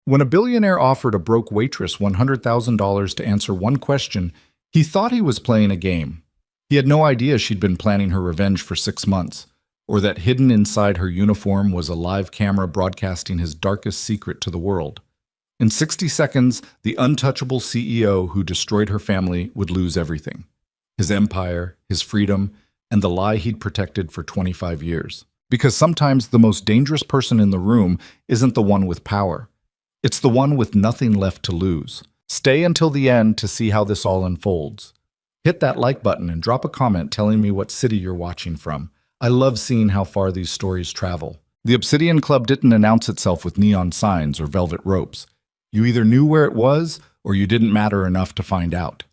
When a billionaire offered a broke waitress $100,000 to answer one question, he thought he was playing a game. He had no idea she'd been planning her revenge for 6 months, or that hidden inside her uniform was a live camera broadcasting his darkest secret to the world. In 60 seconds, the untouchable CEO who destroyed her family would lose everything: his empire, his freedom, and the lie he'd protected for 25 years. Because sometimes the most dangerous person in the room isn't the one with power. It's the one with nothing left to lose. Stay until the end to see how this all unfolds. Hit that like button and drop a comment telling me what city you're watching from. I love seeing how far these stories travel. The Obsidian Club didn't announce itself with neon signs or velvet ropes. You either knew where it was, or you didn't matter enough to find out.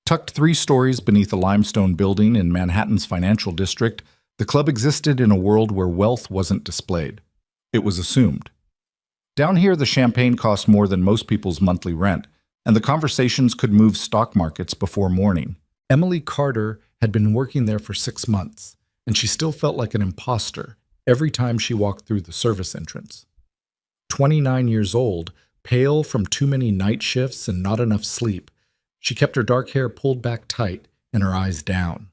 Tucked 3 stories beneath a limestone building in Manhattan's financial district, the club existed in a world where wealth wasn't displayed. It was assumed. Down here, the champagne cost more than most people's monthly rent, and the conversations could move stock markets before morning. Emily Carter had been working there for 6 months, and she still felt like an imposter every time she walked through the service entrance. 29 years old, pale from too many night shifts and not enough sleep, she kept her dark hair pulled back tight and her eyes down.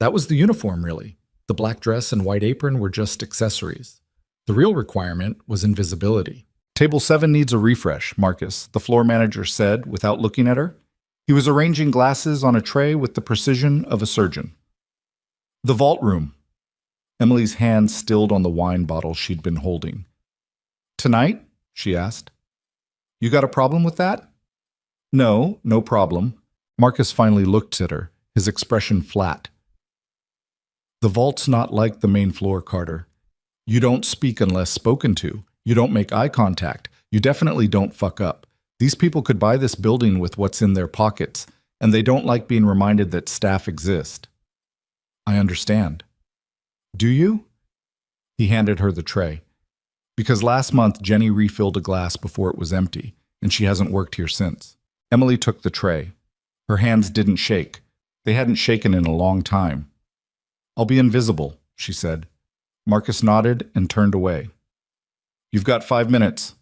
That was the uniform, really. The black dress and white apron were just accessories. The real requirement was invisibility. Table 7 needs a refresh, Marcus, the floor manager said without looking at her. He was arranging glasses on a tray with the precision of a surgeon. The vault room. Emily's hand stilled on the wine bottle she'd been holding. Tonight? She asked. You got a problem with that? No, no problem. Marcus finally looked at her, his expression flat. The vault's not like the main floor, Carter. You don't speak unless spoken to. You don't make eye contact. You definitely don't fuck up. These people could buy this building with what's in their pockets, and they don't like being reminded that staff exist. I understand. Do you? He handed her the tray. Because last month, Jenny refilled a glass before it was empty, and she hasn't worked here since. Emily took the tray. Her hands didn't shake. They hadn't shaken in a long time. I'll be invisible, she said. Marcus nodded and turned away. You've got 5 minutes.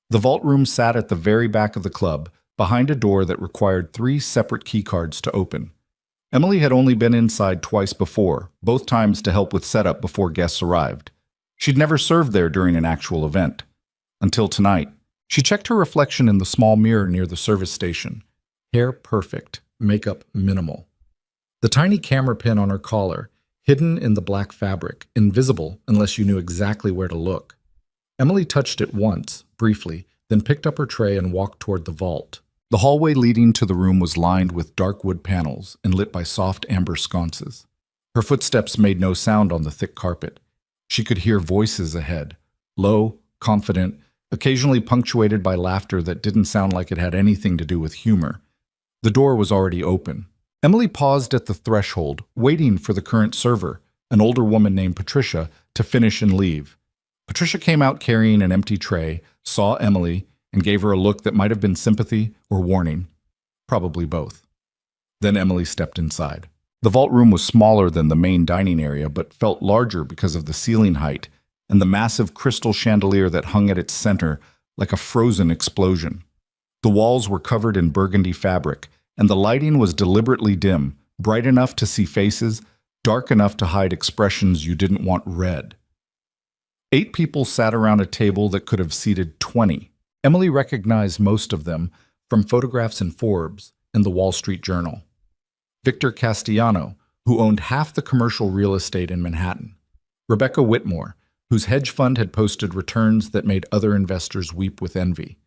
The vault room sat at the very back of the club, behind a door that required 3 separate keycards to open. Emily had only been inside twice before, both times to help with setup before guests arrived. She'd never served there during an actual event. Until tonight. She checked her reflection in the small mirror near the service station. Hair perfect, makeup minimal. The tiny camera pin on her collar, hidden in the black fabric, invisible unless you knew exactly where to look. Emily touched it once, briefly, then picked up her tray and walked toward the vault. The hallway leading to the room was lined with dark wood panels and lit by soft amber sconces. Her footsteps made no sound on the thick carpet. She could hear voices ahead, low, confident, occasionally punctuated by laughter that didn't sound like it had anything to do with humor. The door was already open. Emily paused at the threshold, waiting for the current server, an older woman named Patricia, to finish and leave. Patricia came out carrying an empty tray, saw Emily, and gave her a look that might have been sympathy or warning. Probably both. Then Emily stepped inside. The vault room was smaller than the main dining area, but felt larger because of the ceiling height and the massive crystal chandelier that hung at its center like a frozen explosion. The walls were covered in burgundy fabric, and the lighting was deliberately dim, bright enough to see faces, dark enough to hide expressions you didn't want read. 8 people sat around a table that could have seated 20. Emily recognized most of them from photographs in Forbes and the Wall Street Journal. Victor Castellano, who owned half the commercial real estate in Manhattan. Rebecca Whitmore, whose hedge fund had posted returns that made other investors weep with envy.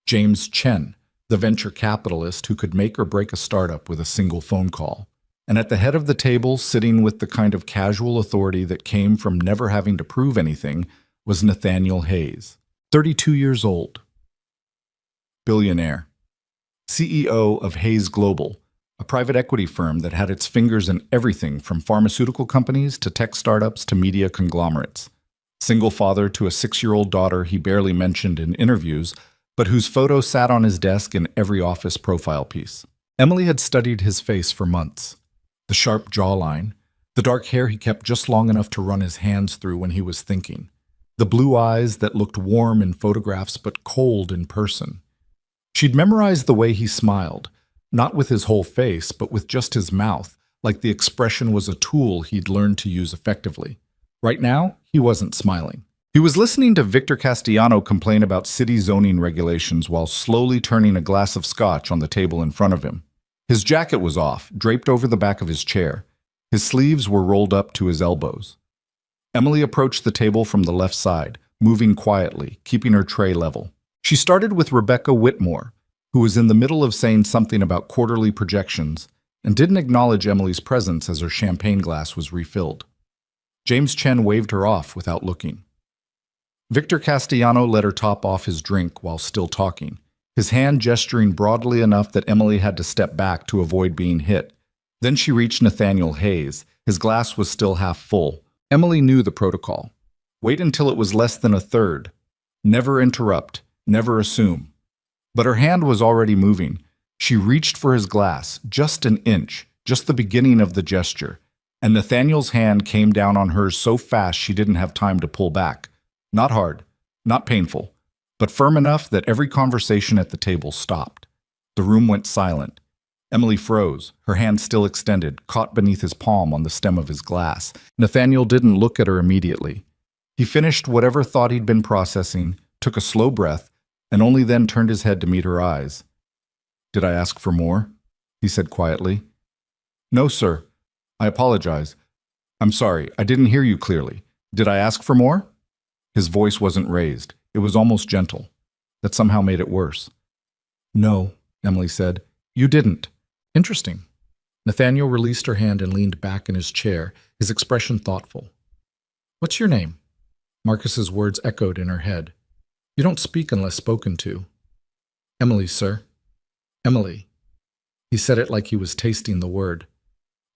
James Chen, the venture capitalist who could make or break a startup with a single phone call. And at the head of the table, sitting with the kind of casual authority that came from never having to prove anything, was Nathaniel Hayes, 32 years old. Billionaire. CEO of Hayes Global, a private equity firm that had its fingers in everything from pharmaceutical companies to tech startups to media conglomerates. Single father to a 6-year-old daughter he barely mentioned in interviews, but whose photo sat on his desk in every office profile piece. Emily had studied his face for months. The sharp jawline, the dark hair he kept just long enough to run his hands through when he was thinking, The blue eyes that looked warm in photographs but cold in person. She'd memorized the way he smiled, not with his whole face, but with just his mouth, like the expression was a tool he'd learned to use effectively. Right now, he wasn't smiling. He was listening to Victor Castellano complain about city zoning regulations while slowly turning a glass of scotch on the table in front of him. His jacket was off, draped over the back of his chair. His sleeves were rolled up to his elbows. Emily approached the table from the left side, moving quietly, keeping her tray level. She started with Rebecca Whitmore, who was in the middle of saying something about quarterly projections, and didn't acknowledge Emily's presence as her champagne glass was refilled. James Chen waved her off without looking. Victor Castellano let her top off his drink while still talking, his hand gesturing broadly enough that Emily had to step back to avoid being hit. Then she reached Nathaniel Hayes. His glass was still half full. Emily knew the protocol. Wait until it was less than a third. Never interrupt. Never assume. But her hand was already moving. She reached for his glass, just an inch, just the beginning of the gesture, and Nathaniel's hand came down on hers so fast she didn't have time to pull back. Not hard, not painful, but firm enough that every conversation at the table stopped. The room went silent. Emily froze, her hand still extended, caught beneath his palm on the stem of his glass. Nathaniel didn't look at her immediately. He finished whatever thought he'd been processing, took a slow breath, and only then turned his head to meet her eyes. "Did I ask for more?" he said quietly. "No, sir. I apologize. I'm sorry, I didn't hear you clearly. Did I ask for more?" His voice wasn't raised. It was almost gentle. That somehow made it worse. "No," Emily said. "You didn't." "Interesting." Nathaniel released her hand and leaned back in his chair, his expression thoughtful. "What's your name?" Marcus's words echoed in her head. "You don't speak unless spoken to." "Emily, sir." "Emily." He said it like he was tasting the word.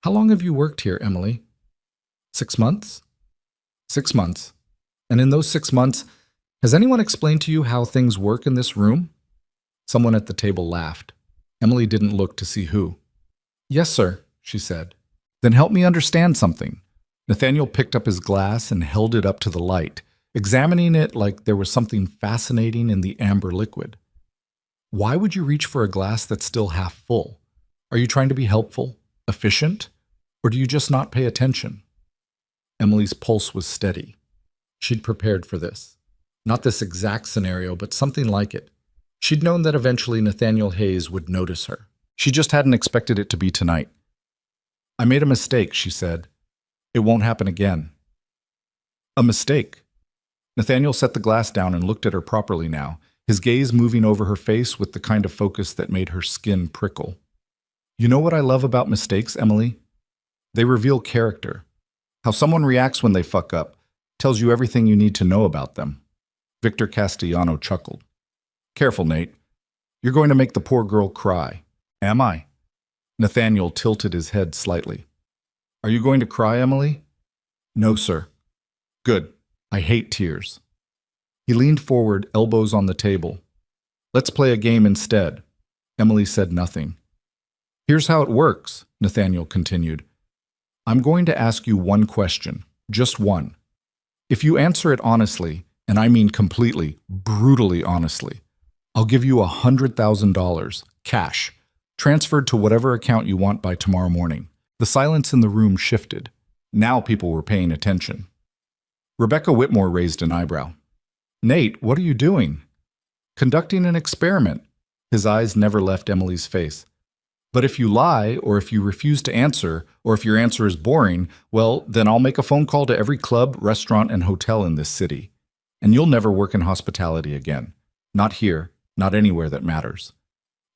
"How long have you worked here, Emily?" 6 months? 6 months. And in those 6 months, has anyone explained to you how things work in this room? Someone at the table laughed. Emily didn't look to see who. "Yes, sir," she said. "Then help me understand something." Nathaniel picked up his glass and held it up to the light, examining it like there was something fascinating in the amber liquid. "Why would you reach for a glass that's still half full? Are you trying to be helpful, efficient, or do you just not pay attention?" Emily's pulse was steady. She'd prepared for this. Not this exact scenario, but something like it. She'd known that eventually Nathaniel Hayes would notice her. She just hadn't expected it to be tonight. "I made a mistake," she said. "It won't happen again." "A mistake?" Nathaniel set the glass down and looked at her properly now, his gaze moving over her face with the kind of focus that made her skin prickle. "You know what I love about mistakes, Emily? They reveal character. How someone reacts when they fuck up tells you everything you need to know about them." Victor Castellano chuckled. "Careful, Nate. You're going to make the poor girl cry." "Am I?" Nathaniel tilted his head slightly. "Are you going to cry, Emily?" "No, sir." "Good. I hate tears." He leaned forward, elbows on the table. "Let's play a game instead." Emily said nothing. "Here's how it works," Nathaniel continued. "I'm going to ask you one question, just one. If you answer it honestly, and I mean completely, brutally honestly, I'll give you $100,000, cash, transferred to whatever account you want by tomorrow morning." The silence in the room shifted. Now people were paying attention. Rebecca Whitmore raised an eyebrow. "Nate, what are you doing?" "Conducting an experiment." His eyes never left Emily's face. "But if you lie, or if you refuse to answer, or if your answer is boring, well, then I'll make a phone call to every club, restaurant, and hotel in this city. And you'll never work in hospitality again. Not here, not anywhere that matters."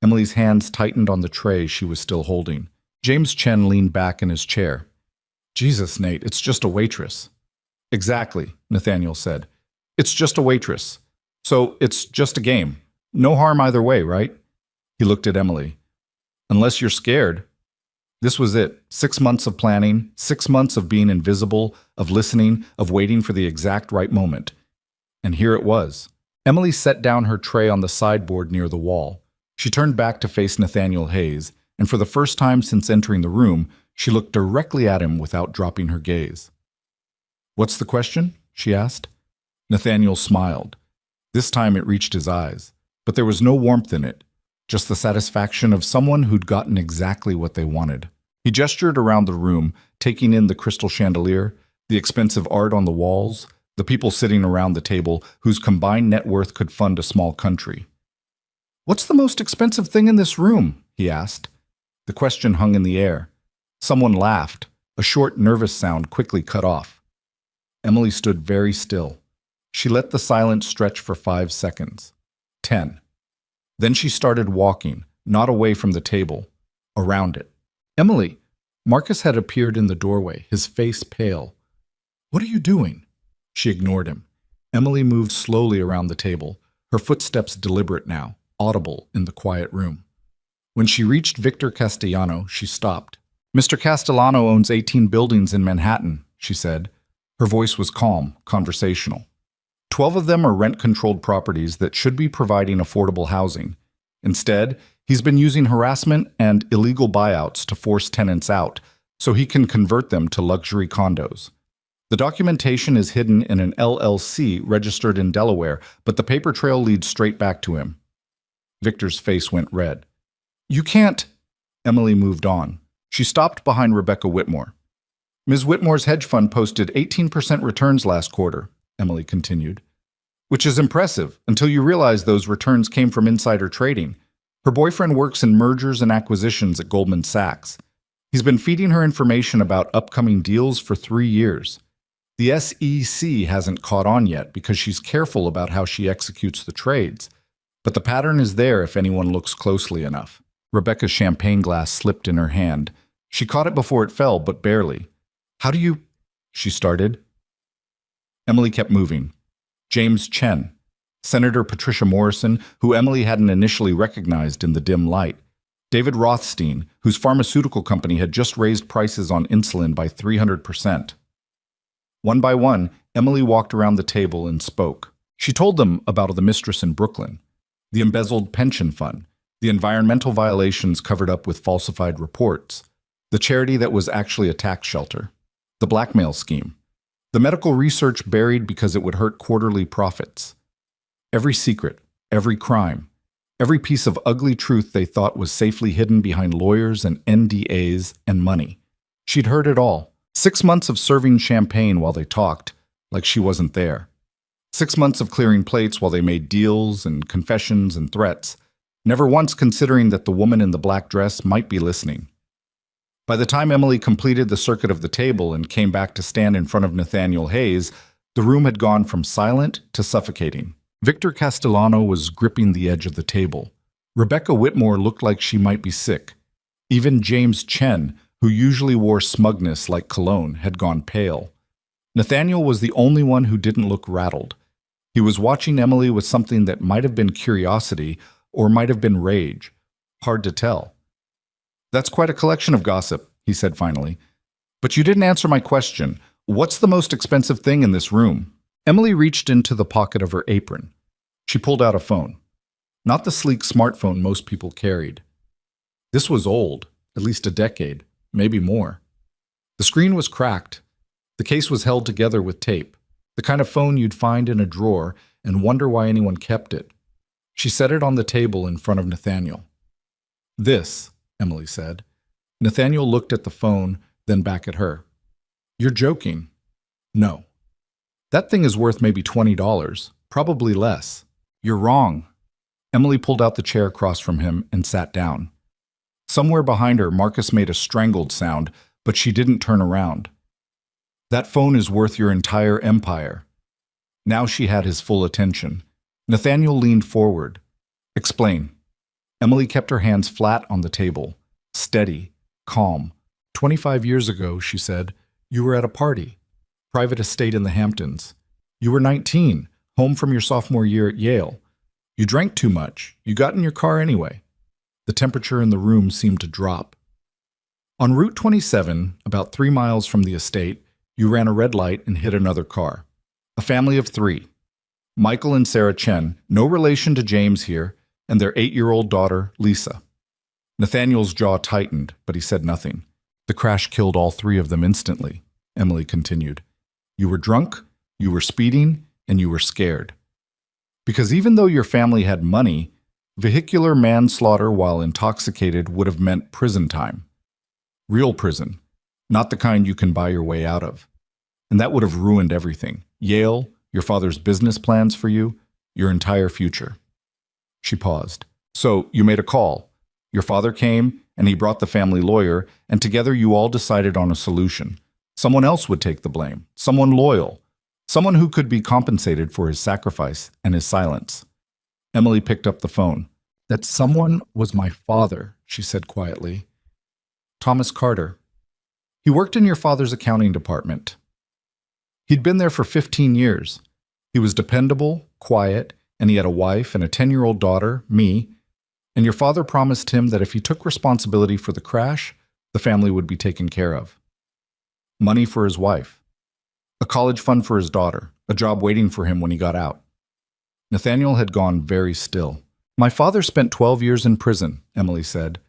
Emily's hands tightened on the tray she was still holding. James Chen leaned back in his chair. "Jesus, Nate, it's just a waitress." "Exactly," Nathaniel said. "It's just a waitress. So it's just a game. No harm either way, right?" He looked at Emily. "Unless you're scared." This was it. 6 months of planning, 6 months of being invisible, of listening, of waiting for the exact right moment. And here it was. Emily set down her tray on the sideboard near the wall. She turned back to face Nathaniel Hayes, and for the first time since entering the room, she looked directly at him without dropping her gaze. "What's the question?" she asked. Nathaniel smiled. This time it reached his eyes, but there was no warmth in it, just the satisfaction of someone who'd gotten exactly what they wanted. He gestured around the room, taking in the crystal chandelier, the expensive art on the walls, the people sitting around the table whose combined net worth could fund a small country. "What's the most expensive thing in this room?" he asked. The question hung in the air. Someone laughed, a short, nervous sound quickly cut off. Emily stood very still. She let the silence stretch for 5 seconds. 10. Then she started walking, not away from the table, around it. "Emily!" Marcus had appeared in the doorway, his face pale. "What are you doing?" She ignored him. Emily moved slowly around the table, her footsteps deliberate now, audible in the quiet room. When she reached Victor Castellano, she stopped. "Mr. Castellano owns 18 buildings in Manhattan," she said. Her voice was calm, conversational. 12 of them are rent-controlled properties that should be providing affordable housing. Instead, he's been using harassment and illegal buyouts to force tenants out, so he can convert them to luxury condos. The documentation is hidden in an LLC registered in Delaware, but the paper trail leads straight back to him. Victor's face went red. "You can't—" Emily moved on. She stopped behind Rebecca Whitmore. "Ms. Whitmore's hedge fund posted 18% returns last quarter," Emily continued. "Which is impressive, until you realize those returns came from insider trading. Her boyfriend works in mergers and acquisitions at Goldman Sachs. He's been feeding her information about upcoming deals for 3 years. The SEC hasn't caught on yet because she's careful about how she executes the trades. But the pattern is there if anyone looks closely enough." Rebecca's champagne glass slipped in her hand. She caught it before it fell, but barely. "How do you—" she started. Emily kept moving. James Chen, Senator Patricia Morrison, who Emily hadn't initially recognized in the dim light. David Rothstein, whose pharmaceutical company had just raised prices on insulin by 300%. One by one, Emily walked around the table and spoke. She told them about the mistress in Brooklyn, the embezzled pension fund, the environmental violations covered up with falsified reports, the charity that was actually a tax shelter, the blackmail scheme, the medical research buried because it would hurt quarterly profits. Every secret, every crime, every piece of ugly truth they thought was safely hidden behind lawyers and NDAs and money. She'd heard it all. 6 months of serving champagne while they talked, like she wasn't there. 6 months of clearing plates while they made deals and confessions and threats, never once considering that the woman in the black dress might be listening. By the time Emily completed the circuit of the table and came back to stand in front of Nathaniel Hayes, the room had gone from silent to suffocating. Victor Castellano was gripping the edge of the table. Rebecca Whitmore looked like she might be sick. Even James Chen, who usually wore smugness like cologne, had gone pale. Nathaniel was the only one who didn't look rattled. He was watching Emily with something that might have been curiosity or might have been rage. Hard to tell. "That's quite a collection of gossip," he said finally. "But you didn't answer my question. What's the most expensive thing in this room?" Emily reached into the pocket of her apron. She pulled out a phone. Not the sleek smartphone most people carried. This was old, at least a decade, maybe more. The screen was cracked. The case was held together with tape, the kind of phone you'd find in a drawer and wonder why anyone kept it. She set it on the table in front of Nathaniel. "This," Emily said. Nathaniel looked at the phone, then back at her. "You're joking." "No. That thing is worth maybe $20, probably less." "You're wrong." Emily pulled out the chair across from him and sat down. Somewhere behind her, Marcus made a strangled sound, but she didn't turn around. "That phone is worth your entire empire." Now she had his full attention. Nathaniel leaned forward. "Explain." Emily kept her hands flat on the table, steady, calm. 25 years ago, she said, you were at a party, private estate in the Hamptons. You were 19, home from your sophomore year at Yale. You drank too much. You got in your car anyway. The temperature in the room seemed to drop. On Route 27, about 3 miles from the estate, you ran a red light and hit another car. A family of 3. Michael and Sarah Chen, no relation to James here, and their 8-year-old daughter, Lisa. Nathaniel's jaw tightened, but he said nothing. The crash killed all 3 of them instantly, Emily continued. You were drunk, you were speeding, and you were scared. Because even though your family had money, vehicular manslaughter while intoxicated would have meant prison time. Real prison, not the kind you can buy your way out of. And that would have ruined everything. Yale, your father's business plans for you, your entire future. She paused. So you made a call. Your father came, and he brought the family lawyer, and together you all decided on a solution. Someone else would take the blame. Someone loyal. Someone who could be compensated for his sacrifice and his silence. Emily picked up the phone. That someone was my father, she said quietly. Thomas Carter. He worked in your father's accounting department. He'd been there for 15 years. He was dependable, quiet, and he had a wife and a 10-year-old daughter, me, and your father promised him that if he took responsibility for the crash, the family would be taken care of. Money for his wife. A college fund for his daughter. A job waiting for him when he got out. Nathaniel had gone very still. My father spent 12 years in prison, Emily said.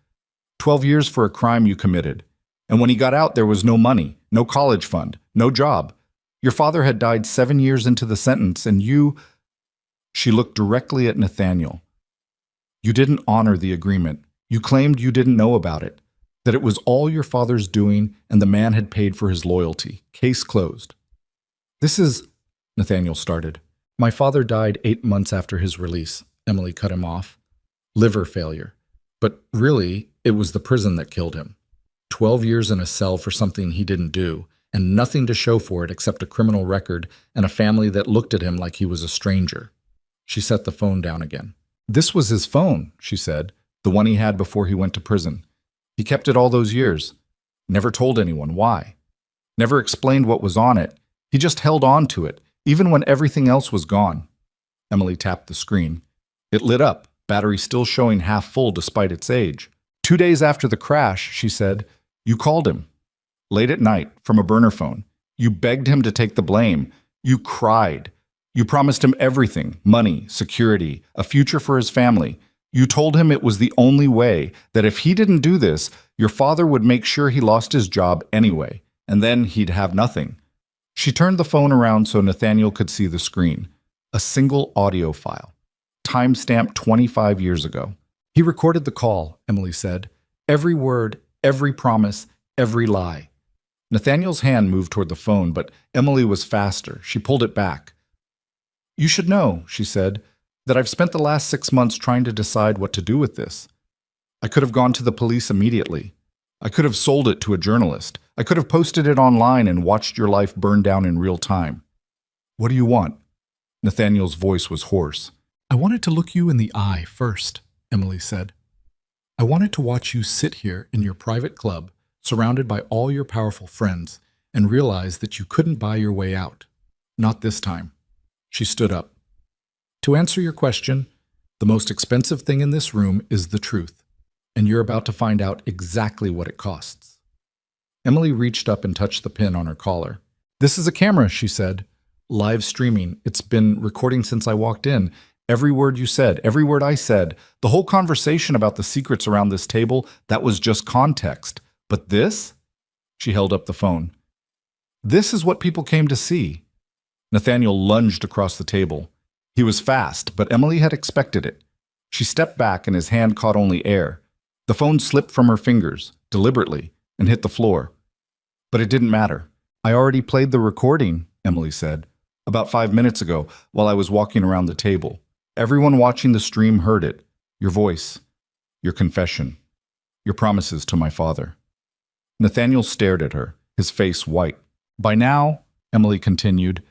12 years for a crime you committed. And when he got out, there was no money, no college fund, no job. Your father had died 7 years into the sentence, and you... She looked directly at Nathaniel. You didn't honor the agreement. You claimed you didn't know about it, that it was all your father's doing and the man had paid for his loyalty. Case closed. This is... Nathaniel started. My father died 8 months after his release. Emily cut him off. Liver failure. But really, it was the prison that killed him. 12 years in a cell for something he didn't do, and nothing to show for it except a criminal record and a family that looked at him like he was a stranger. She set the phone down again. This was his phone, she said, the one he had before he went to prison. He kept it all those years. Never told anyone why. Never explained what was on it. He just held on to it, even when everything else was gone. Emily tapped the screen. It lit up, battery still showing half full despite its age. 2 days after the crash, she said, you called him. Late at night, from a burner phone. You begged him to take the blame. You cried. You promised him everything, money, security, a future for his family. You told him it was the only way, that if he didn't do this, your father would make sure he lost his job anyway, and then he'd have nothing. She turned the phone around so Nathaniel could see the screen. A single audio file. Timestamped 25 years ago. He recorded the call, Emily said. Every word, every promise, every lie. Nathaniel's hand moved toward the phone, but Emily was faster. She pulled it back. You should know, she said, that I've spent the last 6 months trying to decide what to do with this. I could have gone to the police immediately. I could have sold it to a journalist. I could have posted it online and watched your life burn down in real time. What do you want? Nathaniel's voice was hoarse. I wanted to look you in the eye first, Emily said. I wanted to watch you sit here in your private club, surrounded by all your powerful friends, and realize that you couldn't buy your way out. Not this time. She stood up. To answer your question, the most expensive thing in this room is the truth, and you're about to find out exactly what it costs. Emily reached up and touched the pin on her collar. This is a camera, she said. Live streaming. It's been recording since I walked in. Every word you said, every word I said, the whole conversation about the secrets around this table, that was just context. But this? She held up the phone. This is what people came to see. Nathaniel lunged across the table. He was fast, but Emily had expected it. She stepped back and his hand caught only air. The phone slipped from her fingers, deliberately, and hit the floor. But it didn't matter. I already played the recording, Emily said, about 5 minutes ago while I was walking around the table. Everyone watching the stream heard it. Your voice, your confession, your promises to my father. Nathaniel stared at her, his face white. By now, Emily continued,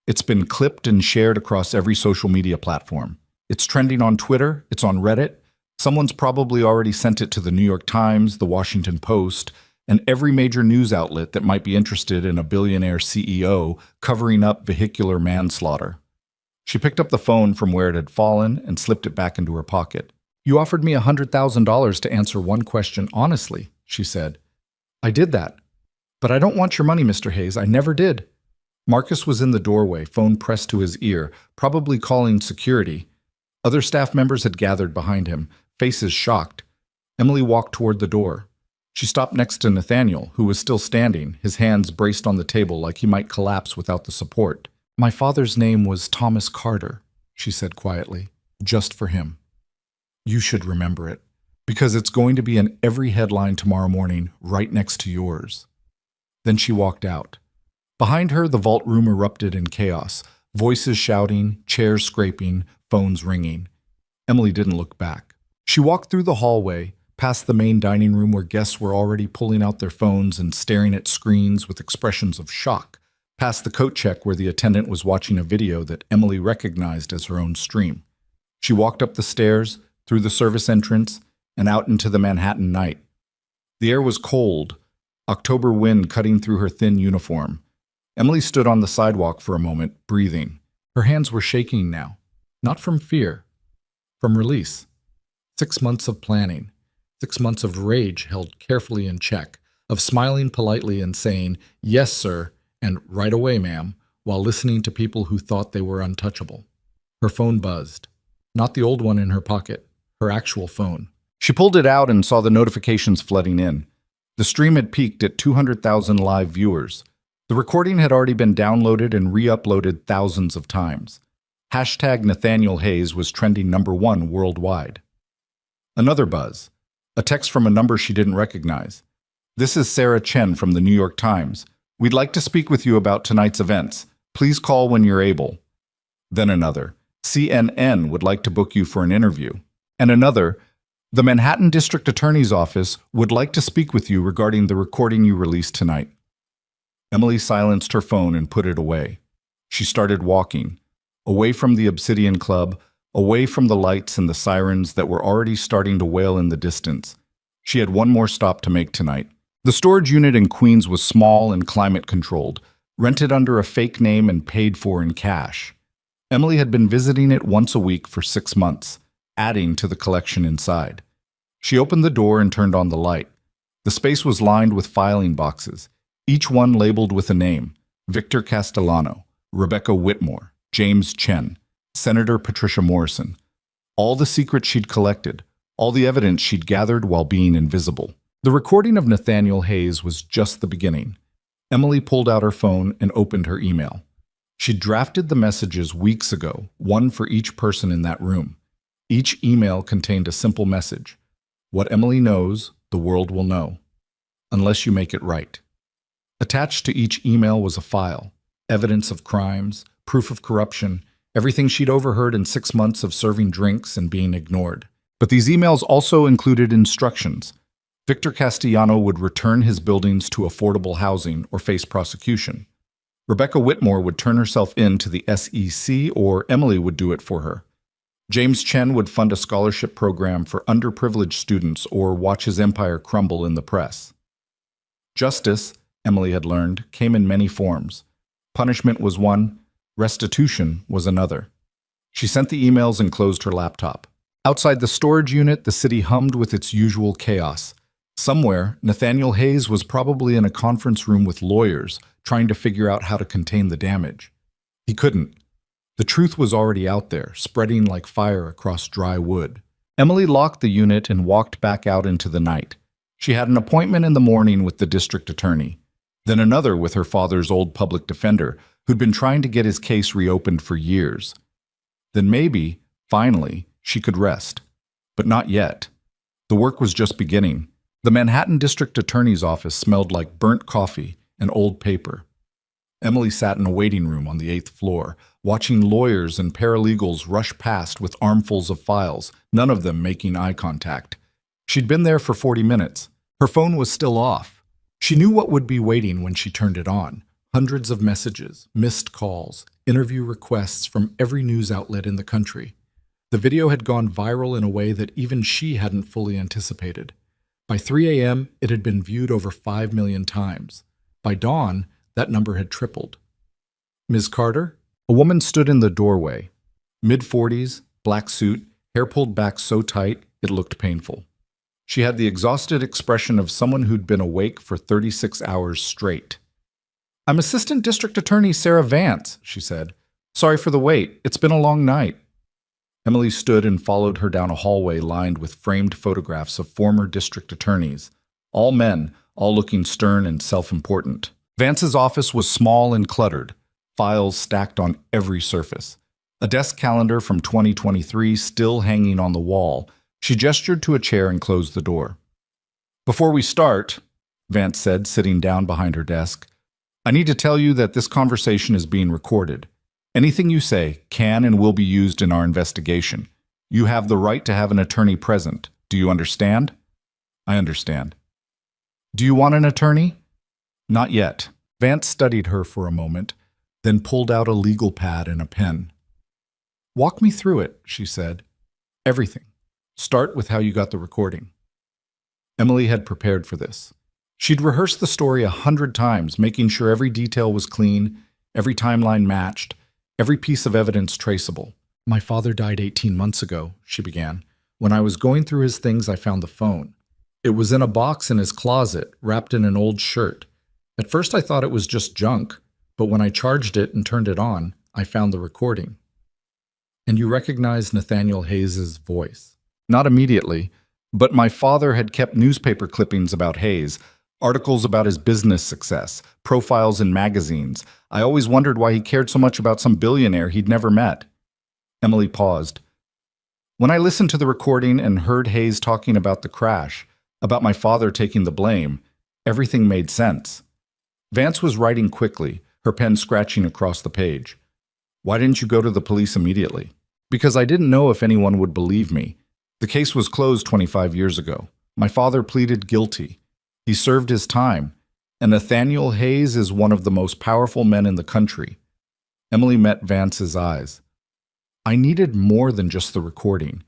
it's been clipped and shared across every social media platform. It's trending on Twitter, it's on Reddit. Someone's probably already sent it to the New York Times, the Washington Post, and every major news outlet that might be interested in a billionaire CEO covering up vehicular manslaughter. She picked up the phone from where it had fallen and slipped it back into her pocket. You offered me $100,000 to answer one question honestly, she said. I did that. But I don't want your money, Mr. Hayes. I never did. Marcus was in the doorway, phone pressed to his ear, probably calling security. Other staff members had gathered behind him, faces shocked. Emily walked toward the door. She stopped next to Nathaniel, who was still standing, his hands braced on the table like he might collapse without the support. My father's name was Thomas Carter, she said quietly, just for him. You should remember it, because it's going to be in every headline tomorrow morning, right next to yours. Then she walked out. Behind her, the vault room erupted in chaos, voices shouting, chairs scraping, phones ringing. Emily didn't look back. She walked through the hallway, past the main dining room where guests were already pulling out their phones and staring at screens with expressions of shock, past the coat check where the attendant was watching a video that Emily recognized as her own stream. She walked up the stairs, through the service entrance, and out into the Manhattan night. The air was cold, October wind cutting through her thin uniform. Emily stood on the sidewalk for a moment, breathing. Her hands were shaking now, not from fear, from release. 6 months of planning, 6 months of rage held carefully in check, of smiling politely and saying, "Yes, sir," and "Right away, ma'am," while listening to people who thought they were untouchable. Her phone buzzed. Not the old one in her pocket, her actual phone. She pulled it out and saw the notifications flooding in. The stream had peaked at 200,000 live viewers. The recording had already been downloaded and re-uploaded thousands of times. Hashtag Nathaniel Hayes was trending #1 worldwide. Another buzz. A text from a number she didn't recognize. "This is Sarah Chen from the New York Times. We'd like to speak with you about tonight's events. Please call when you're able." Then another. "CNN would like to book you for an interview." And another. "The Manhattan District Attorney's Office would like to speak with you regarding the recording you released tonight." Emily silenced her phone and put it away. She started walking, away from the Obsidian Club, away from the lights and the sirens that were already starting to wail in the distance. She had one more stop to make tonight. The storage unit in Queens was small and climate-controlled, rented under a fake name and paid for in cash. Emily had been visiting it once a week for 6 months, adding to the collection inside. She opened the door and turned on the light. The space was lined with filing boxes, each one labeled with a name: Victor Castellano, Rebecca Whitmore, James Chen, Senator Patricia Morrison. All the secrets she'd collected, all the evidence she'd gathered while being invisible. The recording of Nathaniel Hayes was just the beginning. Emily pulled out her phone and opened her email. She'd drafted the messages weeks ago, one for each person in that room. Each email contained a simple message: what Emily knows, the world will know, unless you make it right. Attached to each email was a file, evidence of crimes, proof of corruption, everything she'd overheard in 6 months of serving drinks and being ignored. But these emails also included instructions. Victor Castellano would return his buildings to affordable housing or face prosecution. Rebecca Whitmore would turn herself in to the SEC, or Emily would do it for her. James Chen would fund a scholarship program for underprivileged students or watch his empire crumble in the press. Justice, Emily had learned, came in many forms. Punishment was one, restitution was another. She sent the emails and closed her laptop. Outside the storage unit, the city hummed with its usual chaos. Somewhere, Nathaniel Hayes was probably in a conference room with lawyers, trying to figure out how to contain the damage. He couldn't. The truth was already out there, spreading like fire across dry wood. Emily locked the unit and walked back out into the night. She had an appointment in the morning with the district attorney, then another with her father's old public defender, who'd been trying to get his case reopened for years. Then maybe, finally, she could rest. But not yet. The work was just beginning. The Manhattan District Attorney's office smelled like burnt coffee and old paper. Emily sat in a waiting room on the 8th floor, watching lawyers and paralegals rush past with armfuls of files, none of them making eye contact. She'd been there for 40 minutes. Her phone was still off. She knew what would be waiting when she turned it on. Hundreds of messages, missed calls, interview requests from every news outlet in the country. The video had gone viral in a way that even she hadn't fully anticipated. By 3 a.m., it had been viewed over 5 million times. By dawn, that number had tripled. "Ms. Carter?" A woman stood in the doorway. Mid-40s, black suit, hair pulled back so tight it looked painful. She had the exhausted expression of someone who'd been awake for 36 hours straight. "I'm Assistant District Attorney Sarah Vance," she said. "Sorry for the wait. It's been a long night." Emily stood and followed her down a hallway lined with framed photographs of former district attorneys. All men, all looking stern and self-important. Vance's office was small and cluttered. files stacked on every surface. A desk calendar from 2023 still hanging on the wall. She gestured to a chair and closed the door. "Before we start," Vance said, sitting down behind her desk, "I need to tell you that this conversation is being recorded. Anything you say can and will be used in our investigation. You have the right to have an attorney present. Do you understand?" "I understand." "Do you want an attorney?" "Not yet." Vance studied her for a moment, then pulled out a legal pad and a pen. "Walk me through it," she said. "Everything. Start with how you got the recording." Emily had prepared for this. She'd rehearsed the story 100 times, making sure every detail was clean, every timeline matched, every piece of evidence traceable. "My father died 18 months ago," she began. "When I was going through his things, I found the phone. It was in a box in his closet, wrapped in an old shirt. At first I thought it was just junk, but when I charged it and turned it on, I found the recording." "And you recognized Nathaniel Hayes' voice?" "Not immediately, but my father had kept newspaper clippings about Hayes, articles about his business success, profiles in magazines. I always wondered why he cared so much about some billionaire he'd never met." Emily paused. "When I listened to the recording and heard Hayes talking about the crash, about my father taking the blame, everything made sense." Vance was writing quickly, her pen scratching across the page. "Why didn't you go to the police immediately?" "Because I didn't know if anyone would believe me. The case was closed 25 years ago. My father pleaded guilty. He served his time, and Nathaniel Hayes is one of the most powerful men in the country." Emily met Vance's eyes. "I needed more than just the recording.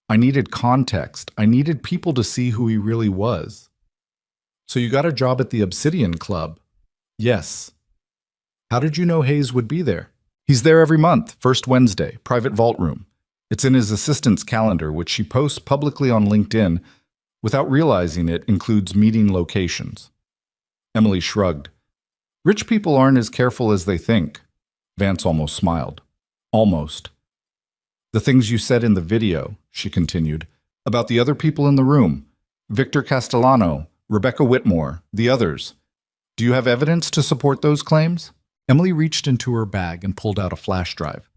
I needed context. I needed people to see who he really was." "So you got a job at the Obsidian Club?" "Yes." "How did you know Hayes would be there?" "He's there every month, first Wednesday, private vault room. It's in his assistant's calendar, which she posts publicly on LinkedIn. Without realizing it, includes meeting locations." Emily shrugged. "Rich people aren't as careful as they think." Vance almost smiled. "Almost." "The things you said in the video," she continued, "about the other people in the room, Victor Castellano, Rebecca Whitmore, the others. Do you have evidence to support those claims?" Emily reached into her bag and pulled out a flash drive.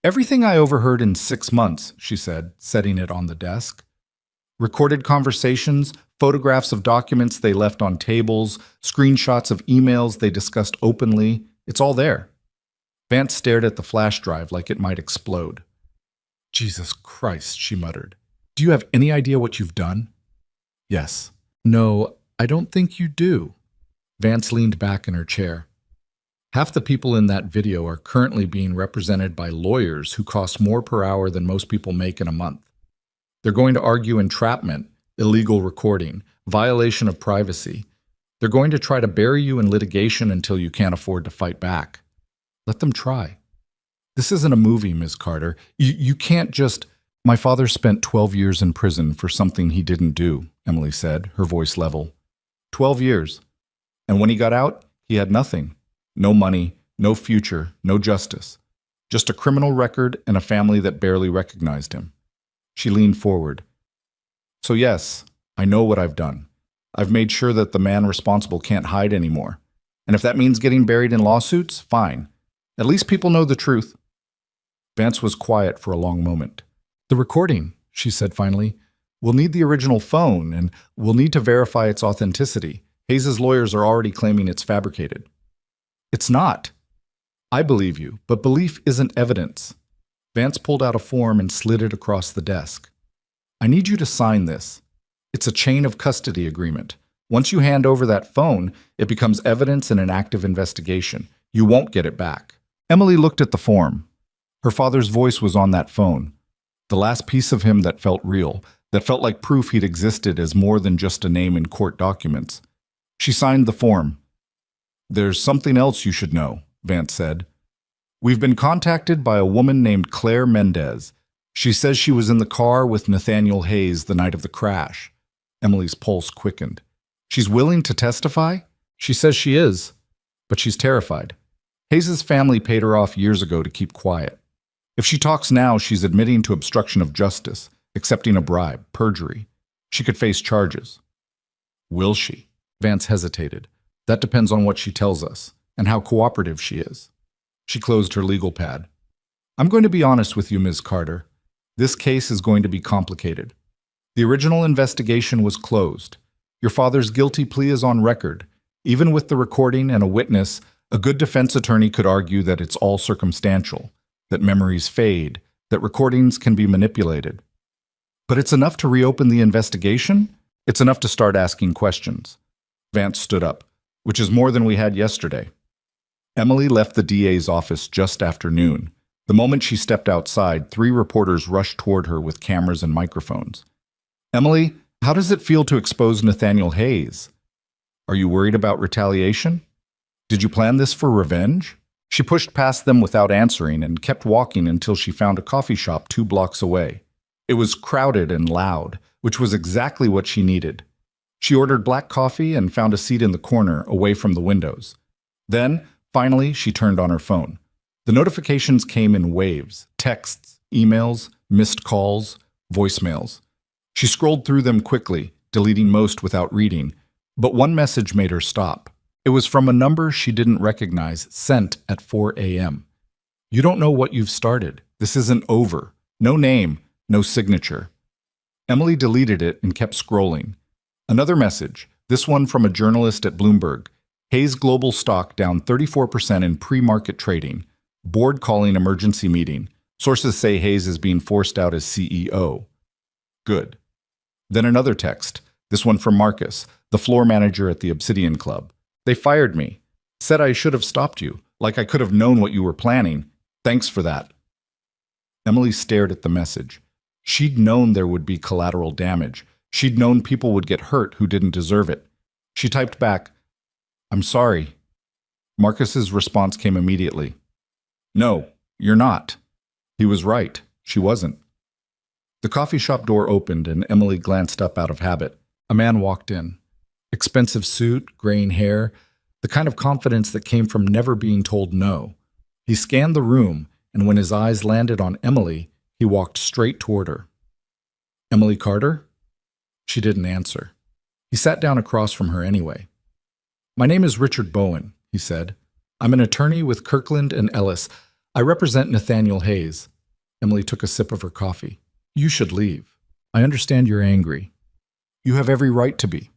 "Everything I overheard in 6 months," she said, setting it on the desk. "Recorded conversations, photographs of documents they left on tables, screenshots of emails they discussed openly. It's all there." Vance stared at the flash drive like it might explode. "Jesus Christ," she muttered. "Do you have any idea what you've done?" "Yes." "No, I don't think you do." Vance leaned back in her chair. "Half the people in that video are currently being represented by lawyers who cost more per hour than most people make in a month. They're going to argue entrapment, illegal recording, violation of privacy. They're going to try to bury you in litigation until you can't afford to fight back. Let them try. This isn't a movie, Ms. Carter. You can't just—" "My father spent 12 years in prison for something he didn't do," Emily said, her voice level. 12 years. And when he got out, he had nothing. No money, no future, no justice. Just a criminal record and a family that barely recognized him." She leaned forward. "So yes, I know what I've done. I've made sure that the man responsible can't hide anymore. And if that means getting buried in lawsuits, fine. At least people know the truth." Vance was quiet for a long moment. "The recording," she said finally. "We'll need the original phone, and we'll need to verify its authenticity. Hayes' lawyers are already claiming it's fabricated." "It's not." "I believe you, but belief isn't evidence." Vance pulled out a form and slid it across the desk. "I need you to sign this. It's a chain of custody agreement. Once you hand over that phone, it becomes evidence in an active investigation. You won't get it back." Emily looked at the form. Her father's voice was on that phone. The last piece of him that felt real, that felt like proof he'd existed as more than just a name in court documents. She signed the form. "There's something else you should know," Vance said. "We've been contacted by a woman named Claire Mendez. She says she was in the car with Nathaniel Hayes the night of the crash." Emily's pulse quickened. "She's willing to testify?" "She says she is, but she's terrified. Hayes' family paid her off years ago to keep quiet. If she talks now, she's admitting to obstruction of justice, accepting a bribe, perjury. She could face charges." "Will she?" Vance hesitated. "That depends on what she tells us, and how cooperative she is." She closed her legal pad. I'm going to be honest with you, Ms. Carter. This case is going to be complicated. The original investigation was closed. Your father's guilty plea is on record. Even with the recording and a witness, a good defense attorney could argue that it's all circumstantial, that memories fade, that recordings can be manipulated. But it's enough to reopen the investigation? It's enough to start asking questions. Vance stood up, which is more than we had yesterday. Emily left the DA's office just after noon. The moment she stepped outside, 3 reporters rushed toward her with cameras and microphones. Emily, how does it feel to expose Nathaniel Hayes? Are you worried about retaliation? Did you plan this for revenge? She pushed past them without answering and kept walking until she found a coffee shop 2 blocks away. It was crowded and loud, which was exactly what she needed. She ordered black coffee and found a seat in the corner, away from the windows. Then, finally, she turned on her phone. The notifications came in waves: texts, emails, missed calls, voicemails. She scrolled through them quickly, deleting most without reading, but one message made her stop. It was from a number she didn't recognize, sent at 4 a.m. You don't know what you've started. This isn't over. No name, no signature. Emily deleted it and kept scrolling. Another message, this one from a journalist at Bloomberg. Hayes Global stock down 34% in pre-market trading. Board calling emergency meeting. Sources say Hayes is being forced out as CEO. Good. Then another text, this one from Marcus, the floor manager at the Obsidian Club. They fired me. Said I should have stopped you, like I could have known what you were planning. Thanks for that. Emily stared at the message. She'd known there would be collateral damage. She'd known people would get hurt who didn't deserve it. She typed back, I'm sorry. Marcus's response came immediately. No, you're not. He was right. She wasn't. The coffee shop door opened and Emily glanced up out of habit. A man walked in. Expensive suit, graying hair, the kind of confidence that came from never being told no. He scanned the room, and when his eyes landed on Emily, he walked straight toward her. Emily Carter? She didn't answer. He sat down across from her anyway. My name is Richard Bowen, he said. I'm an attorney with Kirkland & Ellis. I represent Nathaniel Hayes. Emily took a sip of her coffee. You should leave. I understand you're angry. You have every right to be.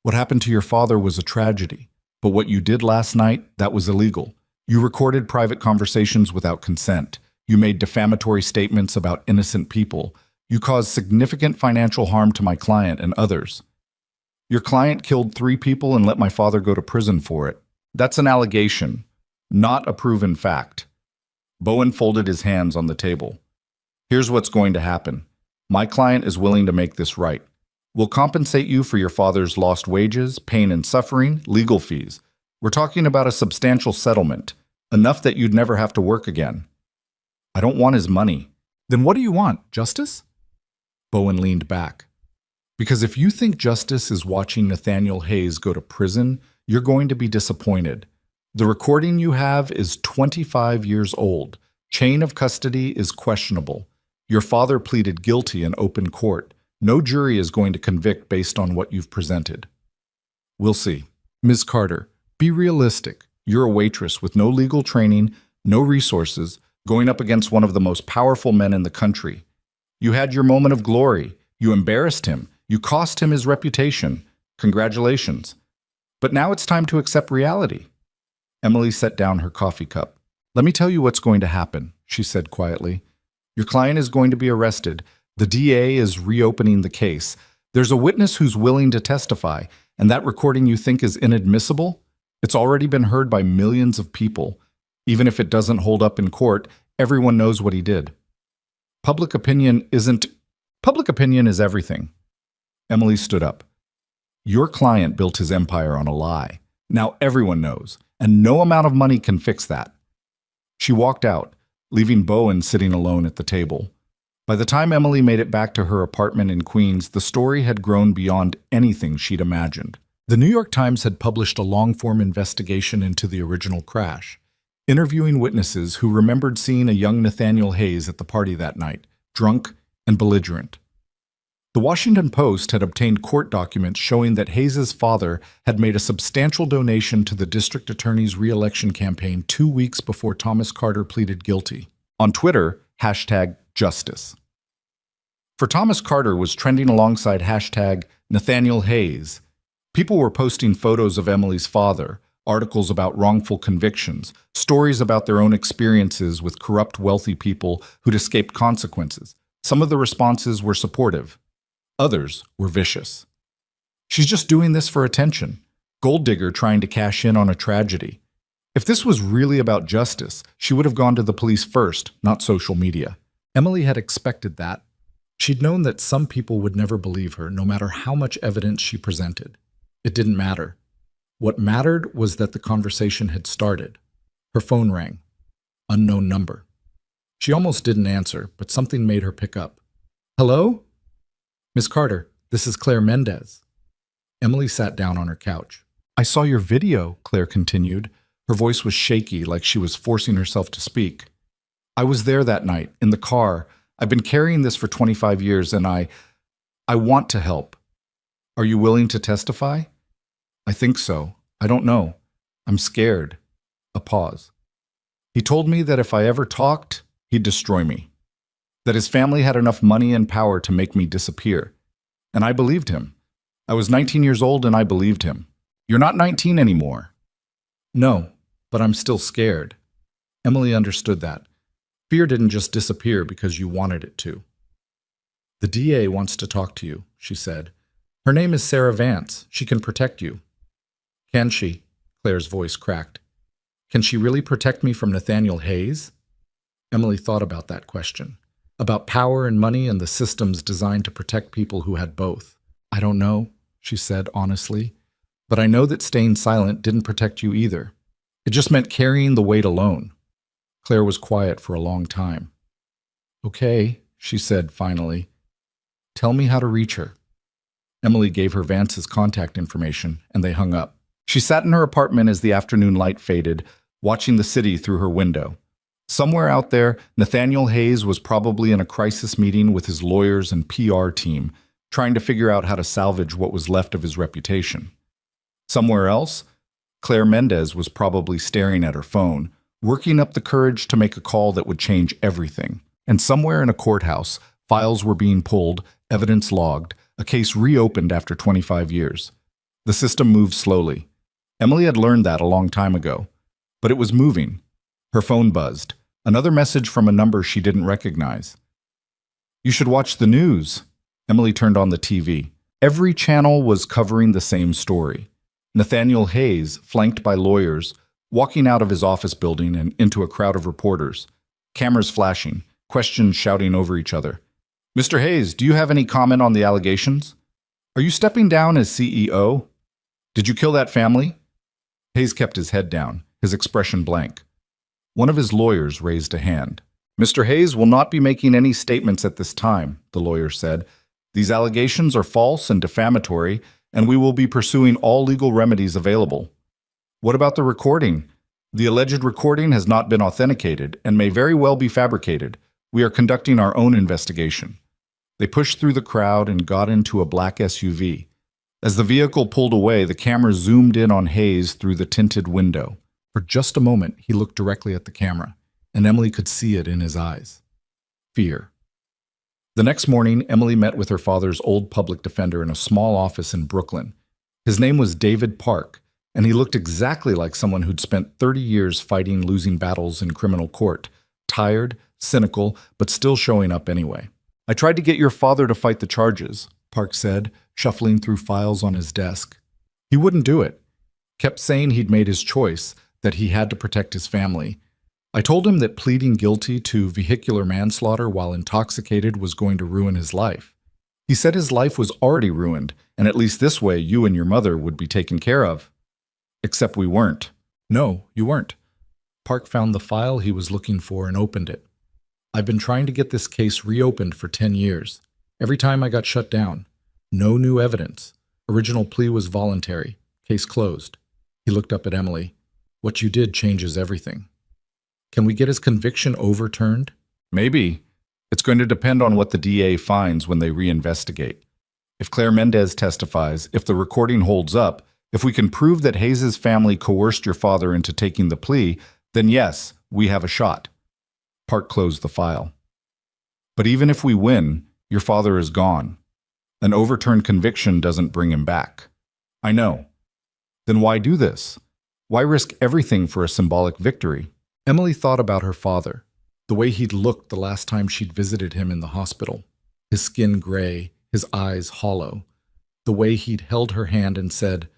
What happened to your father was a tragedy, but what you did last night, that was illegal. You recorded private conversations without consent. You made defamatory statements about innocent people. You caused significant financial harm to my client and others. Your client killed 3 people and let my father go to prison for it. That's an allegation, not a proven fact. Bowen folded his hands on the table. Here's what's going to happen. My client is willing to make this right. We'll compensate you for your father's lost wages, pain and suffering, legal fees. We're talking about a substantial settlement, enough that you'd never have to work again. I don't want his money. Then what do you want, justice? Bowen leaned back. Because if you think justice is watching Nathaniel Hayes go to prison, you're going to be disappointed. The recording you have is 25 years old. Chain of custody is questionable. Your father pleaded guilty in open court. No jury is going to convict based on what you've presented. We'll see. Ms. Carter, be realistic. You're a waitress with no legal training, no resources, going up against one of the most powerful men in the country. You had your moment of glory. You embarrassed him. You cost him his reputation. Congratulations. But now it's time to accept reality. Emily set down her coffee cup. Let me tell you what's going to happen, she said quietly. Your client is going to be arrested. The DA is reopening the case. There's a witness who's willing to testify, and that recording you think is inadmissible? It's already been heard by millions of people. Even if it doesn't hold up in court, everyone knows what he did. Public opinion is everything. Emily stood up. Your client built his empire on a lie. Now everyone knows, and no amount of money can fix that. She walked out, leaving Bowen sitting alone at the table. By the time Emily made it back to her apartment in Queens, the story had grown beyond anything she'd imagined. The New York Times had published a long-form investigation into the original crash, interviewing witnesses who remembered seeing a young Nathaniel Hayes at the party that night, drunk and belligerent. The Washington Post had obtained court documents showing that Hayes's father had made a substantial donation to the district attorney's re-election campaign 2 weeks before Thomas Carter pleaded guilty. On Twitter, #Justice. For Thomas Carter was trending alongside #Nathaniel Hayes. People were posting photos of Emily's father, articles about wrongful convictions, stories about their own experiences with corrupt wealthy people who'd escaped consequences. Some of the responses were supportive. Others were vicious. She's just doing this for attention. Gold digger trying to cash in on a tragedy. If this was really about justice, she would have gone to the police first, not social media. Emily had expected that. She'd known that some people would never believe her, no matter how much evidence she presented. It didn't matter. What mattered was that the conversation had started. Her phone rang. Unknown number. She almost didn't answer, but something made her pick up. Hello? Miss Carter, this is Claire Mendez. Emily sat down on her couch. I saw your video, Claire continued. Her voice was shaky, like she was forcing herself to speak. I was there that night, in the car. I've been carrying this for 25 years, and I want to help. Are you willing to testify? I think so. I don't know. I'm scared. A pause. He told me that if I ever talked, he'd destroy me. That his family had enough money and power to make me disappear. And I believed him. I was 19 years old and I believed him. You're not 19 anymore. No, but I'm still scared. Emily understood that. Fear didn't just disappear because you wanted it to. The DA wants to talk to you, she said. Her name is Sarah Vance. She can protect you. Can she? Claire's voice cracked. Can she really protect me from Nathaniel Hayes? Emily thought about that question. About power and money and the systems designed to protect people who had both. I don't know, she said honestly. But I know that staying silent didn't protect you either. It just meant carrying the weight alone. Claire was quiet for a long time. Okay, she said finally. Tell me how to reach her. Emily gave her Vance's contact information, and they hung up. She sat in her apartment as the afternoon light faded, watching the city through her window. Somewhere out there, Nathaniel Hayes was probably in a crisis meeting with his lawyers and PR team, trying to figure out how to salvage what was left of his reputation. Somewhere else, Claire Mendez was probably staring at her phone, working up the courage to make a call that would change everything. And somewhere in a courthouse, files were being pulled, evidence logged, a case reopened after 25 years. The system moved slowly. Emily had learned that a long time ago. But it was moving. Her phone buzzed. Another message from a number she didn't recognize. You should watch the news. Emily turned on the TV. Every channel was covering the same story. Nathaniel Hayes, flanked by lawyers, walking out of his office building and into a crowd of reporters. Cameras flashing, questions shouting over each other. Mr. Hayes, do you have any comment on the allegations? Are you stepping down as CEO? Did you kill that family? Hayes kept his head down, his expression blank. One of his lawyers raised a hand. Mr. Hayes will not be making any statements at this time, the lawyer said. These allegations are false and defamatory, and we will be pursuing all legal remedies available. What about the recording? The alleged recording has not been authenticated and may very well be fabricated. We are conducting our own investigation. They pushed through the crowd and got into a black SUV. As the vehicle pulled away, the camera zoomed in on Hayes through the tinted window. For just a moment, he looked directly at the camera, and Emily could see it in his eyes. Fear. The next morning, Emily met with her father's old public defender in a small office in Brooklyn. His name was David Park, and he looked exactly like someone who'd spent 30 years fighting losing battles in criminal court, tired, cynical, but still showing up anyway. I tried to get your father to fight the charges, Park said, shuffling through files on his desk. He wouldn't do it. Kept saying he'd made his choice, that he had to protect his family. I told him that pleading guilty to vehicular manslaughter while intoxicated was going to ruin his life. He said his life was already ruined, and at least this way you and your mother would be taken care of. Except we weren't. No, you weren't. Park found the file he was looking for and opened it. I've been trying to get this case reopened for 10 years. Every time I got shut down. No new evidence. Original plea was voluntary. Case closed. He looked up at Emily. What you did changes everything. Can we get his conviction overturned? Maybe. It's going to depend on what the DA finds when they reinvestigate. If Claire Mendez testifies, if the recording holds up, if we can prove that Hayes' family coerced your father into taking the plea, then yes, we have a shot. Park closed the file. But even if we win, your father is gone. An overturned conviction doesn't bring him back. I know. Then why do this? Why risk everything for a symbolic victory? Emily thought about her father, the way he'd looked the last time she'd visited him in the hospital. His skin gray, his eyes hollow. The way he'd held her hand and said,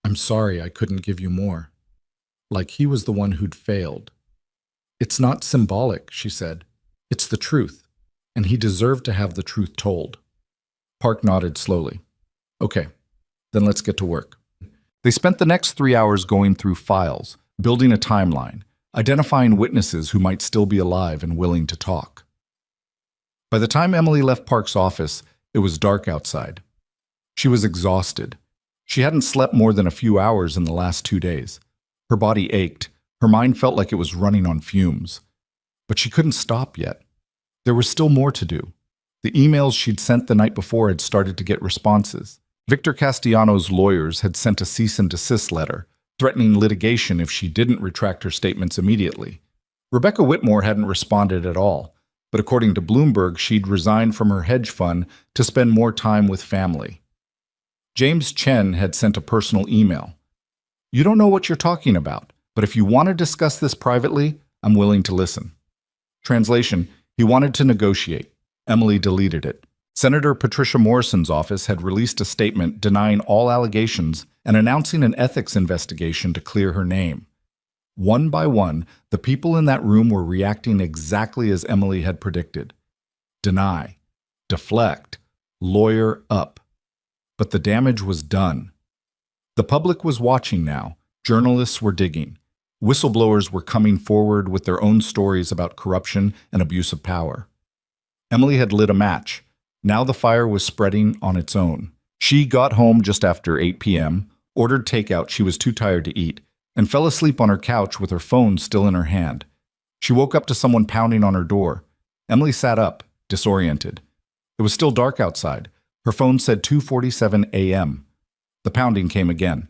"I'm sorry I couldn't give you more." Like he was the one who'd failed. "It's not symbolic," she said. "It's the truth, and he deserved to have the truth told." Park nodded slowly. "Okay, then let's get to work." They spent the next 3 hours going through files, building a timeline, identifying witnesses who might still be alive and willing to talk. By the time Emily left Park's office, it was dark outside. She was exhausted. She hadn't slept more than a few hours in the last 2 days. Her body ached. Her mind felt like it was running on fumes. But she couldn't stop yet. There was still more to do. The emails she'd sent the night before had started to get responses. Victor Castellanos' lawyers had sent a cease and desist letter, threatening litigation if she didn't retract her statements immediately. Rebecca Whitmore hadn't responded at all, but according to Bloomberg, she'd resigned from her hedge fund to spend more time with family. James Chen had sent a personal email. "You don't know what you're talking about, but if you want to discuss this privately, I'm willing to listen." Translation: he wanted to negotiate. Emily deleted it. Senator Patricia Morrison's office had released a statement denying all allegations and announcing an ethics investigation to clear her name. One by one, the people in that room were reacting exactly as Emily had predicted. Deny, deflect, lawyer up. But the damage was done. The public was watching now. Journalists were digging. Whistleblowers were coming forward with their own stories about corruption and abuse of power. Emily had lit a match. Now the fire was spreading on its own. She got home just after 8 p.m., ordered takeout she was too tired to eat, and fell asleep on her couch with her phone still in her hand. She woke up to someone pounding on her door. Emily sat up, disoriented. It was still dark outside. Her phone said 2:47 a.m. The pounding came again.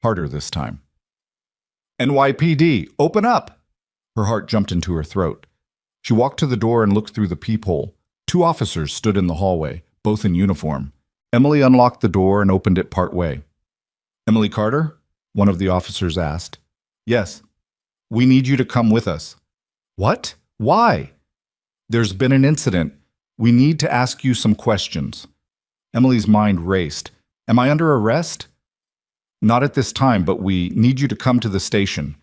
Harder this time. "NYPD, open up!" Her heart jumped into her throat. She walked to the door and looked through the peephole. 2 officers stood in the hallway, both in uniform. Emily unlocked the door and opened it part way. "Emily Carter?" one of the officers asked. "Yes. We need you to come with us." "What? Why?" "There's been an incident. We need to ask you some questions." Emily's mind raced. "Am I under arrest?" "Not at this time, but we need you to come to the station.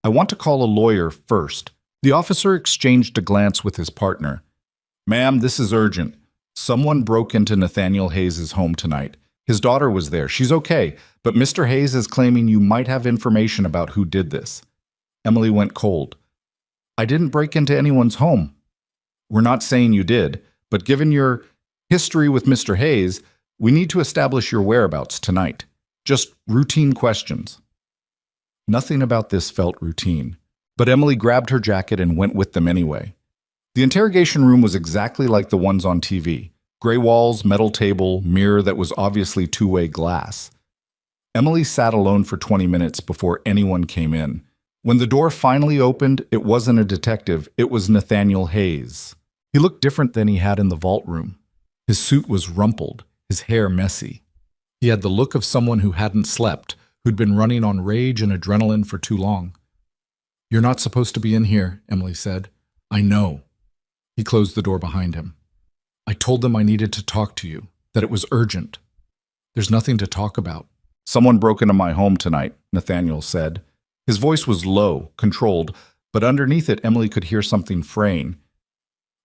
I want to call a lawyer first." The officer exchanged a glance with his partner. "Ma'am, this is urgent. Someone broke into Nathaniel Hayes' home tonight. His daughter was there. She's okay, but Mr. Hayes is claiming you might have information about who did this." Emily went cold. "I didn't break into anyone's home." "We're not saying you did, but given your history with Mr. Hayes, we need to establish your whereabouts tonight. Just routine questions." Nothing about this felt routine, but Emily grabbed her jacket and went with them anyway. The interrogation room was exactly like the ones on TV. Gray walls, metal table, mirror that was obviously two-way glass. Emily sat alone for 20 minutes before anyone came in. When the door finally opened, it wasn't a detective, it was Nathaniel Hayes. He looked different than he had in the vault room. His suit was rumpled, his hair messy. He had the look of someone who hadn't slept, who'd been running on rage and adrenaline for too long. "You're not supposed to be in here," Emily said. "I know." He closed the door behind him. "I told them I needed to talk to you, that it was urgent." "There's nothing to talk about." "Someone broke into my home tonight," Nathaniel said. His voice was low, controlled, but underneath it Emily could hear something fraying.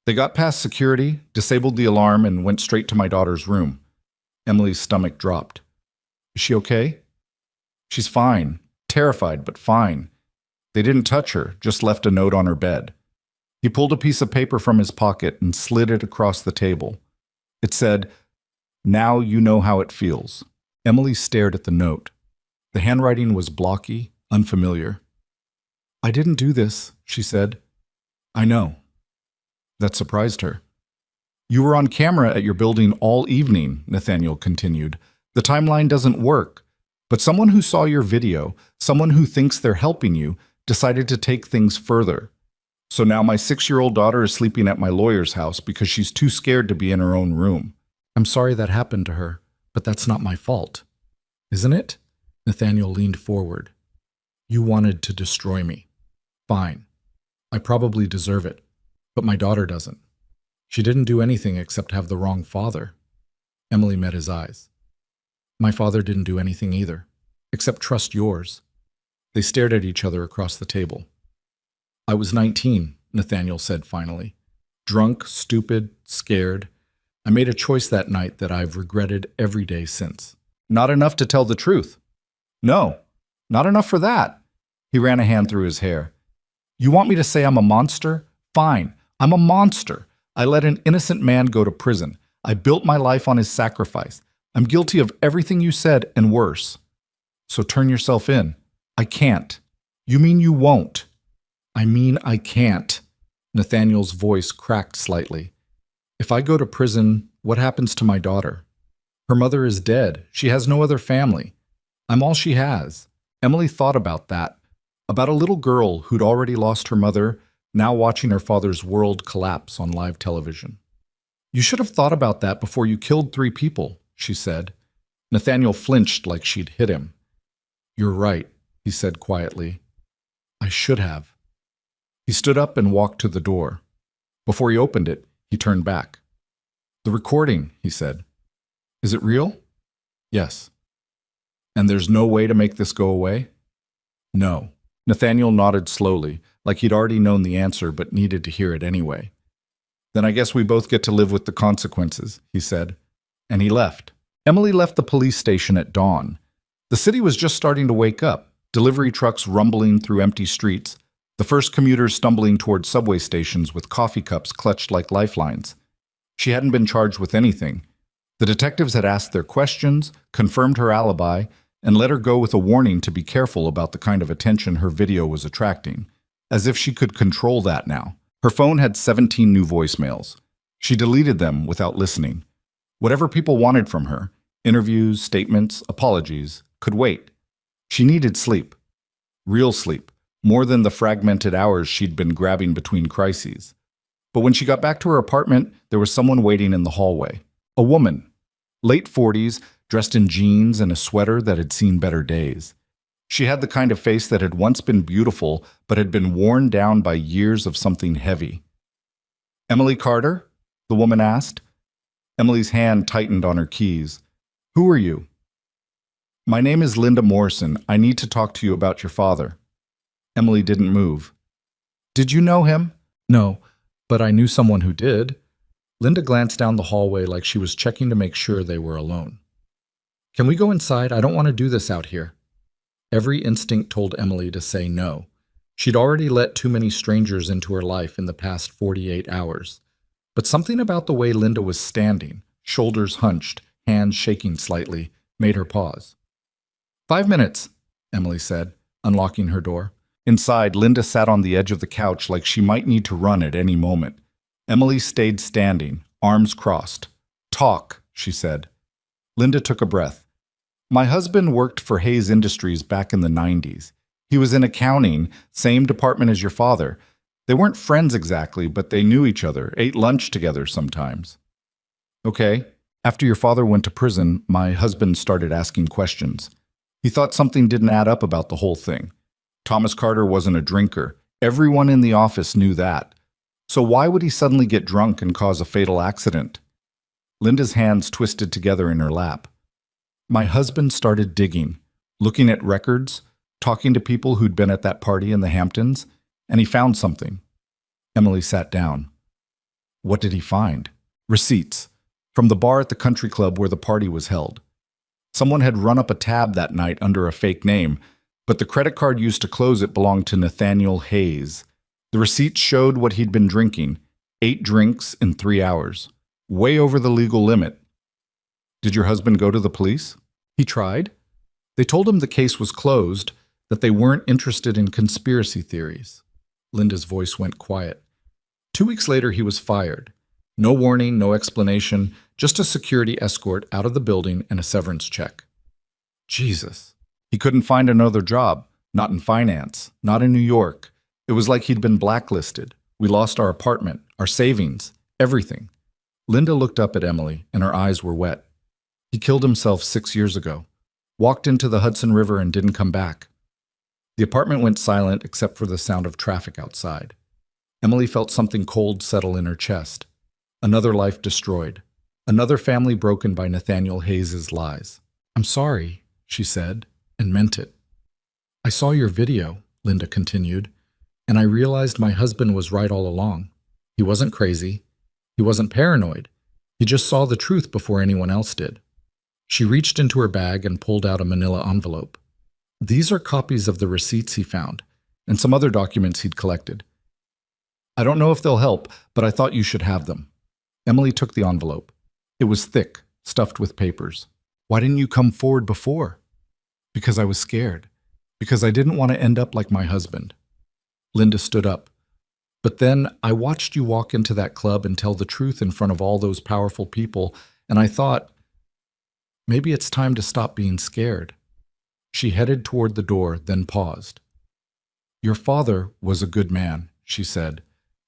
"They got past security, disabled the alarm, and went straight to my daughter's room." Emily's stomach dropped. "Is she okay?" "She's fine. Terrified, but fine. They didn't touch her, just left a note on her bed." He pulled a piece of paper from his pocket and slid it across the table. It said, "Now you know how it feels." Emily stared at the note. The handwriting was blocky, unfamiliar. "I didn't do this," she said. "I know." That surprised her. You were on camera at your building all evening, Nathaniel continued. The timeline doesn't work. But someone who saw your video, someone who thinks they're helping you, decided to take things further. So now my 6-year-old daughter is sleeping at my lawyer's house because she's too scared to be in her own room. I'm sorry that happened to her, but that's not my fault. Isn't it? Nathaniel leaned forward. You wanted to destroy me. Fine. I probably deserve it, but my daughter doesn't. She didn't do anything except have the wrong father. Emily met his eyes. My father didn't do anything either, except trust yours. They stared at each other across the table. I was 19, Nathaniel said finally. Drunk, stupid, scared. I made a choice that night that I've regretted every day since. Not enough to tell the truth. No, not enough for that. He ran a hand through his hair. You want me to say I'm a monster? Fine, I'm a monster. I let an innocent man go to prison. I built my life on his sacrifice. I'm guilty of everything you said and worse. So turn yourself in. I can't. You mean you won't? I mean I can't. Nathaniel's voice cracked slightly. If I go to prison, what happens to my daughter? Her mother is dead. She has no other family. I'm all she has. Emily thought about that. About a little girl who'd already lost her mother, now watching her father's world collapse on live television. You should have thought about that before you killed 3 people, she said. Nathaniel flinched like she'd hit him. You're right, he said quietly. I should have. He stood up and walked to the door. Before he opened it, he turned back. The recording, he said. Is it real? Yes. And there's no way to make this go away? No. Nathaniel nodded slowly, like he'd already known the answer but needed to hear it anyway. Then I guess we both get to live with the consequences, he said. And he left. Emily left the police station at dawn. The city was just starting to wake up, delivery trucks rumbling through empty streets, the first commuters stumbling toward subway stations with coffee cups clutched like lifelines. She hadn't been charged with anything. The detectives had asked their questions, confirmed her alibi, and let her go with a warning to be careful about the kind of attention her video was attracting, as if she could control that now. Her phone had 17 new voicemails. She deleted them without listening. Whatever people wanted from her, interviews, statements, apologies, could wait. She needed sleep. Real sleep, more than the fragmented hours she'd been grabbing between crises. But when she got back to her apartment, there was someone waiting in the hallway. A woman, late 40s, dressed in jeans and a sweater that had seen better days. She had the kind of face that had once been beautiful, but had been worn down by years of something heavy. Emily Carter? The woman asked. Emily's hand tightened on her keys. Who are you? My name is Linda Morrison. I need to talk to you about your father. Emily didn't move. Did you know him? No, but I knew someone who did. Linda glanced down the hallway like she was checking to make sure they were alone. Can we go inside? I don't want to do this out here. Every instinct told Emily to say no. She'd already let too many strangers into her life in the past 48 hours. But something about the way Linda was standing, shoulders hunched, hands shaking slightly, made her pause. 5 minutes, Emily said, unlocking her door. Inside, Linda sat on the edge of the couch like she might need to run at any moment. Emily stayed standing, arms crossed. Talk, she said. Linda took a breath. My husband worked for Hayes Industries back in the 90s. He was in accounting, same department as your father. They weren't friends exactly, but they knew each other, ate lunch together sometimes. Okay. After your father went to prison, my husband started asking questions. He thought something didn't add up about the whole thing. Thomas Carter wasn't a drinker. Everyone in the office knew that. So why would he suddenly get drunk and cause a fatal accident? Linda's hands twisted together in her lap. My husband started digging, looking at records, talking to people who'd been at that party in the Hamptons, and he found something. Emily sat down. What did he find? Receipts. From the bar at the country club where the party was held. Someone had run up a tab that night under a fake name, but the credit card used to close it belonged to Nathaniel Hayes. The receipts showed what he'd been drinking, 8 drinks in 3 hours. Way over the legal limit. Did your husband go to the police? He tried. They told him the case was closed, that they weren't interested in conspiracy theories. Linda's voice went quiet. 2 weeks later, he was fired. No warning, no explanation, just a security escort out of the building and a severance check. Jesus. He couldn't find another job, not in finance, not in New York. It was like he'd been blacklisted. We lost our apartment, our savings, everything. Linda looked up at Emily, and her eyes were wet. He killed himself 6 years ago, walked into the Hudson River and didn't come back. The apartment went silent except for the sound of traffic outside. Emily felt something cold settle in her chest. Another life destroyed. Another family broken by Nathaniel Hayes' lies. "I'm sorry," she said, and meant it. "I saw your video," Linda continued, "and I realized my husband was right all along. He wasn't crazy. He wasn't paranoid. He just saw the truth before anyone else did." She reached into her bag and pulled out a manila envelope. "These are copies of the receipts he found, and some other documents he'd collected. I don't know if they'll help, but I thought you should have them." Emily took the envelope. It was thick, stuffed with papers. "Why didn't you come forward before?" "Because I was scared. Because I didn't want to end up like my husband." Linda stood up. "But then I watched you walk into that club and tell the truth in front of all those powerful people, and I thought, maybe it's time to stop being scared." She headed toward the door, then paused. "Your father was a good man," she said.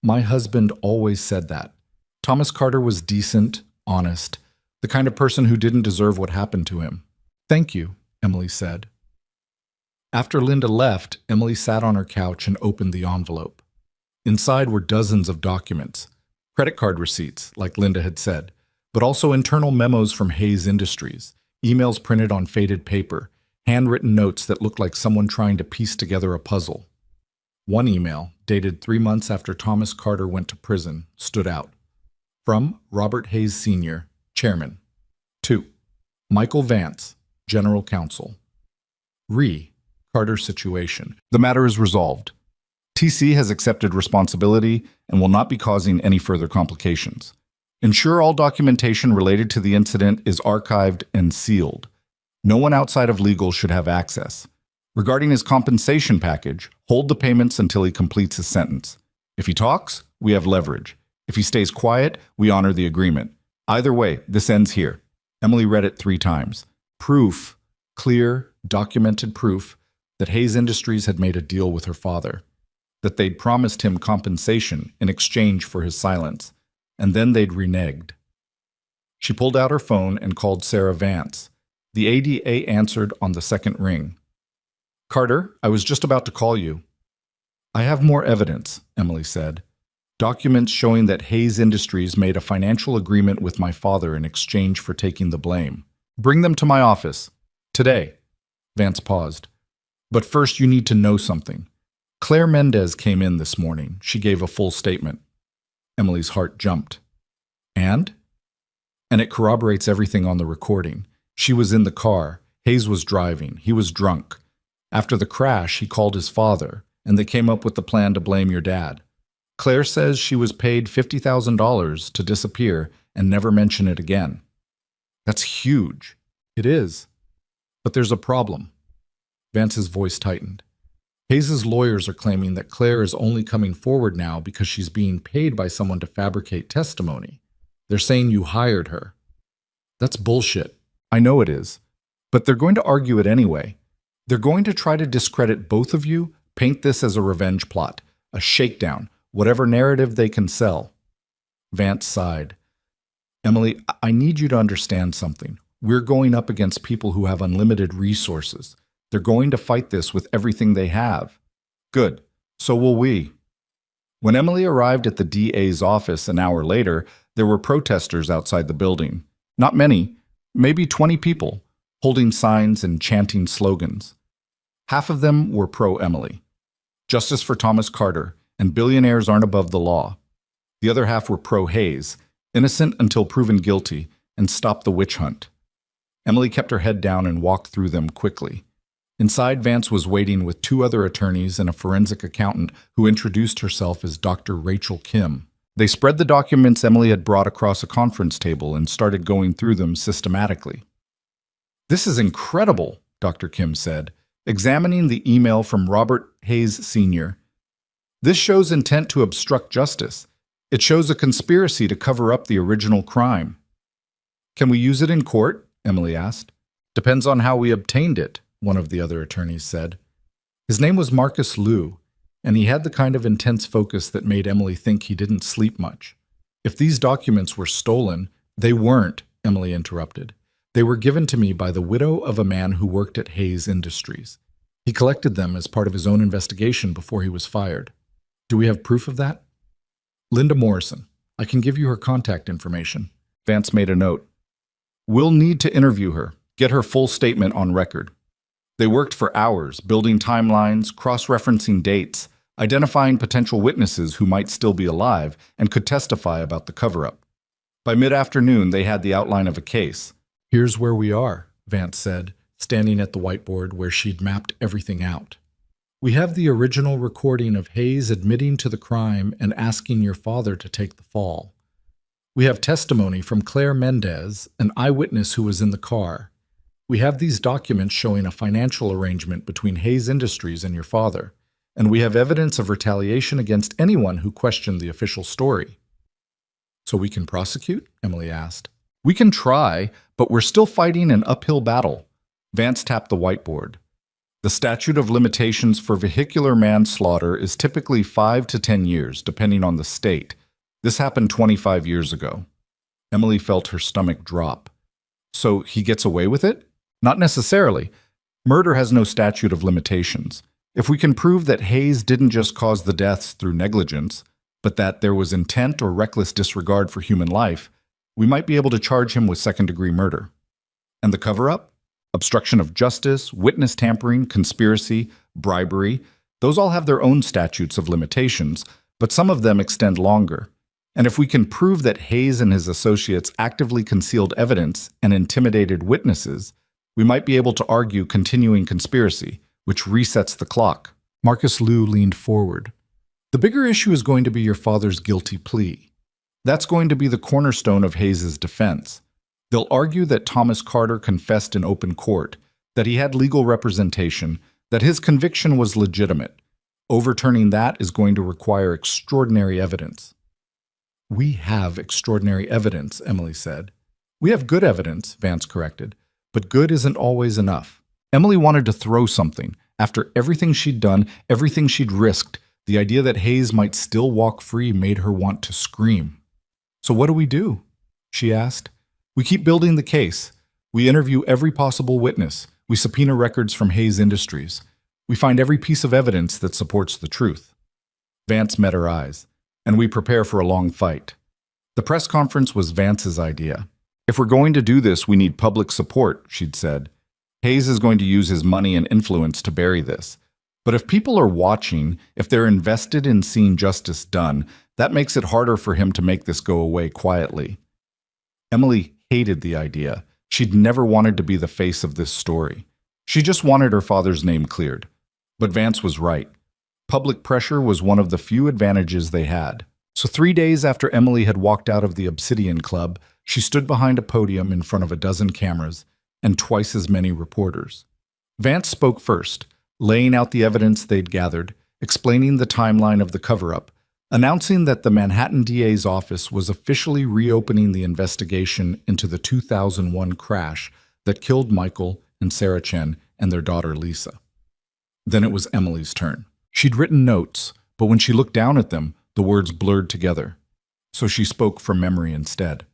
"My husband always said that. Thomas Carter was decent, honest, the kind of person who didn't deserve what happened to him." "Thank you," Emily said. After Linda left, Emily sat on her couch and opened the envelope. Inside were dozens of documents, credit card receipts, like Linda had said, but also internal memos from Hayes Industries, emails printed on faded paper, handwritten notes that looked like someone trying to piece together a puzzle. One email, dated 3 months after Thomas Carter went to prison, stood out. From Robert Hayes Sr., Chairman. To Michael Vance, General Counsel. Carter situation. The matter is resolved. TC has accepted responsibility and will not be causing any further complications. Ensure all documentation related to the incident is archived and sealed. No one outside of legal should have access. Regarding his compensation package, hold the payments until he completes his sentence. If he talks, we have leverage. If he stays quiet, we honor the agreement. Either way, this ends here. Emily read it 3 times. Proof, clear, documented proof, that Hayes Industries had made a deal with her father, that they'd promised him compensation in exchange for his silence, and then they'd reneged. She pulled out her phone and called Sarah Vance. The ADA answered on the second ring. "Carter, I was just about to call you." "I have more evidence," Emily said. "Documents showing that Hayes Industries made a financial agreement with my father in exchange for taking the blame. Bring them to my office. Today." Vance paused. "But first you need to know something. Claire Mendez came in this morning." She gave a full statement. Emily's heart jumped. "And?" "And it corroborates everything on the recording. She was in the car. Hayes was driving. He was drunk. After the crash, he called his father, and they came up with the plan to blame your dad. Claire says she was paid $50,000 to disappear and never mention it again." "That's huge." "It is. But there's a problem." Vance's voice tightened. "Hayes' lawyers are claiming that Claire is only coming forward now because she's being paid by someone to fabricate testimony. They're saying you hired her." "That's bullshit." "I know it is. But they're going to argue it anyway. They're going to try to discredit both of you, paint this as a revenge plot, a shakedown, whatever narrative they can sell." Vance sighed. "Emily, I need you to understand something. We're going up against people who have unlimited resources. They're going to fight this with everything they have." "Good. So will we." When Emily arrived at the DA's office an hour later, there were protesters outside the building. Not many, maybe 20 people, holding signs and chanting slogans. Half of them were pro-Emily. Justice for Thomas Carter, and billionaires aren't above the law. The other half were pro-Hayes, innocent until proven guilty, and stop the witch hunt. Emily kept her head down and walked through them quickly. Inside, Vance was waiting with 2 other attorneys and a forensic accountant who introduced herself as Dr. Rachel Kim. They spread the documents Emily had brought across a conference table and started going through them systematically. "This is incredible," Dr. Kim said, examining the email from Robert Hayes Sr. "This shows intent to obstruct justice. It shows a conspiracy to cover up the original crime. Can we use it in court? Emily asked. Depends on how we obtained it, one of the other attorneys said. His name was Marcus Liu, and he had the kind of intense focus that made Emily think he didn't sleep much. If these documents were stolen, they weren't, Emily interrupted. They were given to me by the widow of a man who worked at Hayes Industries. He collected them as part of his own investigation before he was fired. Do we have proof of that? Linda Morrison. I can give you her contact information. Vance made a note. We'll need to interview her, get her full statement on record. They worked for hours, building timelines, cross-referencing dates, identifying potential witnesses who might still be alive and could testify about the cover-up. By mid-afternoon, they had the outline of a case. Here's where we are, Vance said, standing at the whiteboard where she'd mapped everything out. We have the original recording of Hayes admitting to the crime and asking your father to take the fall. We have testimony from Claire Mendez, an eyewitness who was in the car. We have these documents showing a financial arrangement between Hayes Industries and your father, and we have evidence of retaliation against anyone who questioned the official story. So we can prosecute? Emily asked. We can try, but we're still fighting an uphill battle. Vance tapped the whiteboard. The statute of limitations for vehicular manslaughter is typically 5 to 10 years, depending on the state. This happened 25 years ago. Emily felt her stomach drop. So he gets away with it? Not necessarily. Murder has no statute of limitations. If we can prove that Hayes didn't just cause the deaths through negligence, but that there was intent or reckless disregard for human life, we might be able to charge him with second-degree murder. And the cover-up? Obstruction of justice, witness tampering, conspiracy, bribery, those all have their own statutes of limitations, but some of them extend longer. And if we can prove that Hayes and his associates actively concealed evidence and intimidated witnesses, we might be able to argue continuing conspiracy, which resets the clock. Marcus Liu leaned forward. The bigger issue is going to be your father's guilty plea. That's going to be the cornerstone of Hayes' defense. They'll argue that Thomas Carter confessed in open court, that he had legal representation, that his conviction was legitimate. Overturning that is going to require extraordinary evidence. We have extraordinary evidence, Emily said. We have good evidence, Vance corrected, but good isn't always enough. Emily wanted to throw something. After everything she'd done, everything she'd risked, the idea that Hayes might still walk free made her want to scream. So what do we do? She asked. We keep building the case. We interview every possible witness. We subpoena records from Hayes Industries. We find every piece of evidence that supports the truth. Vance met her eyes, and we prepare for a long fight. The press conference was Vance's idea. If we're going to do this, we need public support, she'd said. Hayes is going to use his money and influence to bury this. But if people are watching, if they're invested in seeing justice done, that makes it harder for him to make this go away quietly. Emily hated the idea. She'd never wanted to be the face of this story. She just wanted her father's name cleared. But Vance was right. Public pressure was one of the few advantages they had. So 3 days after Emily had walked out of the Obsidian Club, she stood behind a podium in front of a dozen cameras and twice as many reporters. Vance spoke first, laying out the evidence they'd gathered, explaining the timeline of the cover-up, announcing that the Manhattan DA's office was officially reopening the investigation into the 2001 crash that killed Michael and Sarah Chen and their daughter Lisa. Then it was Emily's turn. She'd written notes, but when she looked down at them, the words blurred together. So she spoke from memory instead.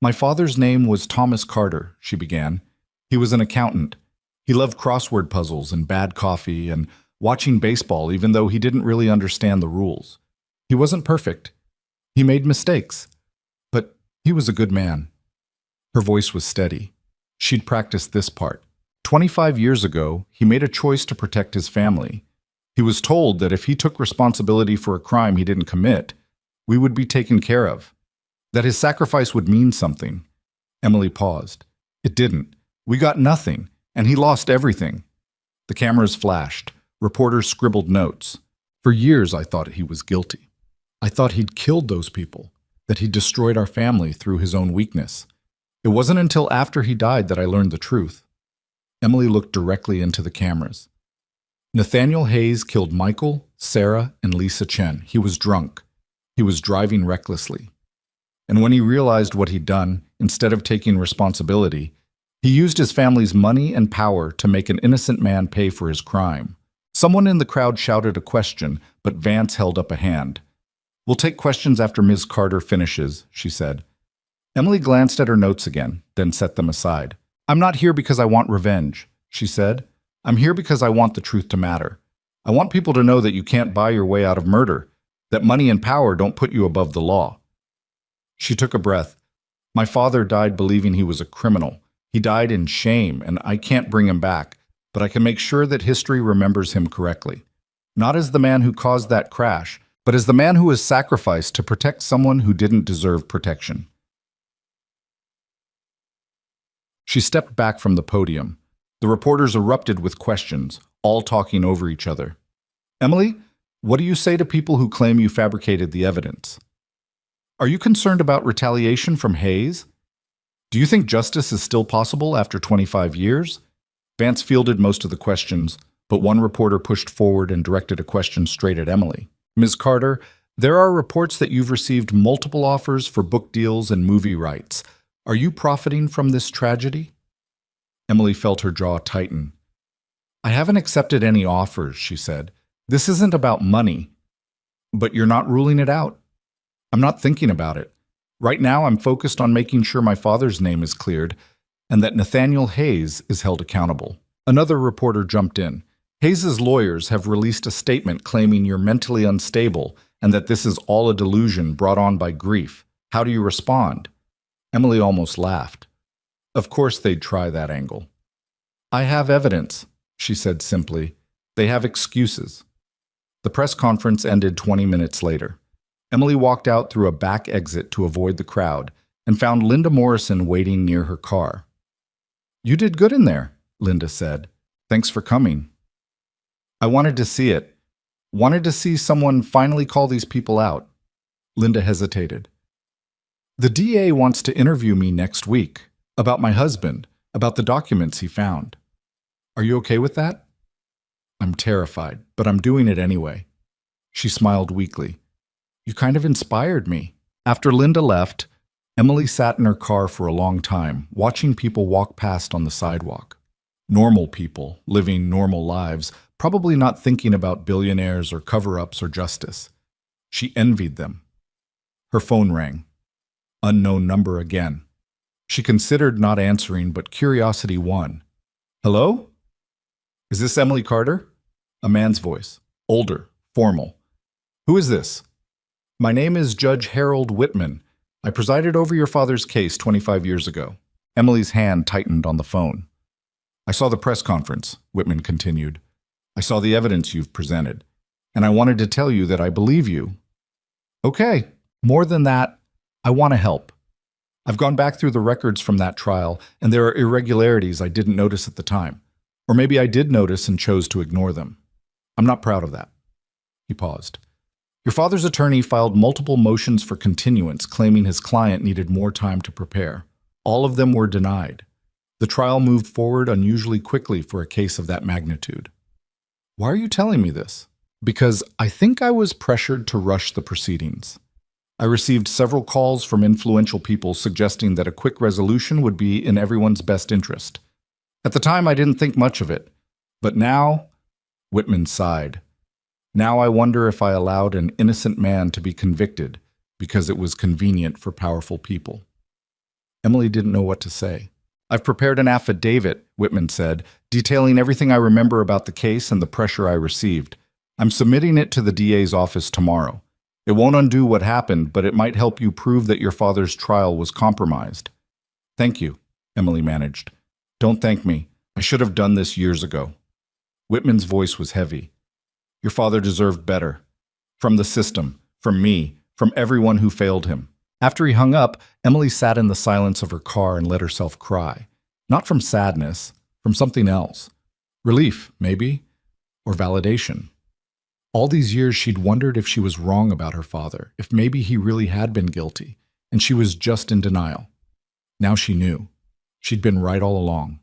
My father's name was Thomas Carter, she began. He was an accountant. He loved crossword puzzles and bad coffee and watching baseball even though he didn't really understand the rules. He wasn't perfect. He made mistakes. But he was a good man. Her voice was steady. She'd practiced this part. 25 years ago, he made a choice to protect his family. He was told that if he took responsibility for a crime he didn't commit, we would be taken care of. That his sacrifice would mean something. Emily paused. It didn't. We got nothing, and he lost everything. The cameras flashed. Reporters scribbled notes. For years, I thought he was guilty. I thought he'd killed those people, that he destroyed our family through his own weakness. It wasn't until after he died that I learned the truth. Emily looked directly into the cameras. Nathaniel Hayes killed Michael, Sarah, and Lisa Chen. He was drunk. He was driving recklessly. And when he realized what he'd done, instead of taking responsibility, he used his family's money and power to make an innocent man pay for his crime. Someone in the crowd shouted a question, but Vance held up a hand. "We'll take questions after Ms. Carter finishes," she said. Emily glanced at her notes again, then set them aside. "I'm not here because I want revenge," she said. "I'm here because I want the truth to matter. I want people to know that you can't buy your way out of murder, that money and power don't put you above the law." She took a breath. "My father died believing he was a criminal. He died in shame, and I can't bring him back, but I can make sure that history remembers him correctly. Not as the man who caused that crash, but as the man who was sacrificed to protect someone who didn't deserve protection." She stepped back from the podium. The reporters erupted with questions, all talking over each other. "Emily, what do you say to people who claim you fabricated the evidence? Are you concerned about retaliation from Hayes? Do you think justice is still possible after 25 years? Vance fielded most of the questions, but one reporter pushed forward and directed a question straight at Emily. "Ms. Carter, there are reports that you've received multiple offers for book deals and movie rights. Are you profiting from this tragedy?" Emily felt her jaw tighten. "I haven't accepted any offers," she said. "This isn't about money. But you're not ruling it out?" "I'm not thinking about it. Right now, I'm focused on making sure my father's name is cleared and that Nathaniel Hayes is held accountable." Another reporter jumped in. "Hayes's lawyers have released a statement claiming you're mentally unstable and that this is all a delusion brought on by grief. How do you respond?" Emily almost laughed. Of course they'd try that angle. "I have evidence," she said simply. "They have excuses." The press conference ended 20 minutes later. Emily walked out through a back exit to avoid the crowd and found Linda Morrison waiting near her car. "You did good in there," Linda said. "Thanks for coming." "I wanted to see it. Wanted to see someone finally call these people out." Linda hesitated. "The DA wants to interview me next week about my husband, about the documents he found. Are you okay with that?" "I'm terrified, but I'm doing it anyway." She smiled weakly. "You kind of inspired me." After Linda left, Emily sat in her car for a long time, watching people walk past on the sidewalk. Normal people, living normal lives, probably not thinking about billionaires or cover-ups or justice. She envied them. Her phone rang. Unknown number again. She considered not answering, but curiosity won. "Hello? Is this Emily Carter?" A man's voice, older, formal. "Who is this?" "My name is Judge Harold Whitman. I presided over your father's case 25 years ago." Emily's hand tightened on the phone. "I saw the press conference," Whitman continued. "I saw the evidence you've presented, and I wanted to tell you that I believe you." "Okay, more than that, I want to help. I've gone back through the records from that trial, and there are irregularities I didn't notice at the time. Or maybe I did notice and chose to ignore them. I'm not proud of that." He paused. "Your father's attorney filed multiple motions for continuance, claiming his client needed more time to prepare. All of them were denied. The trial moved forward unusually quickly for a case of that magnitude." "Why are you telling me this?" "Because I think I was pressured to rush the proceedings. I received several calls from influential people suggesting that a quick resolution would be in everyone's best interest. At the time, I didn't think much of it. But now," Whitman sighed, "now I wonder if I allowed an innocent man to be convicted because it was convenient for powerful people." Emily didn't know what to say. "I've prepared an affidavit," Whitman said, "detailing everything I remember about the case and the pressure I received. I'm submitting it to the DA's office tomorrow. It won't undo what happened, but it might help you prove that your father's trial was compromised." "Thank you," Emily managed. "Don't thank me. I should have done this years ago." Whitman's voice was heavy. "Your father deserved better. From the system, from me, from everyone who failed him." After he hung up, Emily sat in the silence of her car and let herself cry. Not from sadness, from something else. Relief, maybe, or validation. All these years she'd wondered if she was wrong about her father, if maybe he really had been guilty, and she was just in denial. Now she knew. She'd been right all along.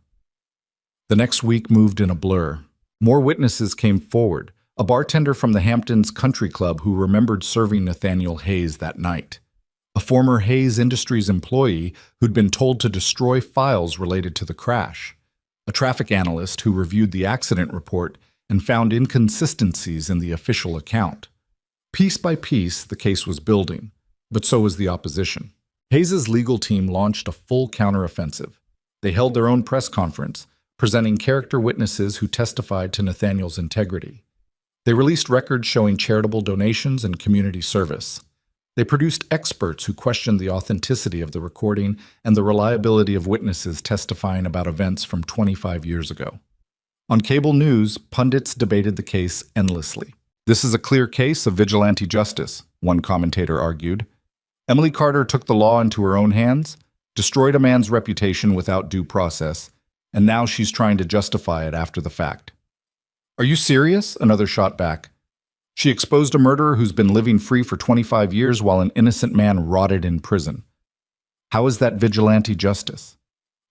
The next week moved in a blur. More witnesses came forward. a bartender from the Hamptons Country Club who remembered serving Nathaniel Hayes that night. A former Hayes Industries employee who'd been told to destroy files related to the crash. A traffic analyst who reviewed the accident report and found inconsistencies in the official account. Piece by piece, the case was building, but so was the opposition. Hayes' legal team launched a full counteroffensive. They held their own press conference, presenting character witnesses who testified to Nathaniel's integrity. They released records showing charitable donations and community service. They produced experts who questioned the authenticity of the recording and the reliability of witnesses testifying about events from 25 years ago. On cable news, pundits debated the case endlessly. This is a clear case of vigilante justice, one commentator argued. Emily Carter took the law into her own hands, destroyed a man's reputation without due process, and now she's trying to justify it after the fact. Are you serious? Another shot back. She exposed a murderer who's been living free for 25 years while an innocent man rotted in prison. How is that vigilante justice?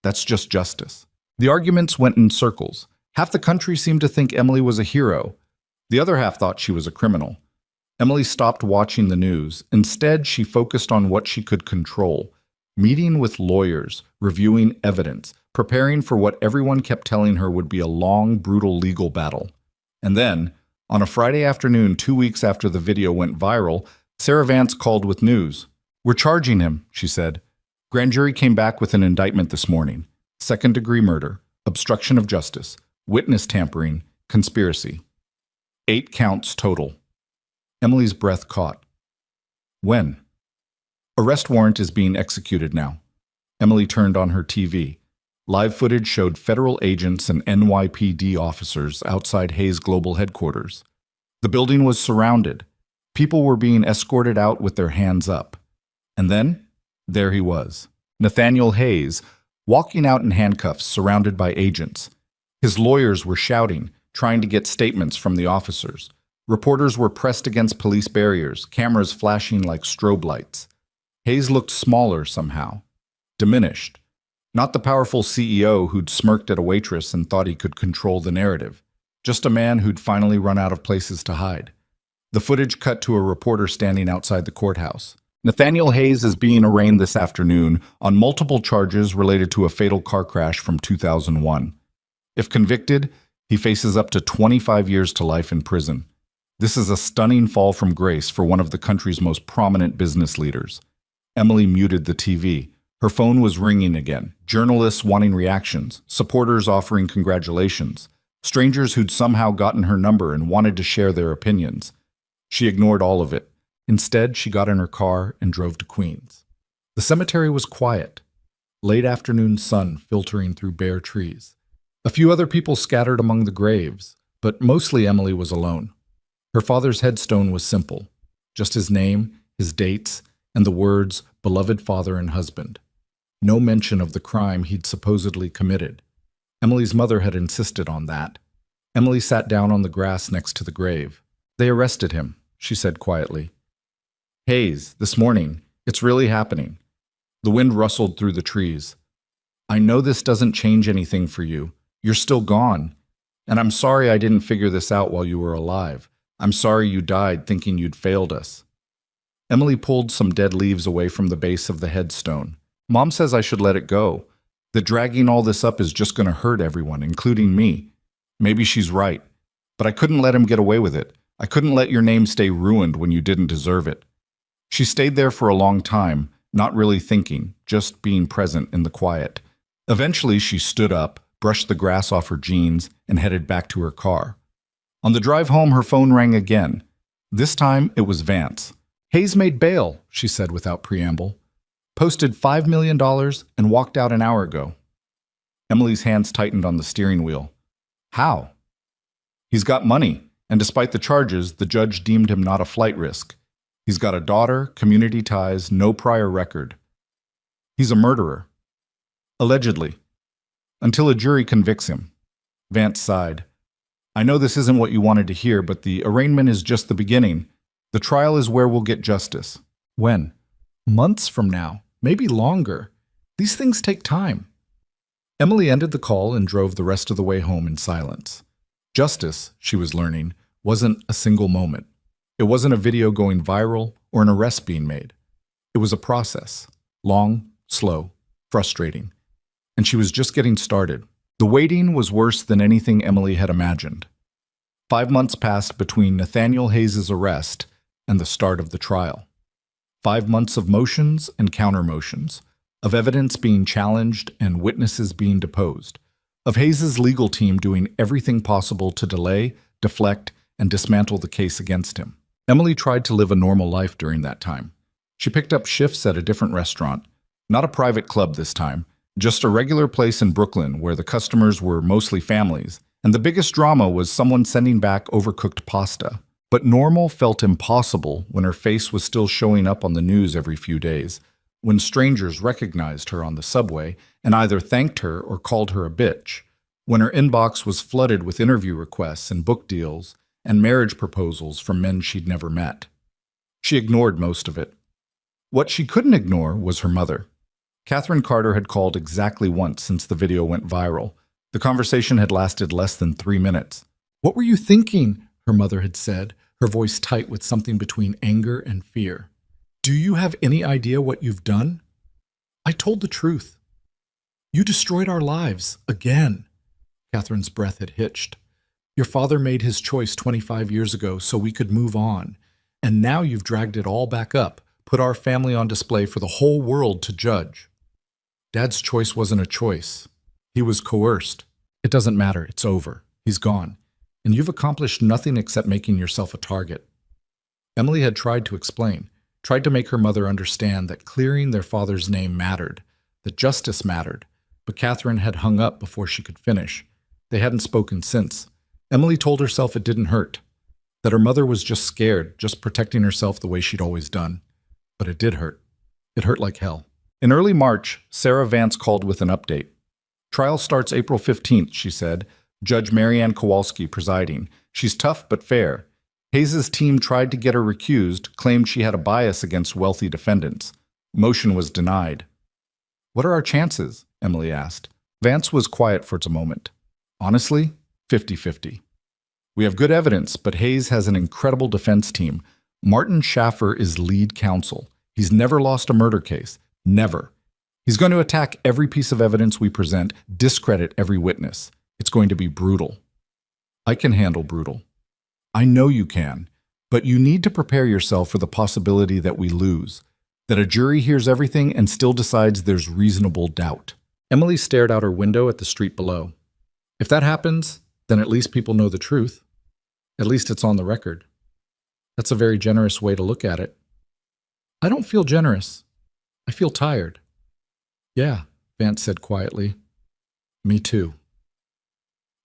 That's just justice. The arguments went in circles. Half the country seemed to think Emily was a hero. The other half thought she was a criminal. Emily stopped watching the news. Instead, she focused on what she could control, meeting with lawyers, reviewing evidence, preparing for what everyone kept telling her would be a long, brutal legal battle. And then, on a Friday afternoon 2 weeks after the video went viral, Sarah Vance called with news. "We're charging him," she said. "Grand jury came back with an indictment this morning. Second-degree murder, obstruction of justice, witness tampering, conspiracy. 8 counts total." Emily's breath caught. When? Arrest warrant is being executed now. Emily turned on her TV. Live footage showed federal agents and NYPD officers outside Hayes Global headquarters. The building was surrounded. People were being escorted out with their hands up. And then, there he was, Nathaniel Hayes, walking out in handcuffs, surrounded by agents. His lawyers were shouting, trying to get statements from the officers. Reporters were pressed against police barriers, cameras flashing like strobe lights. Hayes looked smaller somehow, diminished. Not the powerful CEO who'd smirked at a waitress and thought he could control the narrative. Just a man who'd finally run out of places to hide. The footage cut to a reporter standing outside the courthouse. Nathaniel Hayes is being arraigned this afternoon on multiple charges related to a fatal car crash from 2001. If convicted, he faces up to 25 years to life in prison. This is a stunning fall from grace for one of the country's most prominent business leaders. Emily muted the TV. Her phone was ringing again. Journalists wanting reactions, supporters offering congratulations, strangers who'd somehow gotten her number and wanted to share their opinions. She ignored all of it. Instead, she got in her car and drove to Queens. The cemetery was quiet. Late afternoon sun filtering through bare trees. A few other people scattered among the graves, but mostly Emily was alone. Her father's headstone was simple, just his name, his dates, and the words, "beloved father and husband." No mention of the crime he'd supposedly committed. Emily's mother had insisted on that. Emily sat down on the grass next to the grave. "They arrested him," she said quietly. "Hayes, this morning. It's really happening." The wind rustled through the trees. "I know this doesn't change anything for you. You're still gone. And I'm sorry I didn't figure this out while you were alive. I'm sorry you died thinking you'd failed us." Emily pulled some dead leaves away from the base of the headstone. "Mom says I should let it go. That dragging all this up is just going to hurt everyone, including me. Maybe she's right. But I couldn't let him get away with it. I couldn't let your name stay ruined when you didn't deserve it." She stayed there for a long time, not really thinking, just being present in the quiet. Eventually, she stood up, brushed the grass off her jeans, and headed back to her car. On the drive home, her phone rang again. This time, it was Vance. "Hayes made bail," she said without preamble. "Posted $5 million and walked out an hour ago." Emily's hands tightened on the steering wheel. "How?" "He's got money, and despite the charges, the judge deemed him not a flight risk. He's got a daughter, community ties, no prior record. He's a murderer. Allegedly. Until a jury convicts him." Vance sighed. "I know this isn't what you wanted to hear, but the arraignment is just the beginning. The trial is where we'll get justice." "When?" "Months from now. Maybe longer. These things take time." Emily ended the call and drove the rest of the way home in silence. Justice, she was learning, wasn't a single moment. It wasn't a video going viral or an arrest being made. It was a process. Long, slow, frustrating. And she was just getting started. The waiting was worse than anything Emily had imagined. 5 months passed between Nathaniel Hayes' arrest and the start of the trial. 5 months of motions and counter-motions, of evidence being challenged and witnesses being deposed, of Hayes' legal team doing everything possible to delay, deflect, and dismantle the case against him. Emily tried to live a normal life during that time. She picked up shifts at a different restaurant, not a private club this time, just a regular place in Brooklyn where the customers were mostly families, and the biggest drama was someone sending back overcooked pasta. But normal felt impossible when her face was still showing up on the news every few days, when strangers recognized her on the subway and either thanked her or called her a bitch, when her inbox was flooded with interview requests and book deals and marriage proposals from men she'd never met. She ignored most of it. What she couldn't ignore was her mother. Catherine Carter had called exactly once since the video went viral. The conversation had lasted less than 3 minutes. "What were you thinking?" her mother had said, her voice tight with something between anger and fear. "Do you have any idea what you've done?" "I told the truth." "You destroyed our lives, again." Catherine's breath had hitched. "Your father made his choice 25 years ago so we could move on. And now you've dragged it all back up, put our family on display for the whole world to judge." "Dad's choice wasn't a choice. He was coerced. It doesn't matter, it's over. He's gone. And you've accomplished nothing except making yourself a target." Emily had tried to explain, tried to make her mother understand that clearing their father's name mattered, that justice mattered, but Catherine had hung up before she could finish. They hadn't spoken since. Emily told herself it didn't hurt, that her mother was just scared, just protecting herself the way she'd always done. But it did hurt. It hurt like hell. In early March, Sarah Vance called with an update. "Trial starts April 15th, she said. Judge Marianne Kowalski presiding. She's tough but fair. Hayes' team tried to get her recused, claimed she had a bias against wealthy defendants. Motion was denied." "What are our chances?" Emily asked. Vance was quiet for a moment. "Honestly, 50-50. We have good evidence, but Hayes has an incredible defense team. Martin Schaffer is lead counsel. He's never lost a murder case. Never. He's going to attack every piece of evidence we present, discredit every witness. It's going to be brutal." "I can handle brutal." "I know you can, but you need to prepare yourself for the possibility that we lose, that a jury hears everything and still decides there's reasonable doubt." Emily stared out her window at the street below. "If that happens, then at least people know the truth. At least it's on the record." "That's a very generous way to look at it." "I don't feel generous. I feel tired." "Yeah," Vance said quietly. "Me too."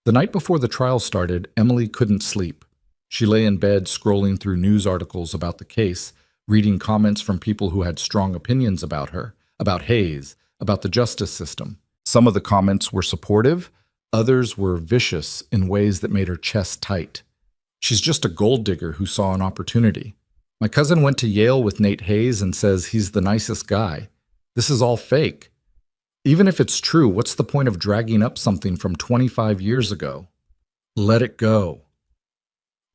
The night before the trial started, Emily couldn't sleep. She lay in bed scrolling through news articles about the case, reading comments from people who had strong opinions about her, about Hayes, about the justice system. Some of the comments were supportive, others were vicious in ways that made her chest tight. "She's just a gold digger who saw an opportunity. My cousin went to Yale with Nate Hayes and says he's the nicest guy. This is all fake. Even if it's true, what's the point of dragging up something from 25 years ago? Let it go."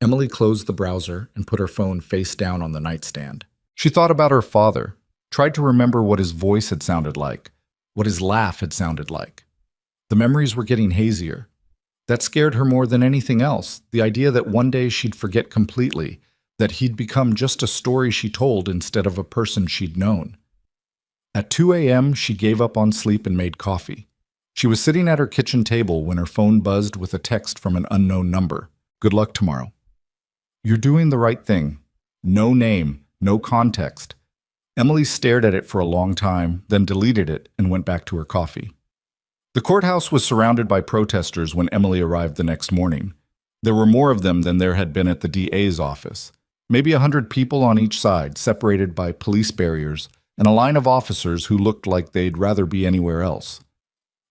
Emily closed the browser and put her phone face down on the nightstand. She thought about her father, tried to remember what his voice had sounded like, what his laugh had sounded like. The memories were getting hazier. That scared her more than anything else, the idea that one day she'd forget completely, that he'd become just a story she told instead of a person she'd known. At 2 a.m., she gave up on sleep and made coffee. She was sitting at her kitchen table when her phone buzzed with a text from an unknown number. "Good luck tomorrow." "You're doing the right thing." No name, no context. Emily stared at it for a long time, then deleted it and went back to her coffee. The courthouse was surrounded by protesters when Emily arrived the next morning. There were more of them than there had been at the DA's office. Maybe 100 people on each side, separated by police barriers, and a line of officers who looked like they'd rather be anywhere else.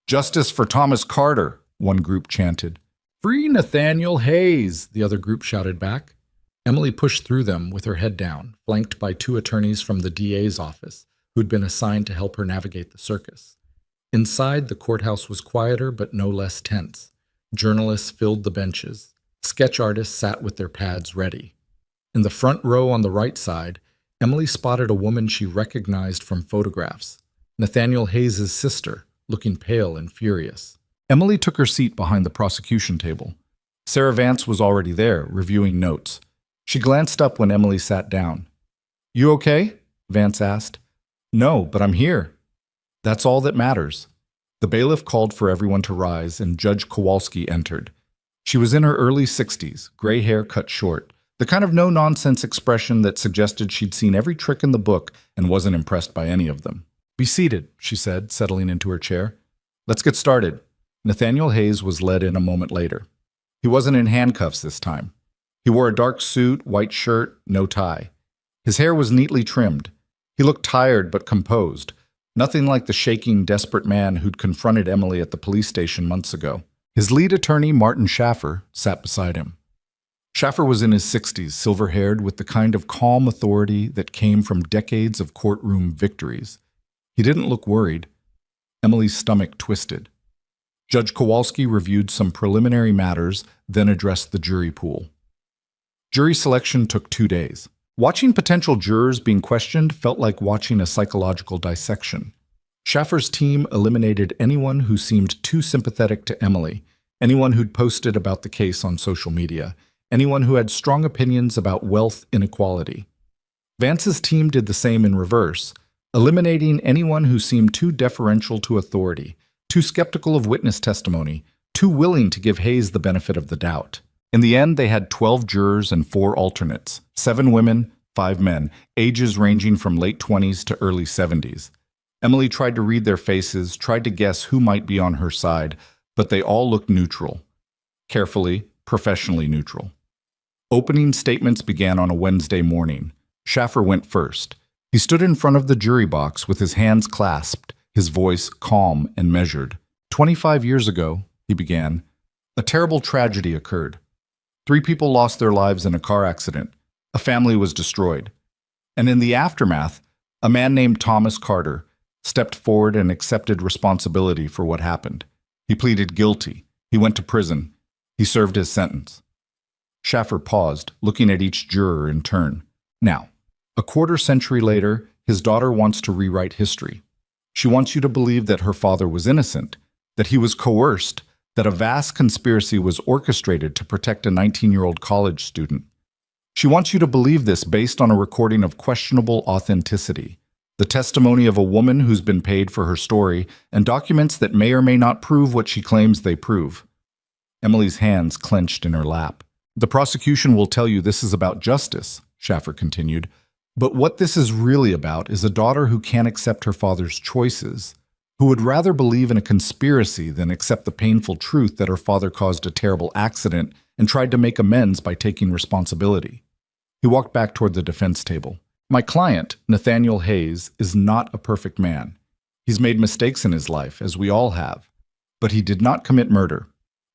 "Justice for Thomas Carter," one group chanted. "Free Nathaniel Hayes," the other group shouted back. Emily pushed through them with her head down, flanked by 2 attorneys from the DA's office, who'd been assigned to help her navigate the circus. Inside, the courthouse was quieter but no less tense. Journalists filled the benches. Sketch artists sat with their pads ready. In the front row on the right side, Emily spotted a woman she recognized from photographs, Nathaniel Hayes' sister, looking pale and furious. Emily took her seat behind the prosecution table. Sarah Vance was already there, reviewing notes. She glanced up when Emily sat down. "You okay?" Vance asked. "No, but I'm here." "That's all that matters." The bailiff called for everyone to rise, and Judge Kowalski entered. She was in her early 60s, gray hair cut short, the kind of no-nonsense expression that suggested she'd seen every trick in the book and wasn't impressed by any of them. "Be seated," she said, settling into her chair. "Let's get started." Nathaniel Hayes was led in a moment later. He wasn't in handcuffs this time. He wore a dark suit, white shirt, no tie. His hair was neatly trimmed. He looked tired but composed, nothing like the shaking, desperate man who'd confronted Emily at the police station months ago. His lead attorney, Martin Schaffer, sat beside him. Schaffer was in his 60s, silver-haired, with the kind of calm authority that came from decades of courtroom victories. He didn't look worried. Emily's stomach twisted. Judge Kowalski reviewed some preliminary matters, then addressed the jury pool. Jury selection took 2 days. Watching potential jurors being questioned felt like watching a psychological dissection. Schaffer's team eliminated anyone who seemed too sympathetic to Emily, anyone who'd posted about the case on social media, anyone who had strong opinions about wealth inequality. Vance's team did the same in reverse, eliminating anyone who seemed too deferential to authority, too skeptical of witness testimony, too willing to give Hayes the benefit of the doubt. In the end, they had 12 jurors and 4 alternates, 7 women, 5 men, ages ranging from late 20s to early 70s. Emily tried to read their faces, tried to guess who might be on her side, but they all looked neutral. Carefully, professionally neutral. Opening statements began on a Wednesday morning. Schaffer went first. He stood in front of the jury box with his hands clasped, his voice calm and measured. 25 years ago, he began, a terrible tragedy occurred. 3 people lost their lives in a car accident. A family was destroyed. And in the aftermath, a man named Thomas Carter stepped forward and accepted responsibility for what happened. He pleaded guilty. He went to prison. He served his sentence. Schaffer paused, looking at each juror in turn. Now, a quarter century later, his daughter wants to rewrite history. She wants you to believe that her father was innocent, that he was coerced, that a vast conspiracy was orchestrated to protect a 19-year-old college student. She wants you to believe this based on a recording of questionable authenticity, the testimony of a woman who's been paid for her story, and documents that may or may not prove what she claims they prove. Emily's hands clenched in her lap. The prosecution will tell you this is about justice, Schaffer continued, but what this is really about is a daughter who can't accept her father's choices, who would rather believe in a conspiracy than accept the painful truth that her father caused a terrible accident and tried to make amends by taking responsibility. He walked back toward the defense table. My client, Nathaniel Hayes, is not a perfect man. He's made mistakes in his life, as we all have. But he did not commit murder.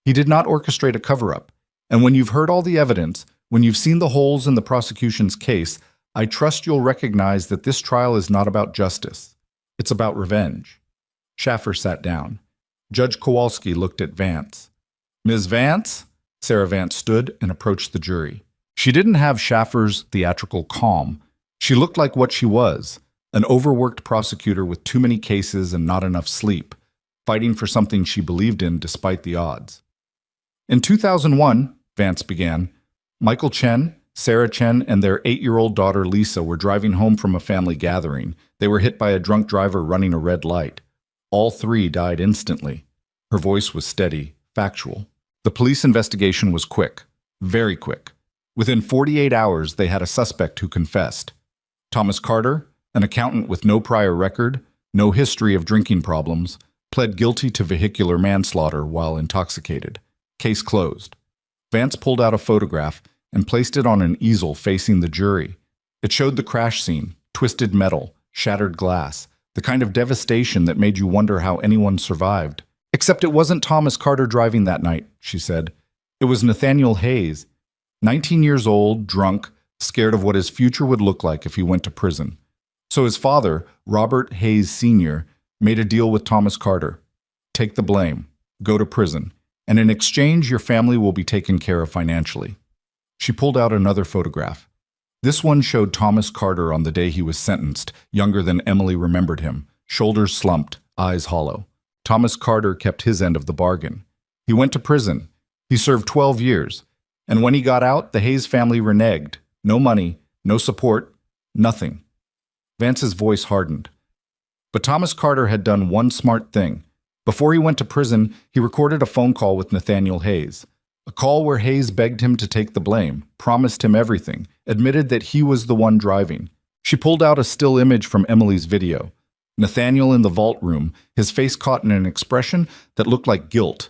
He did not orchestrate a cover-up. And when you've heard all the evidence, when you've seen the holes in the prosecution's case, I trust you'll recognize that this trial is not about justice. It's about revenge. Schaffer sat down. Judge Kowalski looked at Vance. Ms. Vance? Sarah Vance stood and approached the jury. She didn't have Schaffer's theatrical calm. She looked like what she was, an overworked prosecutor with too many cases and not enough sleep, fighting for something she believed in despite the odds. In 2001, Vance began, Michael Chen, Sarah Chen, and their 8-year-old daughter Lisa were driving home from a family gathering. They were hit by a drunk driver running a red light. All 3 died instantly. Her voice was steady, factual. The police investigation was quick, very quick. Within 48 hours, they had a suspect who confessed. Thomas Carter, an accountant with no prior record, no history of drinking problems, pled guilty to vehicular manslaughter while intoxicated. Case closed. Vance pulled out a photograph and placed it on an easel facing the jury. It showed the crash scene, twisted metal, shattered glass, the kind of devastation that made you wonder how anyone survived. Except it wasn't Thomas Carter driving that night, she said. It was Nathaniel Hayes, 19 years old, drunk, scared of what his future would look like if he went to prison. So his father, Robert Hayes Sr., made a deal with Thomas Carter. Take the blame. Go to prison. And in exchange, your family will be taken care of financially. She pulled out another photograph. This one showed Thomas Carter on the day he was sentenced, younger than Emily remembered him, shoulders slumped, eyes hollow. Thomas Carter kept his end of the bargain. He went to prison. He served 12 years. And when he got out, the Hayes family reneged. No money, no support, nothing. Vance's voice hardened. But Thomas Carter had done one smart thing. Before he went to prison, he recorded a phone call with Nathaniel Hayes. A call where Hayes begged him to take the blame, promised him everything, admitted that he was the one driving. She pulled out a still image from Emily's video. Nathaniel in the vault room, his face caught in an expression that looked like guilt.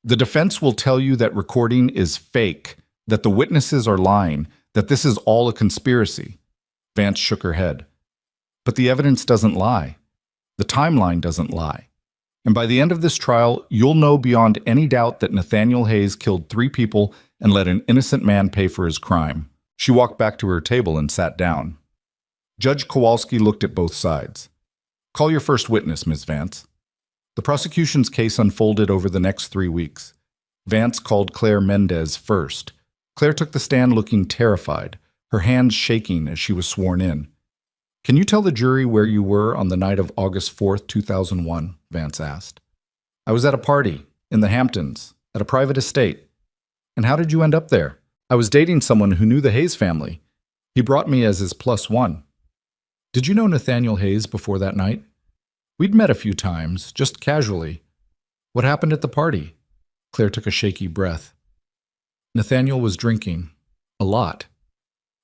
The defense will tell you that recording is fake, that the witnesses are lying, that this is all a conspiracy. Vance shook her head. But the evidence doesn't lie. The timeline doesn't lie. And by the end of this trial, you'll know beyond any doubt that Nathaniel Hayes killed 3 people and let an innocent man pay for his crime. She walked back to her table and sat down. Judge Kowalski looked at both sides. Call your first witness, Ms. Vance. The prosecution's case unfolded over the next 3 weeks. Vance called Claire Mendez first. Claire took the stand looking terrified, her hands shaking as she was sworn in. Can you tell the jury where you were on the night of August 4th, 2001? Vance asked. I was at a party in the Hamptons, at a private estate. And how did you end up there? I was dating someone who knew the Hayes family. He brought me as his +1. Did you know Nathaniel Hayes before that night? We'd met a few times, just casually. What happened at the party? Claire took a shaky breath. Nathaniel was drinking. A lot.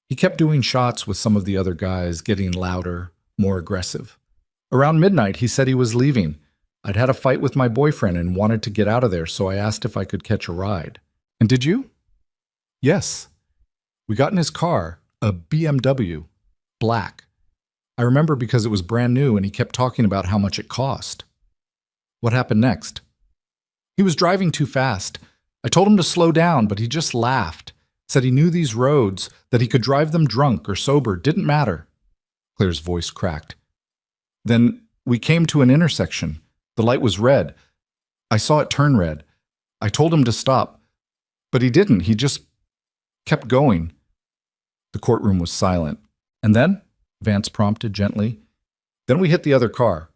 He kept doing shots with some of the other guys, getting louder, more aggressive. Around midnight, he said he was leaving. I'd had a fight with my boyfriend and wanted to get out of there, so I asked if I could catch a ride. And did you? Yes. We got in his car, a BMW, black. I remember because it was brand new and he kept talking about how much it cost. What happened next? He was driving too fast. I told him to slow down, but he just laughed. Said he knew these roads, that he could drive them drunk or sober, didn't matter. Claire's voice cracked. Then we came to an intersection. The light was red. I saw it turn red. I told him to stop, but he didn't. He just kept going. The courtroom was silent. And then? Vance prompted gently. Then we hit the other car.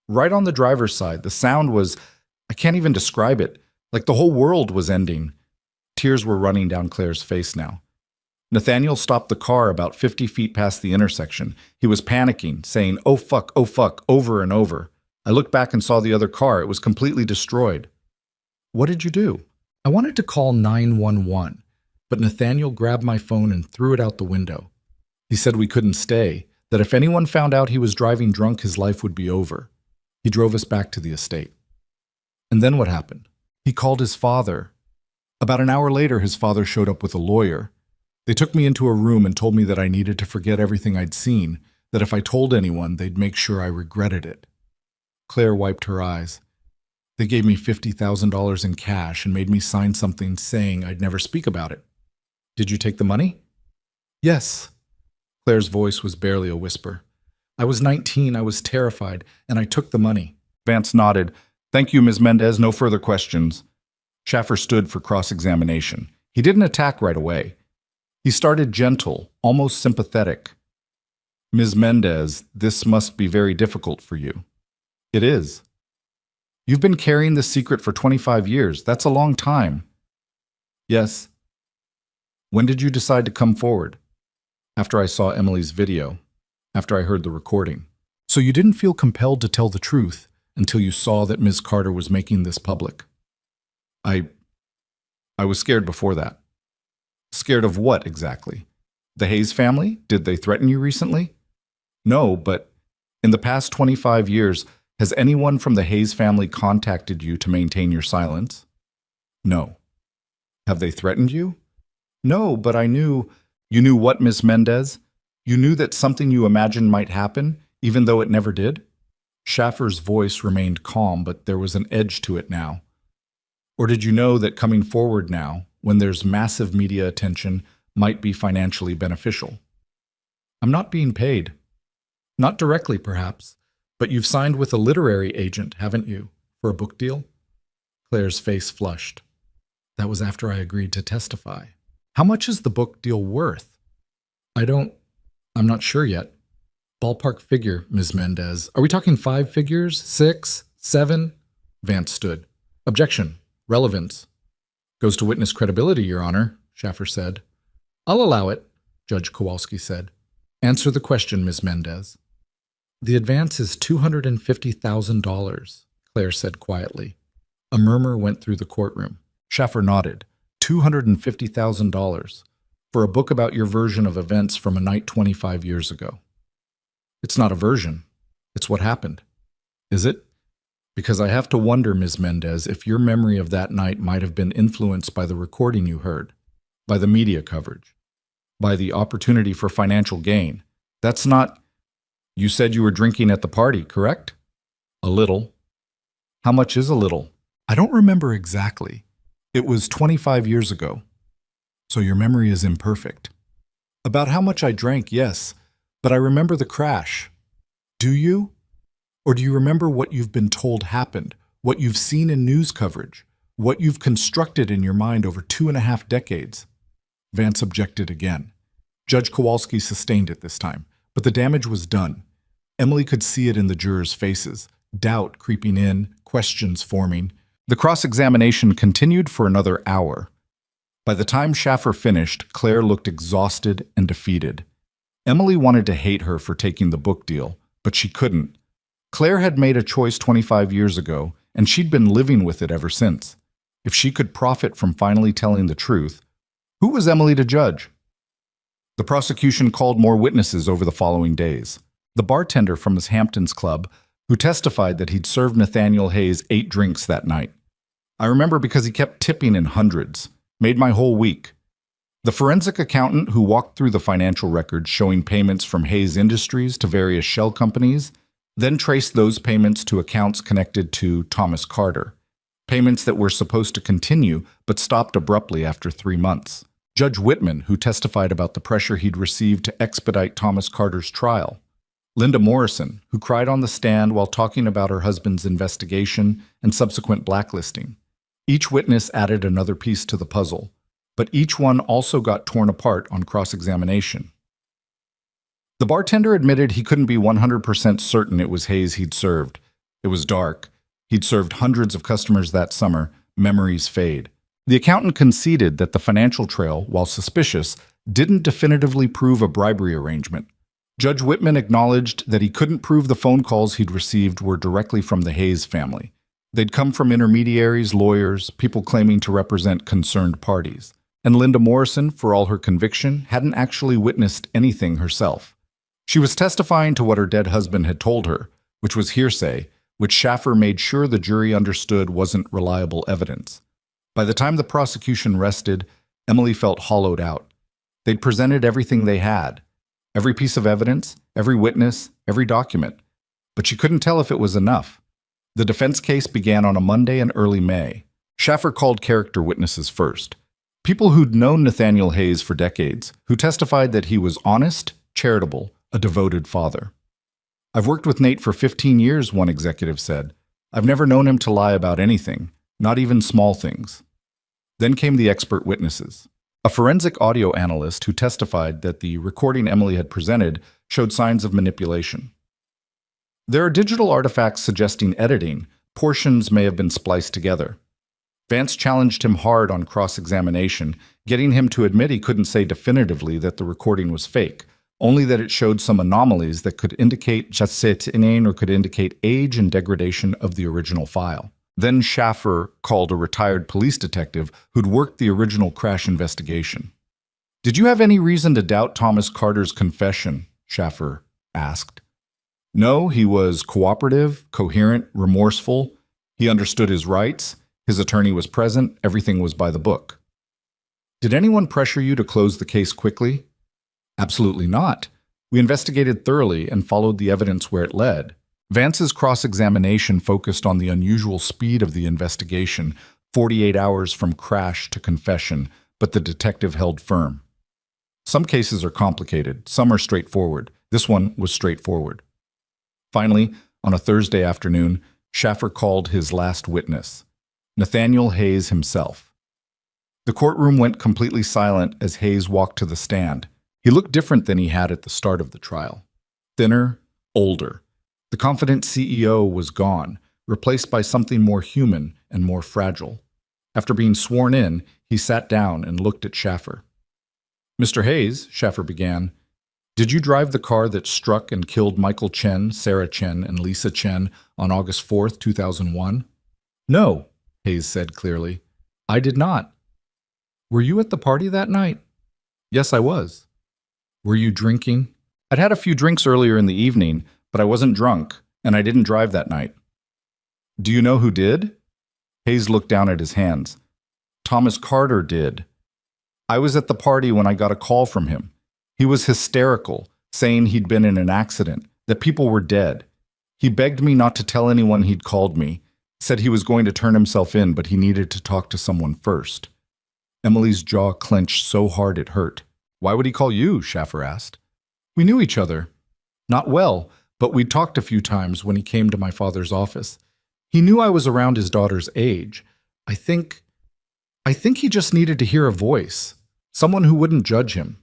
Right on the driver's side. The sound was, I can't even describe it, like the whole world was ending. Tears were running down Claire's face now. Nathaniel stopped the car about 50 feet past the intersection. He was panicking, saying, oh fuck, over and over. I looked back and saw the other car. It was completely destroyed. What did you do? I wanted to call 911, but Nathaniel grabbed my phone and threw it out the window. He said we couldn't stay, that if anyone found out he was driving drunk, his life would be over. He drove us back to the estate. And then what happened? He called his father. About an hour later, his father showed up with a lawyer. They took me into a room and told me that I needed to forget everything I'd seen, that if I told anyone, they'd make sure I regretted it. Claire wiped her eyes. They gave me $50,000 in cash and made me sign something saying I'd never speak about it. Did you take the money? Yes. Claire's voice was barely a whisper. I was 19, I was terrified, and I took the money. Vance nodded. Thank you, Ms. Mendez, no further questions. Schaffer stood for cross-examination. He didn't attack right away. He started gentle, almost sympathetic. Ms. Mendez, this must be very difficult for you. It is. You've been carrying this secret for 25 years. That's a long time. Yes. When did you decide to come forward? After I saw Emily's video, after I heard the recording. So you didn't feel compelled to tell the truth until you saw that Ms. Carter was making this public. I was scared before that. Scared of what exactly? The Hayes family? Did they threaten you recently? No, but in the past 25 years, has anyone from the Hayes family contacted you to maintain your silence? No. Have they threatened you? No, but I knew. You knew what, Miss Mendez? You knew that something you imagined might happen, even though it never did? Schaffer's voice remained calm, but there was an edge to it now. Or did you know that coming forward now, when there's massive media attention, might be financially beneficial? I'm not being paid. Not directly, perhaps, but you've signed with a literary agent, haven't you, for a book deal? Claire's face flushed. That was after I agreed to testify. How much is the book deal worth? I'm not sure yet. Ballpark figure, Ms. Mendez. Are we talking 5 figures? 6? 7? Vance stood. Objection. Relevance. Goes to witness credibility, Your Honor, Schaffer said. I'll allow it, Judge Kowalski said. Answer the question, Ms. Mendez. The advance is $250,000, Claire said quietly. A murmur went through the courtroom. Schaffer nodded. $250,000 for a book about your version of events from a night 25 years ago. It's not a version. It's what happened. Is it? Because I have to wonder, Ms. Mendez, if your memory of that night might have been influenced by the recording you heard, by the media coverage, by the opportunity for financial gain. That's not... You said you were drinking at the party, correct? A little. How much is a little? I don't remember exactly. It was 25 years ago. So your memory is imperfect. About how much I drank, yes, but I remember the crash. Do you? Or do you remember what you've been told happened, what you've seen in news coverage, what you've constructed in your mind over 2.5 decades? Vance objected again. Judge Kowalski sustained it this time, but the damage was done. Emily could see it in the jurors' faces, doubt creeping in, questions forming. The cross-examination continued for another hour. By the time Schaffer finished, Claire looked exhausted and defeated. Emily wanted to hate her for taking the book deal, but she couldn't. Claire had made a choice 25 years ago, and she'd been living with it ever since. If she could profit from finally telling the truth, who was Emily to judge? The prosecution called more witnesses over the following days. The bartender from his Hamptons club, who testified that he'd served Nathaniel Hayes 8 drinks that night. I remember because he kept tipping in hundreds. Made my whole week. The forensic accountant who walked through the financial records showing payments from Hayes Industries to various shell companies, then traced those payments to accounts connected to Thomas Carter. Payments that were supposed to continue but stopped abruptly after 3 months. Judge Whitman, who testified about the pressure he'd received to expedite Thomas Carter's trial. Linda Morrison, who cried on the stand while talking about her husband's investigation and subsequent blacklisting. Each witness added another piece to the puzzle, but each one also got torn apart on cross-examination. The bartender admitted he couldn't be 100% certain it was Hayes he'd served. It was dark. He'd served hundreds of customers that summer. Memories fade. The accountant conceded that the financial trail, while suspicious, didn't definitively prove a bribery arrangement. Judge Whitman acknowledged that he couldn't prove the phone calls he'd received were directly from the Hayes family. They'd come from intermediaries, lawyers, people claiming to represent concerned parties. And Linda Morrison, for all her conviction, hadn't actually witnessed anything herself. She was testifying to what her dead husband had told her, which was hearsay, which Schaffer made sure the jury understood wasn't reliable evidence. By the time the prosecution rested, Emily felt hollowed out. They'd presented everything they had. Every piece of evidence, every witness, every document. But she couldn't tell if it was enough. The defense case began on a Monday in early May. Schaffer called character witnesses first. People who'd known Nathaniel Hayes for decades, who testified that he was honest, charitable, a devoted father. I've worked with Nate for 15 years, one executive said. I've never known him to lie about anything, not even small things. Then came the expert witnesses. A forensic audio analyst who testified that the recording Emily had presented showed signs of manipulation. There are digital artifacts suggesting editing. Portions may have been spliced together. Vance challenged him hard on cross-examination, getting him to admit he couldn't say definitively that the recording was fake, only that it showed some anomalies that could indicate chassetine or could indicate age and degradation of the original file. Then Schaffer called a retired police detective who'd worked the original crash investigation. Did you have any reason to doubt Thomas Carter's confession? Schaffer asked. No, he was cooperative, coherent, remorseful. He understood his rights. His attorney was present. Everything was by the book. Did anyone pressure you to close the case quickly? Absolutely not. We investigated thoroughly and followed the evidence where it led. Vance's cross-examination focused on the unusual speed of the investigation, 48 hours from crash to confession, but the detective held firm. Some cases are complicated, some are straightforward. This one was straightforward. Finally, on a Thursday afternoon, Schaffer called his last witness. Nathaniel Hayes himself. The courtroom went completely silent as Hayes walked to the stand. He looked different than he had at the start of the trial. Thinner, older. The confident CEO was gone, replaced by something more human and more fragile. After being sworn in, he sat down and looked at Schaffer. "Mr. Hayes," Schaffer began, "did you drive the car that struck and killed Michael Chen, Sarah Chen, and Lisa Chen on August 4th, 2001? "No," Hayes said clearly. "I did not." "Were you at the party that night?" "Yes, I was." "Were you drinking?" "I'd had a few drinks earlier in the evening, but I wasn't drunk, and I didn't drive that night." "Do you know who did?" Hayes looked down at his hands. "Thomas Carter did. I was at the party when I got a call from him. He was hysterical, saying he'd been in an accident, that people were dead. He begged me not to tell anyone he'd called me, said he was going to turn himself in, but he needed to talk to someone first." Emily's jaw clenched so hard it hurt. "Why would he call you?" Schaffer asked. "We knew each other. Not well, but we'd talked a few times when he came to my father's office. He knew I was around his daughter's age. I think he just needed to hear a voice, someone who wouldn't judge him."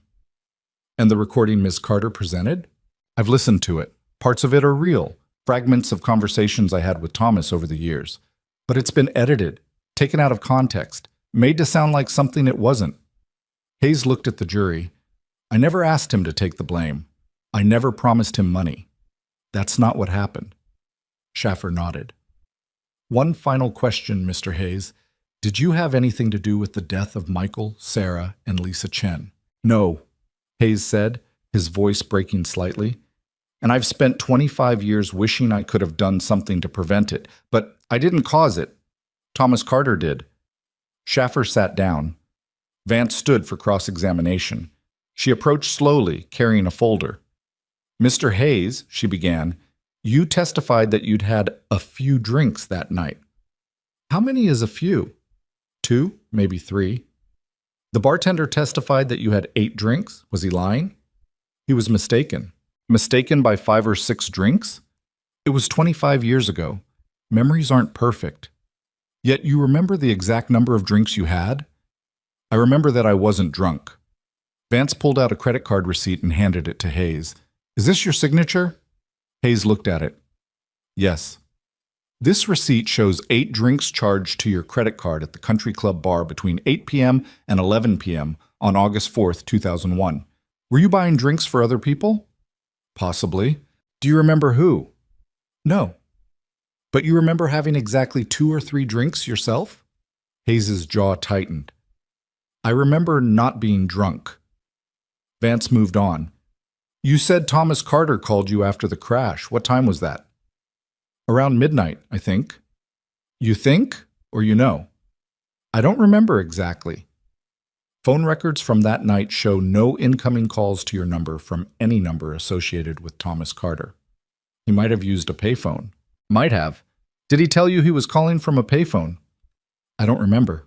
"And the recording Ms. Carter presented?" "I've listened to it. Parts of it are real, fragments of conversations I had with Thomas over the years. But it's been edited, taken out of context, made to sound like something it wasn't." Hayes looked at the jury. "I never asked him to take the blame. I never promised him money. That's not what happened." Schaffer nodded. "One final question, Mr. Hayes. Did you have anything to do with the death of Michael, Sarah, and Lisa Chen?" "No," Hayes said, his voice breaking slightly. "And I've spent 25 years wishing I could have done something to prevent it, but I didn't cause it. Thomas Carter did." Schaffer sat down. Vance stood for cross-examination. She approached slowly, carrying a folder. "Mr. Hayes," she began, "you testified that you'd had a few drinks that night. How many is a few? 2, maybe 3. The bartender testified that you had 8 drinks. Was he lying?" "He was mistaken." "Mistaken by 5 or 6 drinks?" "It was 25 years ago. Memories aren't perfect." "Yet you remember the exact number of drinks you had?" "I remember that I wasn't drunk." Vance pulled out a credit card receipt and handed it to Hayes. "Is this your signature?" Hayes looked at it. "Yes." "This receipt shows 8 drinks charged to your credit card at the country club bar between 8 p.m. and 11 p.m. on August 4th, 2001. Were you buying drinks for other people?" "Possibly." "Do you remember who?" "No." "But you remember having exactly 2 or 3 drinks yourself?" Hayes's jaw tightened. "I remember not being drunk." Vance moved on. "You said Thomas Carter called you after the crash. What time was that?" "Around midnight, I think." "You think, or you know?" "I don't remember exactly." Phone records from that night show no incoming calls to your number from any number associated with Thomas Carter. He might have used a payphone. "Might have. Did he tell you he was calling from a payphone?" "I don't remember."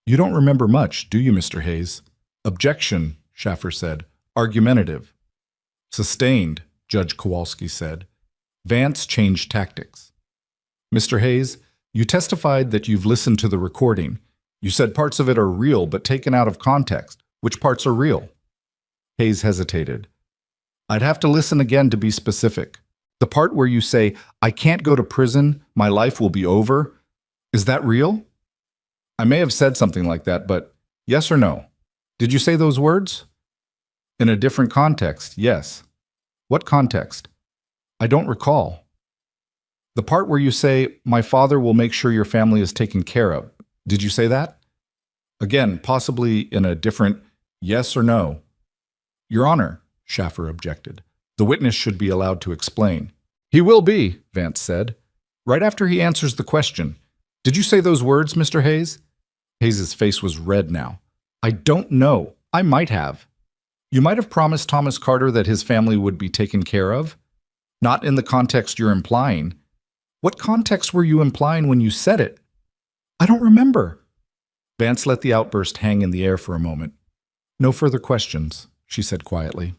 "You don't remember much, do you, Mr. Hayes?" "Objection," Schaffer said. "Argumentative." "Sustained," Judge Kowalski said. Vance changed tactics. "Mr. Hayes, you testified that you've listened to the recording. You said parts of it are real but taken out of context. Which parts are real?" Hayes hesitated. "I'd have to listen again to be specific. The part where you say, 'I can't go to prison, my life will be over,' is that real?" "I may have said something like that, but yes or no? Did you say those words?" "In a different context, yes." "What context?" "I don't recall." "The part where you say, 'My father will make sure your family is taken care of,' did you say that?" "Again, possibly in a different yes or no." "Your Honor," Schaffer objected, "the witness should be allowed to explain." "He will be," Vance said. "Right after he answers the question. Did you say those words, Mr. Hayes?" Hayes's face was red now. "I don't know. I might have." "You might have promised Thomas Carter that his family would be taken care of?" "Not in the context you're implying." "What context were you implying when you said it?" "I don't remember." Vance let the outburst hang in the air for a moment. "No further questions," she said quietly.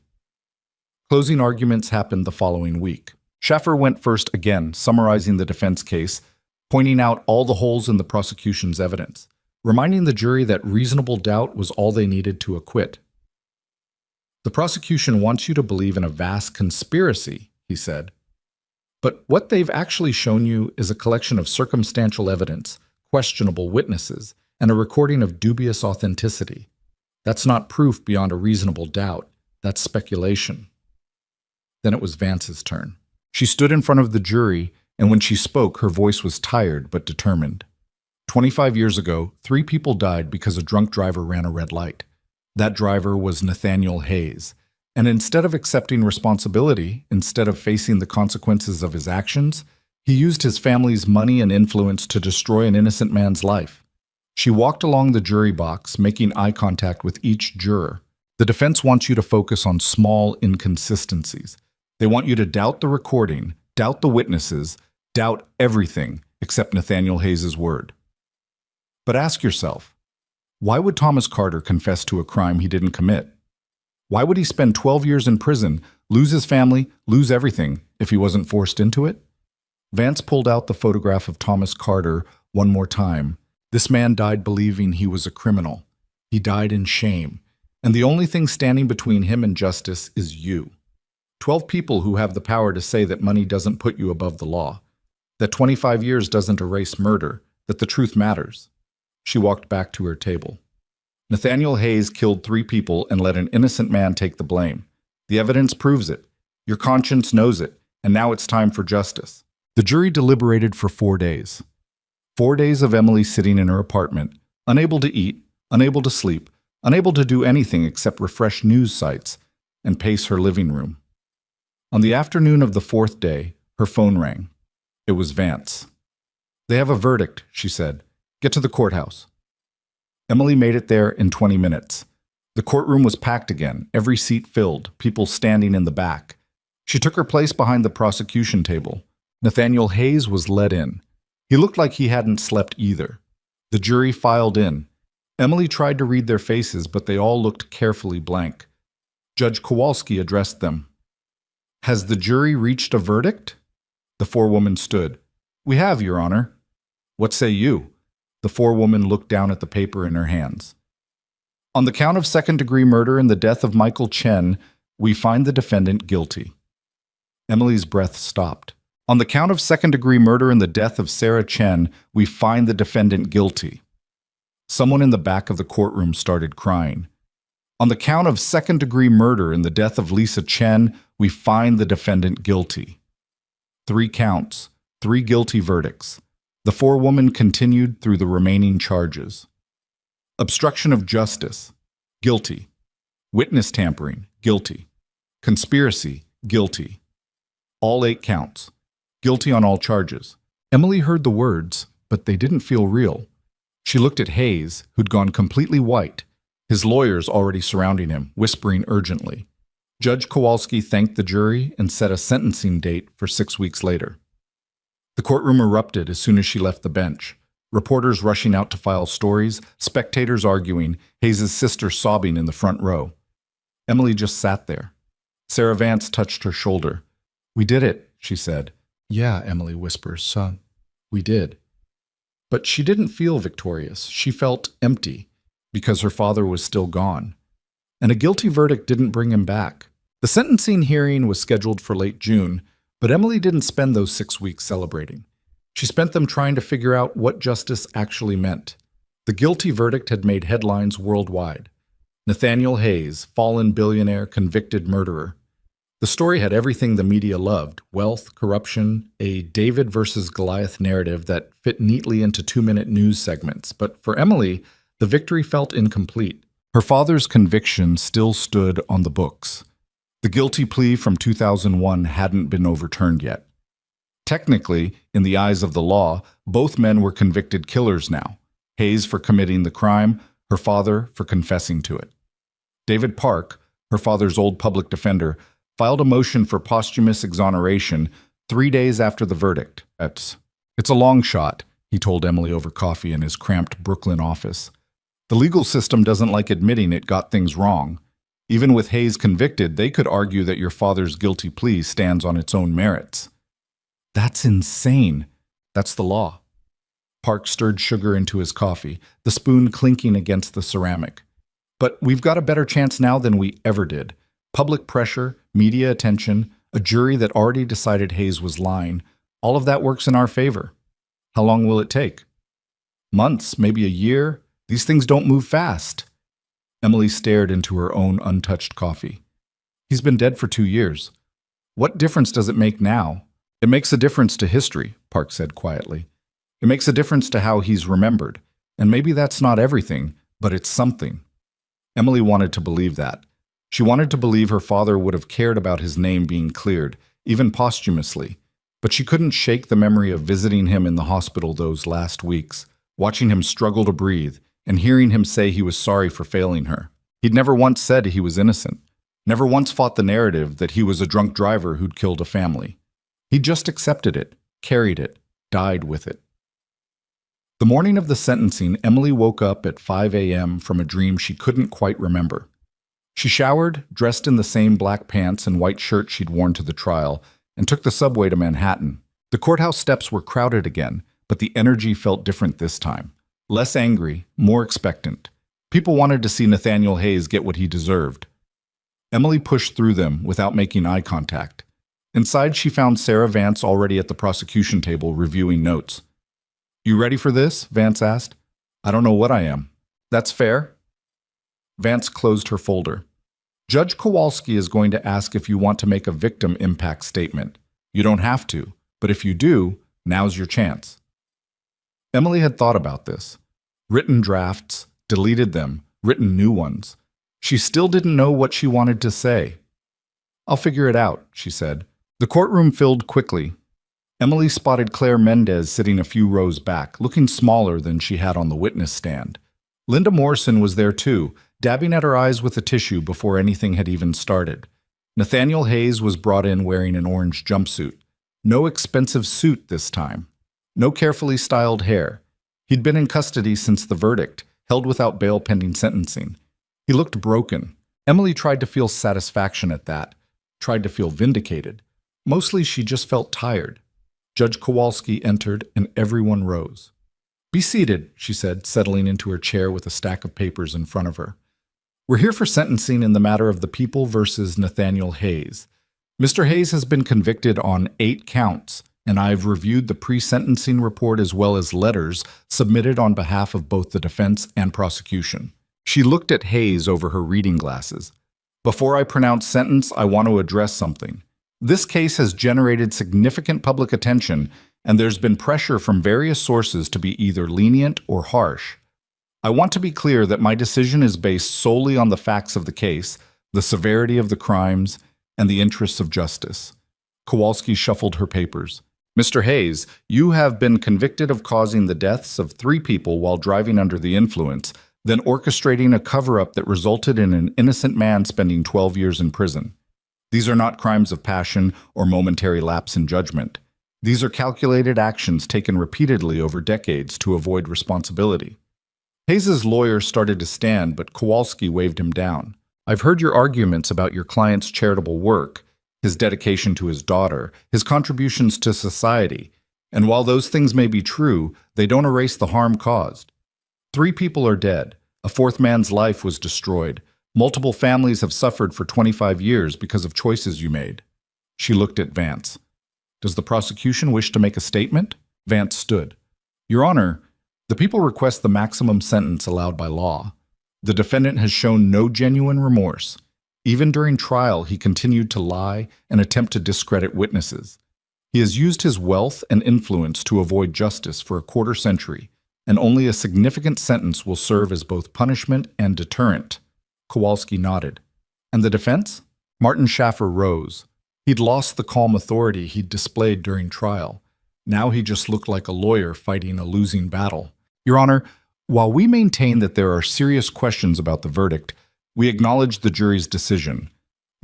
Closing arguments happened the following week. Schaffer went first again, summarizing the defense case, pointing out all the holes in the prosecution's evidence, reminding the jury that reasonable doubt was all they needed to acquit. The prosecution wants you to believe in a vast conspiracy, he said. But what they've actually shown you is a collection of circumstantial evidence, questionable witnesses, and a recording of dubious authenticity. That's not proof beyond a reasonable doubt. That's speculation. Then it was Vance's turn. She stood in front of the jury, and when she spoke, her voice was tired but determined. 25 years ago, 3 people died because a drunk driver ran a red light. That driver was Nathaniel Hayes. And instead of accepting responsibility, instead of facing the consequences of his actions, he used his family's money and influence to destroy an innocent man's life. She walked along the jury box, making eye contact with each juror. The defense wants you to focus on small inconsistencies. They want you to doubt the recording, doubt the witnesses, doubt everything except Nathaniel Hayes' word. But ask yourself, why would Thomas Carter confess to a crime he didn't commit? Why would he spend 12 years in prison, lose his family, lose everything, if he wasn't forced into it? Vance pulled out the photograph of Thomas Carter one more time. This man died believing he was a criminal. He died in shame. And the only thing standing between him and justice is you. 12 people who have the power to say that money doesn't put you above the law, that 25 years doesn't erase murder, that the truth matters. She walked back to her table. Nathaniel Hayes killed 3 people and let an innocent man take the blame. The evidence proves it. Your conscience knows it, and now it's time for justice. The jury deliberated for 4 days. 4 days of Emily sitting in her apartment, unable to eat, unable to sleep, unable to do anything except refresh news sites and pace her living room. On the afternoon of the 4th day, her phone rang. It was Vance. "They have a verdict," she said. "Get to the courthouse." Emily made it there in 20 minutes. The courtroom was packed again, every seat filled, people standing in the back. She took her place behind the prosecution table. Nathaniel Hayes was led in. He looked like he hadn't slept either. The jury filed in. Emily tried to read their faces, but they all looked carefully blank. Judge Kowalski addressed them. "Has the jury reached a verdict?" The forewoman stood. "We have, Your Honor." "What say you?" The forewoman looked down at the paper in her hands. "On the count of second-degree murder in the death of Michael Chen, we find the defendant guilty." Emily's breath stopped. "On the count of second-degree murder in the death of Sarah Chen, we find the defendant guilty." Someone in the back of the courtroom started crying. "On the count of second-degree murder in the death of Lisa Chen, we find the defendant guilty." 3 counts, 3 guilty verdicts. The forewoman continued through the remaining charges. Obstruction of justice, guilty. Witness tampering, guilty. Conspiracy, guilty. All 8 counts. Guilty on all charges. Emily heard the words, but they didn't feel real. She looked at Hayes, who'd gone completely white, his lawyers already surrounding him, whispering urgently. Judge Kowalski thanked the jury and set a sentencing date for 6 weeks later. The courtroom erupted as soon as she left the bench. Reporters rushing out to file stories, spectators arguing, Hayes' sister sobbing in the front row. Emily just sat there. Sarah Vance touched her shoulder. "We did it," she said. "Yeah," Emily whispers, "son, we did." But she didn't feel victorious. She felt empty, because her father was still gone. And a guilty verdict didn't bring him back. The sentencing hearing was scheduled for late June, but Emily didn't spend those 6 weeks celebrating. She spent them trying to figure out what justice actually meant. The guilty verdict had made headlines worldwide. Nathaniel Hayes, fallen billionaire, convicted murderer. The story had everything the media loved: wealth, corruption, a David versus Goliath narrative that fit neatly into 2-minute news segments. But for Emily, the victory felt incomplete. Her father's conviction still stood on the books. The guilty plea from 2001 hadn't been overturned yet. Technically, in the eyes of the law, both men were convicted killers now. Hayes for committing the crime, her father for confessing to it. David Park, her father's old public defender, filed a motion for posthumous exoneration 3 days after the verdict. It's a long shot, he told Emily over coffee in his cramped Brooklyn office. The legal system doesn't like admitting it got things wrong. Even with Hayes convicted, they could argue that your father's guilty plea stands on its own merits. That's insane. That's the law. Park stirred sugar into his coffee, the spoon clinking against the ceramic. But we've got a better chance now than we ever did. Public pressure, media attention, a jury that already decided Hayes was lying, all of that works in our favor. How long will it take? Months, maybe a year. These things don't move fast. Emily stared into her own untouched coffee. He's been dead for 2 years. What difference does it make now? It makes a difference to history, Park said quietly. It makes a difference to how he's remembered. And maybe that's not everything, but it's something. Emily wanted to believe that. She wanted to believe her father would have cared about his name being cleared, even posthumously. But she couldn't shake the memory of visiting him in the hospital those last weeks, watching him struggle to breathe, and hearing him say he was sorry for failing her. He'd never once said he was innocent, never once fought the narrative that he was a drunk driver who'd killed a family. He just accepted it, carried it, died with it. The morning of the sentencing, Emily woke up at 5 a.m. from a dream she couldn't quite remember. She showered, dressed in the same black pants and white shirt she'd worn to the trial, and took the subway to Manhattan. The courthouse steps were crowded again, but the energy felt different this time. Less angry, more expectant. People wanted to see Nathaniel Hayes get what he deserved. Emily pushed through them without making eye contact. Inside, she found Sarah Vance already at the prosecution table reviewing notes. "You ready for this?" Vance asked. "I don't know what I am." "That's fair." Vance closed her folder. "Judge Kowalski is going to ask if you want to make a victim impact statement. You don't have to, but if you do, now's your chance." Emily had thought about this. Written drafts, deleted them, written new ones. She still didn't know what she wanted to say. "I'll figure it out," she said. The courtroom filled quickly. Emily spotted Claire Mendez sitting a few rows back, looking smaller than she had on the witness stand. Linda Morrison was there too, dabbing at her eyes with a tissue before anything had even started. Nathaniel Hayes was brought in wearing an orange jumpsuit. No expensive suit this time. No carefully styled hair. He'd been in custody since the verdict, held without bail pending sentencing. He looked broken. Emily tried to feel satisfaction at that, tried to feel vindicated. Mostly she just felt tired. Judge Kowalski entered and everyone rose. "Be seated," she said, settling into her chair with a stack of papers in front of her. "We're here for sentencing in the matter of the People versus Nathaniel Hayes. Mr. Hayes has been convicted on 8 counts, and I've reviewed the pre-sentencing report as well as letters submitted on behalf of both the defense and prosecution." She looked at Hayes over her reading glasses. "Before I pronounce sentence, I want to address something. This case has generated significant public attention, and there's been pressure from various sources to be either lenient or harsh. I want to be clear that my decision is based solely on the facts of the case, the severity of the crimes, and the interests of justice." Kowalski shuffled her papers. "Mr. Hayes, you have been convicted of causing the deaths of 3 people while driving under the influence, then orchestrating a cover-up that resulted in an innocent man spending 12 years in prison. These are not crimes of passion or momentary lapse in judgment. These are calculated actions taken repeatedly over decades to avoid responsibility." Hayes's lawyer started to stand, but Kowalski waved him down. "I've heard your arguments about your client's charitable work, his dedication to his daughter, his contributions to society, and while those things may be true, they don't erase the harm caused. 3 people are dead. A 4th man's life was destroyed. Multiple families have suffered for 25 years because of choices you made." She looked at Vance. "Does the prosecution wish to make a statement?" Vance stood. "Your Honor, the people request the maximum sentence allowed by law. The defendant has shown no genuine remorse. Even during trial, he continued to lie and attempt to discredit witnesses. He has used his wealth and influence to avoid justice for a quarter century, and only a significant sentence will serve as both punishment and deterrent." Kowalski nodded. "And the defense?" Martin Schaffer rose. He'd lost the calm authority he'd displayed during trial. Now he just looked like a lawyer fighting a losing battle. "Your Honor, while we maintain that there are serious questions about the verdict, we acknowledge the jury's decision.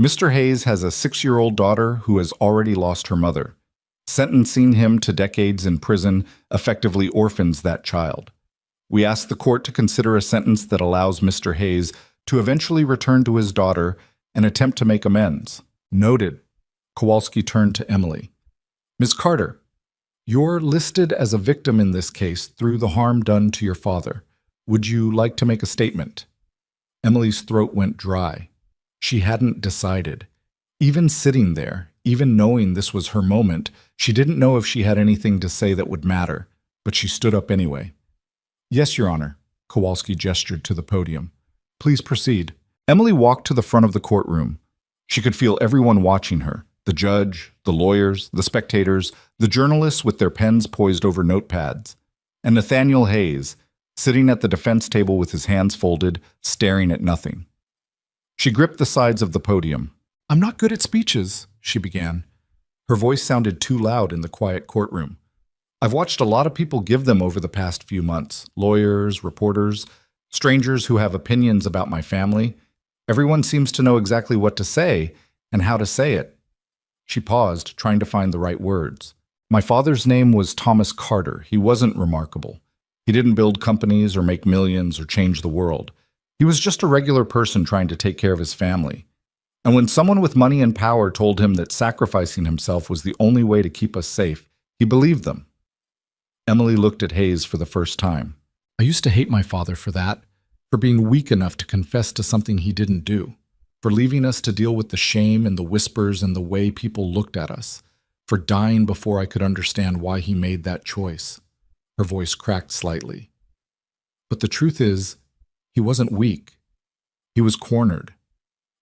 Mr. Hayes has a 6-year-old daughter who has already lost her mother. Sentencing him to decades in prison effectively orphans that child. We ask the court to consider a sentence that allows Mr. Hayes to eventually return to his daughter and attempt to make amends." "Noted." Kowalski turned to Emily. "Ms. Carter, You're listed as a victim in this case through the harm done to your father. Would you like to make a statement? Emily's throat went dry. She hadn't decided. Even sitting there, even knowing this was her moment, she didn't know if she had anything to say that would matter, but she stood up anyway. Yes, Your Honor, Kowalski gestured to the podium. Please proceed. Emily walked to the front of the courtroom. She could feel everyone watching her, the judge, the lawyers, the spectators, the journalists with their pens poised over notepads, and Nathaniel Hayes, sitting at the defense table with his hands folded, staring at nothing. She gripped the sides of the podium. I'm not good at speeches, she began. Her voice sounded too loud in the quiet courtroom. I've watched a lot of people give them over the past few months. Lawyers, reporters, strangers who have opinions about my family. Everyone seems to know exactly what to say and how to say it. She paused, trying to find the right words. My father's name was Thomas Carter. He wasn't remarkable. He didn't build companies or make millions or change the world. He was just a regular person trying to take care of his family. And when someone with money and power told him that sacrificing himself was the only way to keep us safe, he believed them. Emily looked at Hayes for the first time. I used to hate my father for that, for being weak enough to confess to something he didn't do, for leaving us to deal with the shame and the whispers and the way people looked at us, for dying before I could understand why he made that choice. Her voice cracked slightly. But the truth is, he wasn't weak. He was cornered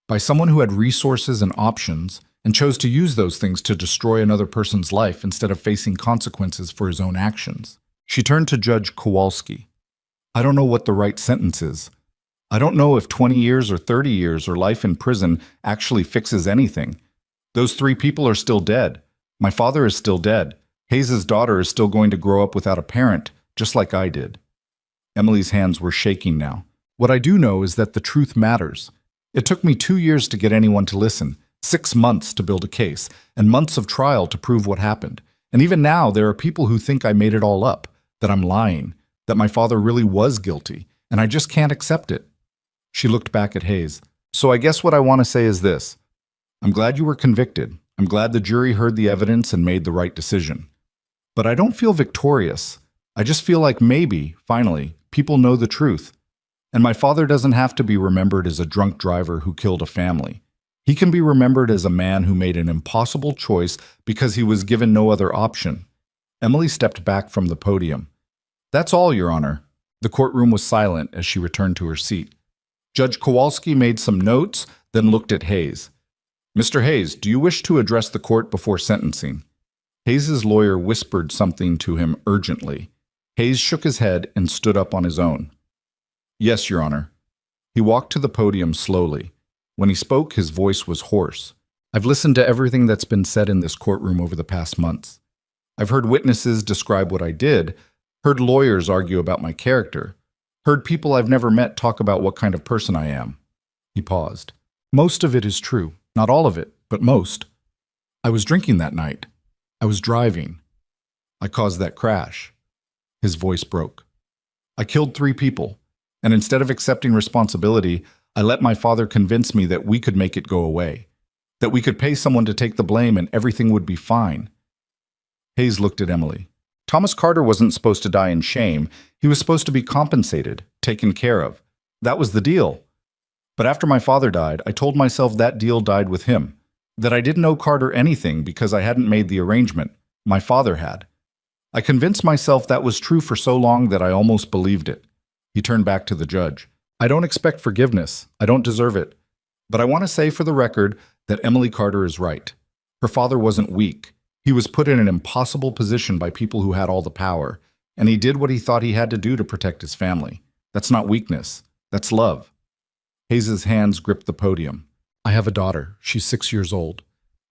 by someone who had resources and options and chose to use those things to destroy another person's life instead of facing consequences for his own actions. She turned to Judge Kowalski. I don't know what the right sentence is. I don't know if 20 years or 30 years or life in prison actually fixes anything. Those 3 people are still dead. My father is still dead. Hayes' daughter is still going to grow up without a parent, just like I did. Emily's hands were shaking now. What I do know is that the truth matters. It took me 2 years to get anyone to listen, 6 months to build a case, and months of trial to prove what happened. And even now, there are people who think I made it all up, that I'm lying, that my father really was guilty, and I just can't accept it. She looked back at Hayes. So I guess what I want to say is this. I'm glad you were convicted. I'm glad the jury heard the evidence and made the right decision. But I don't feel victorious. I just feel like maybe, finally, people know the truth. And my father doesn't have to be remembered as a drunk driver who killed a family. He can be remembered as a man who made an impossible choice because he was given no other option. Emily stepped back from the podium. That's all, Your Honor. The courtroom was silent as she returned to her seat. Judge Kowalski made some notes, then looked at Hayes. Mr. Hayes, do you wish to address the court before sentencing? Hayes' lawyer whispered something to him urgently. Hayes shook his head and stood up on his own. Yes, Your Honor. He walked to the podium slowly. When he spoke, his voice was hoarse. I've listened to everything that's been said in this courtroom over the past months. I've heard witnesses describe what I did, heard lawyers argue about my character, heard people I've never met talk about what kind of person I am. He paused. Most of it is true. Not all of it, but most. I was drinking that night. I was driving. I caused that crash. His voice broke. I killed 3 people, and instead of accepting responsibility, I let my father convince me that we could make it go away, that we could pay someone to take the blame and everything would be fine. Hayes looked at Emily. Thomas Carter wasn't supposed to die in shame. He was supposed to be compensated, taken care of. That was the deal. But after my father died, I told myself that deal died with him, that I didn't owe Carter anything because I hadn't made the arrangement. My father had. I convinced myself that was true for so long that I almost believed it. He turned back to the judge. I don't expect forgiveness. I don't deserve it. But I want to say for the record that Emily Carter is right. Her father wasn't weak. He was put in an impossible position by people who had all the power, and he did what he thought he had to do to protect his family. That's not weakness. That's love. Hayes' hands gripped the podium. I have a daughter. She's 6 years old.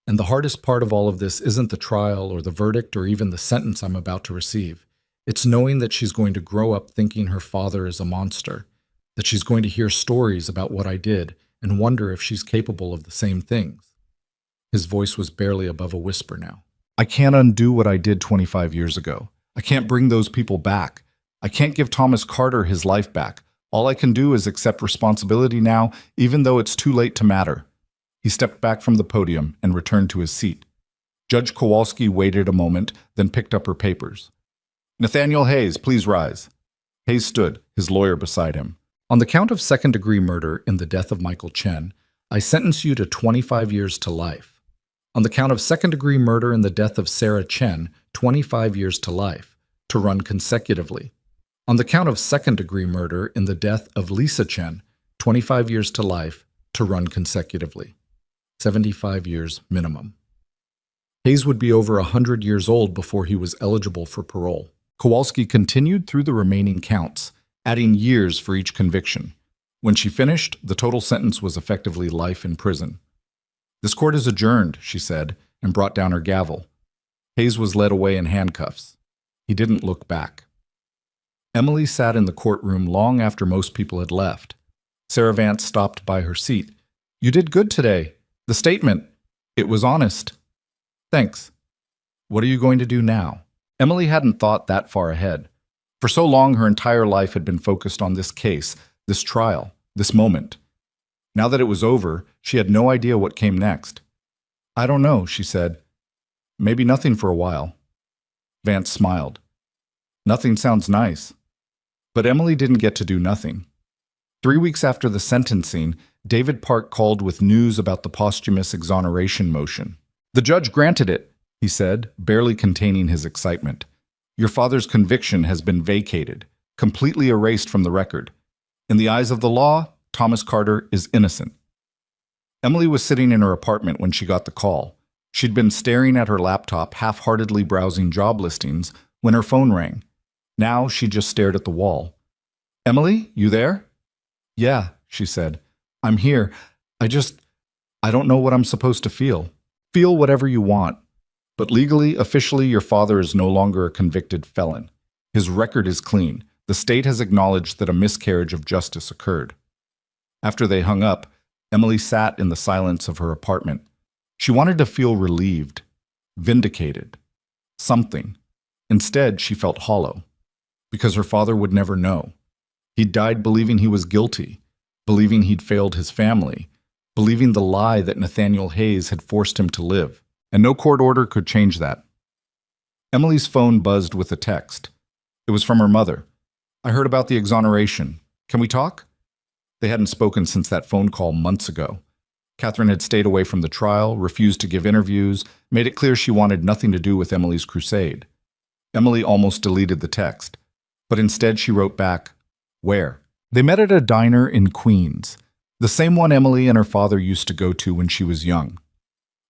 And the hardest part of all of this isn't the trial or the verdict or even the sentence I'm about to receive. It's knowing that she's going to grow up thinking her father is a monster, that she's going to hear stories about what I did and wonder if she's capable of the same things. His voice was barely above a whisper now. I can't undo what I did 25 years ago. I can't bring those people back. I can't give Thomas Carter his life back. All I can do is accept responsibility now, even though it's too late to matter. He stepped back from the podium and returned to his seat. Judge Kowalski waited a moment, then picked up her papers. Nathaniel Hayes, please rise. Hayes stood, his lawyer beside him. On the count of second-degree murder in the death of Michael Chen, I sentence you to 25 years to life. On the count of second-degree murder in the death of Sarah Chen, 25 years to life, to run consecutively. On the count of second-degree murder in the death of Lisa Chen, 25 years to life, to run consecutively. 75 years minimum. Hayes would be over 100 years old before he was eligible for parole. Kowalski continued through the remaining counts, adding years for each conviction. When she finished, the total sentence was effectively life in prison. This court is adjourned, she said, and brought down her gavel. Hayes was led away in handcuffs. He didn't look back. Emily sat in the courtroom long after most people had left. Sarah Vance stopped by her seat. You did good today. The statement. It was honest. Thanks. What are you going to do now? Emily hadn't thought that far ahead. For so long, her entire life had been focused on this case, this trial, this moment. Now that it was over, she had no idea what came next. I don't know, she said. Maybe nothing for a while. Vance smiled. Nothing sounds nice. But Emily didn't get to do nothing. 3 weeks after the sentencing, David Park called with news about the posthumous exoneration motion. The judge granted it, he said, barely containing his excitement. Your father's conviction has been vacated, completely erased from the record. In the eyes of the law, Thomas Carter is innocent. Emily was sitting in her apartment when she got the call. She'd been staring at her laptop, half-heartedly browsing job listings, when her phone rang. Now she just stared at the wall. Emily, you there? Yeah, she said. I'm here. I don't know what I'm supposed to feel. Feel whatever you want. But legally, officially, your father is no longer a convicted felon. His record is clean. The state has acknowledged that a miscarriage of justice occurred. After they hung up, Emily sat in the silence of her apartment. She wanted to feel relieved, vindicated, something. Instead, she felt hollow, because her father would never know. He'd died believing he was guilty, believing he'd failed his family, believing the lie that Nathaniel Hayes had forced him to live, and no court order could change that. Emily's phone buzzed with a text. It was from her mother. I heard about the exoneration. Can we talk? They hadn't spoken since that phone call months ago. Catherine had stayed away from the trial, refused to give interviews, made it clear she wanted nothing to do with Emily's crusade. Emily almost deleted the text, but instead she wrote back, Where? They met at a diner in Queens, the same one Emily and her father used to go to when she was young.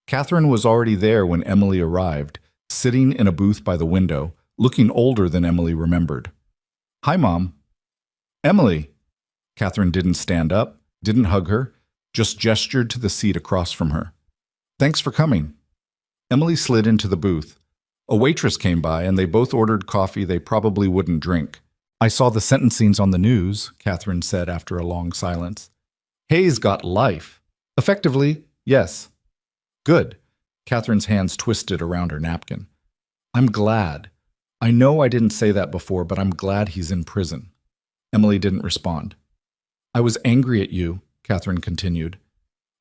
Catherine was already there when Emily arrived, sitting in a booth by the window, looking older than Emily remembered. Hi, Mom. Emily. Catherine didn't stand up, didn't hug her, just gestured to the seat across from her. Thanks for coming. Emily slid into the booth. A waitress came by, and they both ordered coffee they probably wouldn't drink. I saw the sentencings on the news, Catherine said after a long silence. Hayes got life. Effectively, yes. Good. Catherine's hands twisted around her napkin. I'm glad. I know I didn't say that before, but I'm glad he's in prison. Emily didn't respond. I was angry at you, Catherine continued.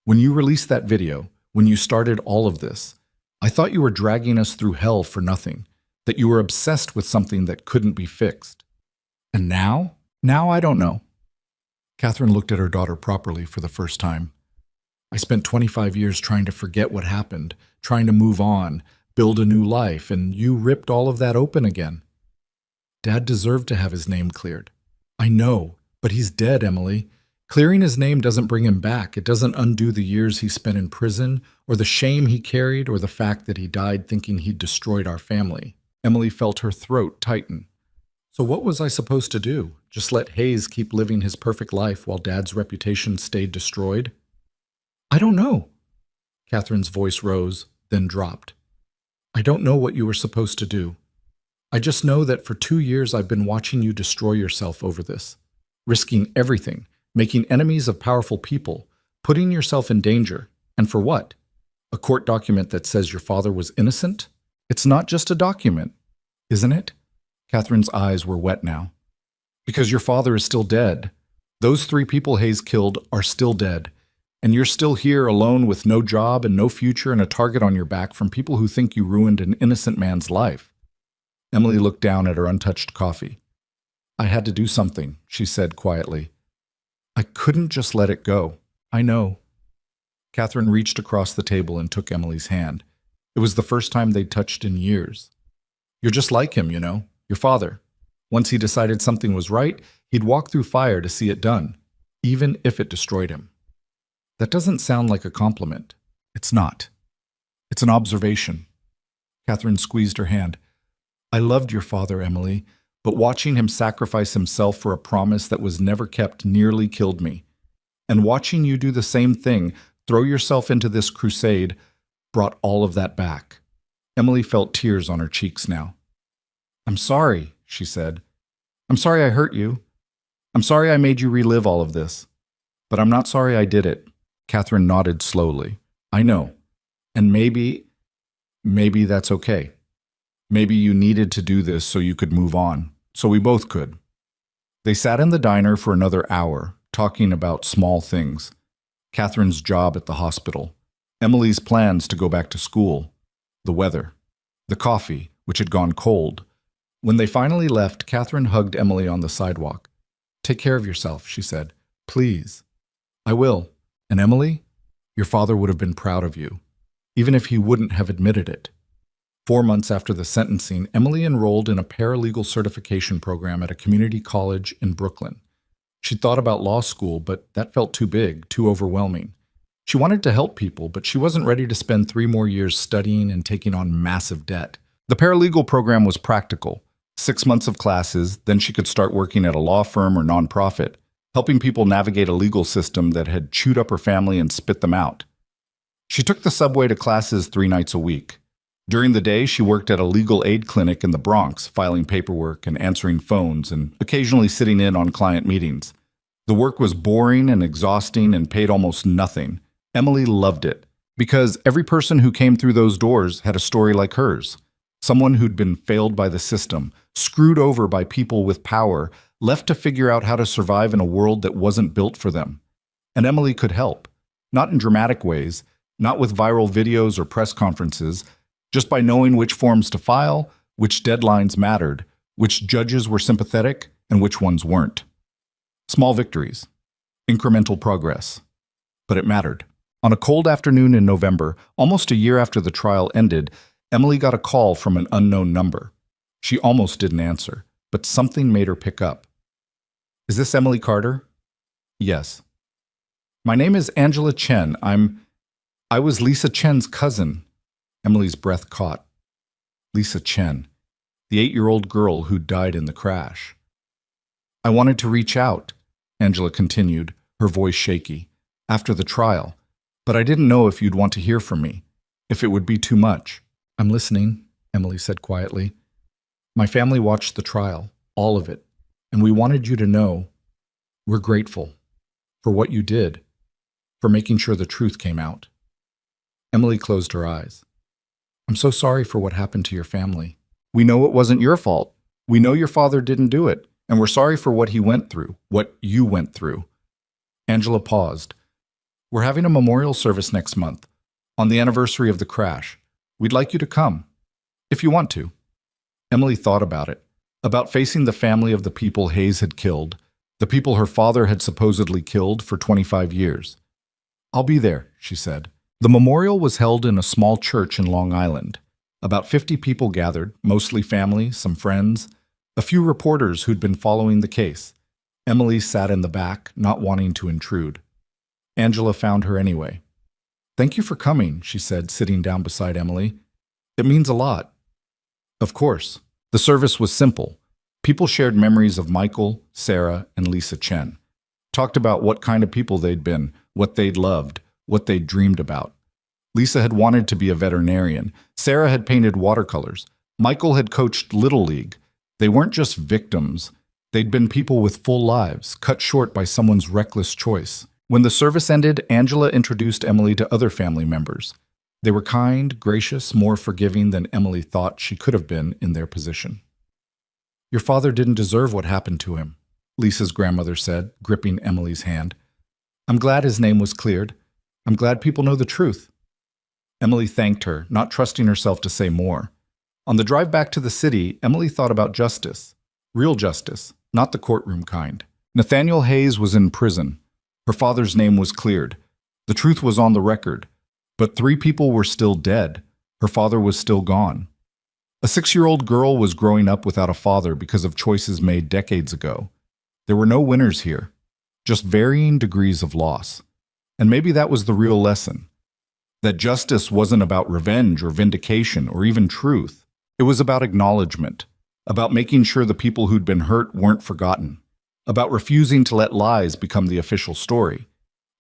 When you released that video, when you started all of this, I thought you were dragging us through hell for nothing, that you were obsessed with something that couldn't be fixed. And now? Now I don't know. Catherine looked at her daughter properly for the first time. I spent 25 years trying to forget what happened, trying to move on, build a new life, and you ripped all of that open again. Dad deserved to have his name cleared. I know, but he's dead, Emily. Clearing his name doesn't bring him back. It doesn't undo the years he spent in prison, or the shame he carried, or the fact that he died thinking he'd destroyed our family. Emily felt her throat tighten. So what was I supposed to do? Just let Hayes keep living his perfect life while Dad's reputation stayed destroyed? I don't know. Catherine's voice rose, then dropped. I don't know what you were supposed to do. I just know that for 2 years I've been watching you destroy yourself over this, risking everything, making enemies of powerful people, putting yourself in danger. And for what? A court document that says your father was innocent? It's not just a document, isn't it? Catherine's eyes were wet now. Because your father is still dead. Those 3 people Hayes killed are still dead. And you're still here alone with no job and no future and a target on your back from people who think you ruined an innocent man's life. Emily looked down at her untouched coffee. I had to do something, she said quietly. I couldn't just let it go. I know. Catherine reached across the table and took Emily's hand. It was the first time they'd touched in years. You're just like him, your father. Once he decided something was right, he'd walk through fire to see it done, even if it destroyed him. That doesn't sound like a compliment. It's not. It's an observation. Catherine squeezed her hand. I loved your father, Emily, but watching him sacrifice himself for a promise that was never kept nearly killed me. And watching you do the same thing, throw yourself into this crusade, brought all of that back. Emily felt tears on her cheeks now. I'm sorry, she said. I'm sorry I hurt you. I'm sorry I made you relive all of this. But I'm not sorry I did it. Catherine nodded slowly. I know. And maybe that's okay. Maybe you needed to do this so you could move on, so we both could. They sat in the diner for another hour, talking about small things. Catherine's job at the hospital, Emily's plans to go back to school, the weather, the coffee, which had gone cold. When they finally left, Catherine hugged Emily on the sidewalk. Take care of yourself, she said. Please. I will. And Emily, your father would have been proud of you, even if he wouldn't have admitted it. 4 months after the sentencing, Emily enrolled in a paralegal certification program at a community college in Brooklyn. She thought about law school, but that felt too big, too overwhelming. She wanted to help people, but she wasn't ready to spend 3 more years studying and taking on massive debt. The paralegal program was practical. 6 months of classes, then she could start working at a law firm or nonprofit, helping people navigate a legal system that had chewed up her family and spit them out. She took the subway to classes 3 nights a week. During the day, she worked at a legal aid clinic in the Bronx, filing paperwork and answering phones and occasionally sitting in on client meetings. The work was boring and exhausting and paid almost nothing. Emily loved it because every person who came through those doors had a story like hers. Someone who'd been failed by the system, screwed over by people with power, left to figure out how to survive in a world that wasn't built for them. And Emily could help. Not in dramatic ways, not with viral videos or press conferences, just by knowing which forms to file, which deadlines mattered, which judges were sympathetic, and which ones weren't. Small victories. Incremental progress. But it mattered. On a cold afternoon in November, almost a year after the trial ended, Emily got a call from an unknown number. She almost didn't answer, but something made her pick up. Is this Emily Carter? Yes. My name is Angela Chen. I was Lisa Chen's cousin. Emily's breath caught. Lisa Chen, the 8-year-old girl who died in the crash. I wanted to reach out, Angela continued, her voice shaky, after the trial, but I didn't know if you'd want to hear from me, if it would be too much. I'm listening, Emily said quietly. My family watched the trial, all of it, and we wanted you to know we're grateful for what you did, for making sure the truth came out. Emily closed her eyes. I'm so sorry for what happened to your family. We know it wasn't your fault. We know your father didn't do it, and we're sorry for what he went through, what you went through. Angela paused. We're having a memorial service next month, on the anniversary of the crash. We'd like you to come, if you want to. Emily thought about it, about facing the family of the people Hayes had killed, the people her father had supposedly killed for 25 years. I'll be there, she said. The memorial was held in a small church in Long Island. About 50 people gathered, mostly family, some friends, a few reporters who'd been following the case. Emily sat in the back, not wanting to intrude. Angela found her anyway. Thank you for coming, she said, sitting down beside Emily. It means a lot. Of course. The service was simple. People shared memories of Michael, Sarah, and Lisa Chen. Talked about what kind of people they'd been, what they'd loved, what they'd dreamed about. Lisa had wanted to be a veterinarian. Sarah had painted watercolors. Michael had coached Little League. They weren't just victims. They'd been people with full lives, cut short by someone's reckless choice. When the service ended, Angela introduced Emily to other family members. They were kind, gracious, more forgiving than Emily thought she could have been in their position. Your father didn't deserve what happened to him, Lisa's grandmother said, gripping Emily's hand. I'm glad his name was cleared. I'm glad people know the truth. Emily thanked her, not trusting herself to say more. On the drive back to the city, Emily thought about justice. Real justice, not the courtroom kind. Nathaniel Hayes was in prison. Her father's name was cleared. The truth was on the record. But 3 people were still dead. Her father was still gone. A 6-year-old girl was growing up without a father because of choices made decades ago. There were no winners here, just varying degrees of loss. And maybe that was the real lesson. That justice wasn't about revenge or vindication or even truth. It was about acknowledgement, about making sure the people who'd been hurt weren't forgotten, about refusing to let lies become the official story.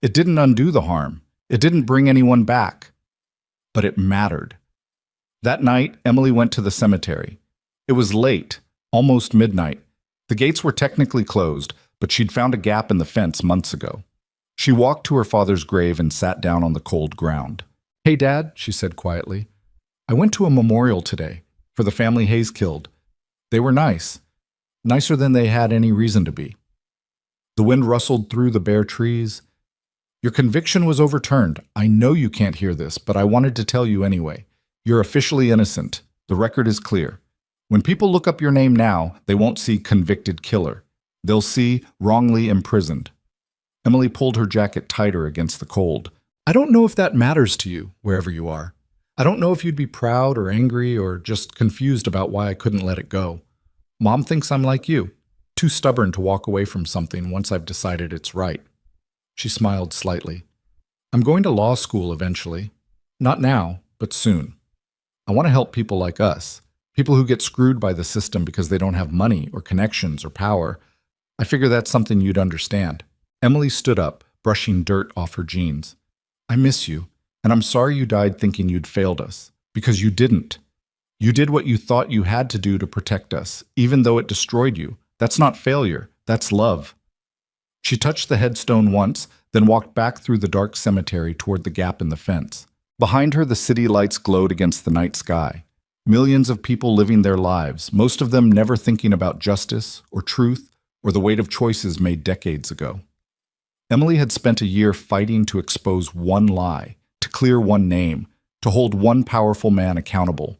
It didn't undo the harm. It didn't bring anyone back. But it mattered. That night, Emily went to the cemetery. It was late, almost midnight. The gates were technically closed, but she'd found a gap in the fence months ago. She walked to her father's grave and sat down on the cold ground. "Hey, Dad," she said quietly. "I went to a memorial today for the family Hayes killed. They were nice, nicer than they had any reason to be." The wind rustled through the bare trees. "Your conviction was overturned. I know you can't hear this, but I wanted to tell you anyway. You're officially innocent. The record is clear. When people look up your name now, they won't see convicted killer. They'll see wrongly imprisoned." Emily pulled her jacket tighter against the cold. "I don't know if that matters to you, wherever you are. I don't know if you'd be proud or angry or just confused about why I couldn't let it go. Mom thinks I'm like you, too stubborn to walk away from something once I've decided it's right." She smiled slightly. "I'm going to law school eventually. Not now, but soon. I want to help people like us, people who get screwed by the system because they don't have money or connections or power. I figure that's something you'd understand." Emily stood up, brushing dirt off her jeans. "I miss you, and I'm sorry you died thinking you'd failed us, because you didn't. You did what you thought you had to do to protect us, even though it destroyed you. That's not failure, that's love." She touched the headstone once, then walked back through the dark cemetery toward the gap in the fence. Behind her, the city lights glowed against the night sky. Millions of people living their lives, most of them never thinking about justice or truth or the weight of choices made decades ago. Emily had spent a year fighting to expose one lie, to clear one name, to hold one powerful man accountable.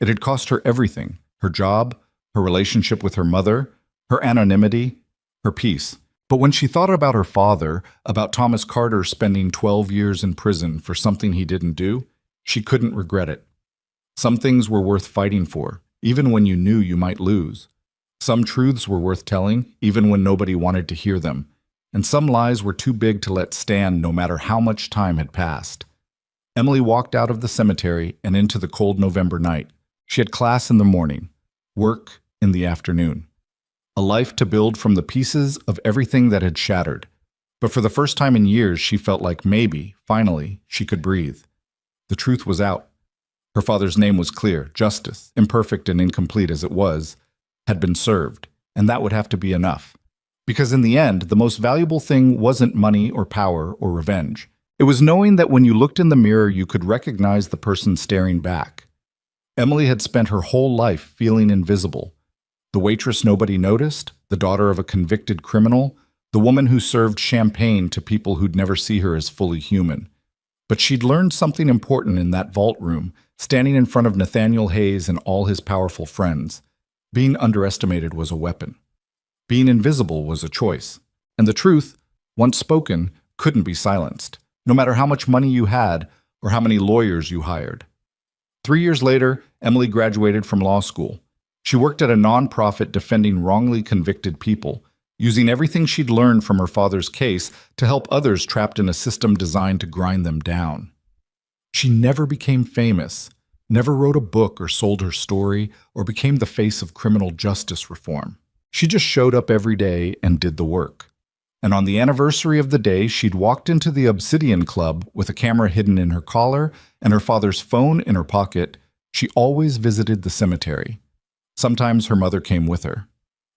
It had cost her everything: her job, her relationship with her mother, her anonymity, her peace. But when she thought about her father, about Thomas Carter spending 12 years in prison for something he didn't do, she couldn't regret it. Some things were worth fighting for, even when you knew you might lose. Some truths were worth telling, even when nobody wanted to hear them. And some lies were too big to let stand no matter how much time had passed. Emily walked out of the cemetery and into the cold November night. She had class in the morning, work in the afternoon. A life to build from the pieces of everything that had shattered. But for the first time in years, she felt like maybe, finally, she could breathe. The truth was out. Her father's name was clear. Justice, imperfect and incomplete as it was, had been served, and that would have to be enough. Because in the end, the most valuable thing wasn't money or power or revenge. It was knowing that when you looked in the mirror, you could recognize the person staring back. Emily had spent her whole life feeling invisible. The waitress nobody noticed, the daughter of a convicted criminal, the woman who served champagne to people who'd never see her as fully human. But she'd learned something important in that vault room, standing in front of Nathaniel Hayes and all his powerful friends. Being underestimated was a weapon. Being invisible was a choice. And the truth, once spoken, couldn't be silenced, no matter how much money you had or how many lawyers you hired. 3 years later, Emily graduated from law school. She worked at a nonprofit defending wrongly convicted people, using everything she'd learned from her father's case to help others trapped in a system designed to grind them down. She never became famous, never wrote a book or sold her story, or became the face of criminal justice reform. She just showed up every day and did the work. And on the anniversary of the day, she'd walked into the Obsidian Club with a camera hidden in her collar and her father's phone in her pocket. She always visited the cemetery. Sometimes her mother came with her.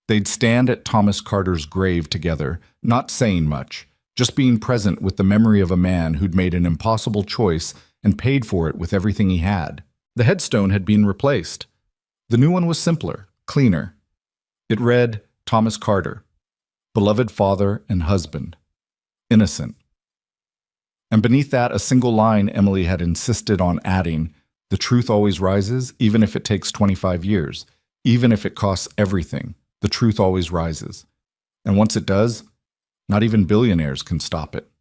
They'd stand at Thomas Carter's grave together, not saying much, just being present with the memory of a man who'd made an impossible choice and paid for it with everything he had. The headstone had been replaced. The new one was simpler, cleaner. It read, Thomas Carter, beloved father and husband, innocent. And beneath that, a single line Emily had insisted on adding: "The truth always rises, even if it takes 25 years. Even if it costs everything, the truth always rises. And once it does, not even billionaires can stop it."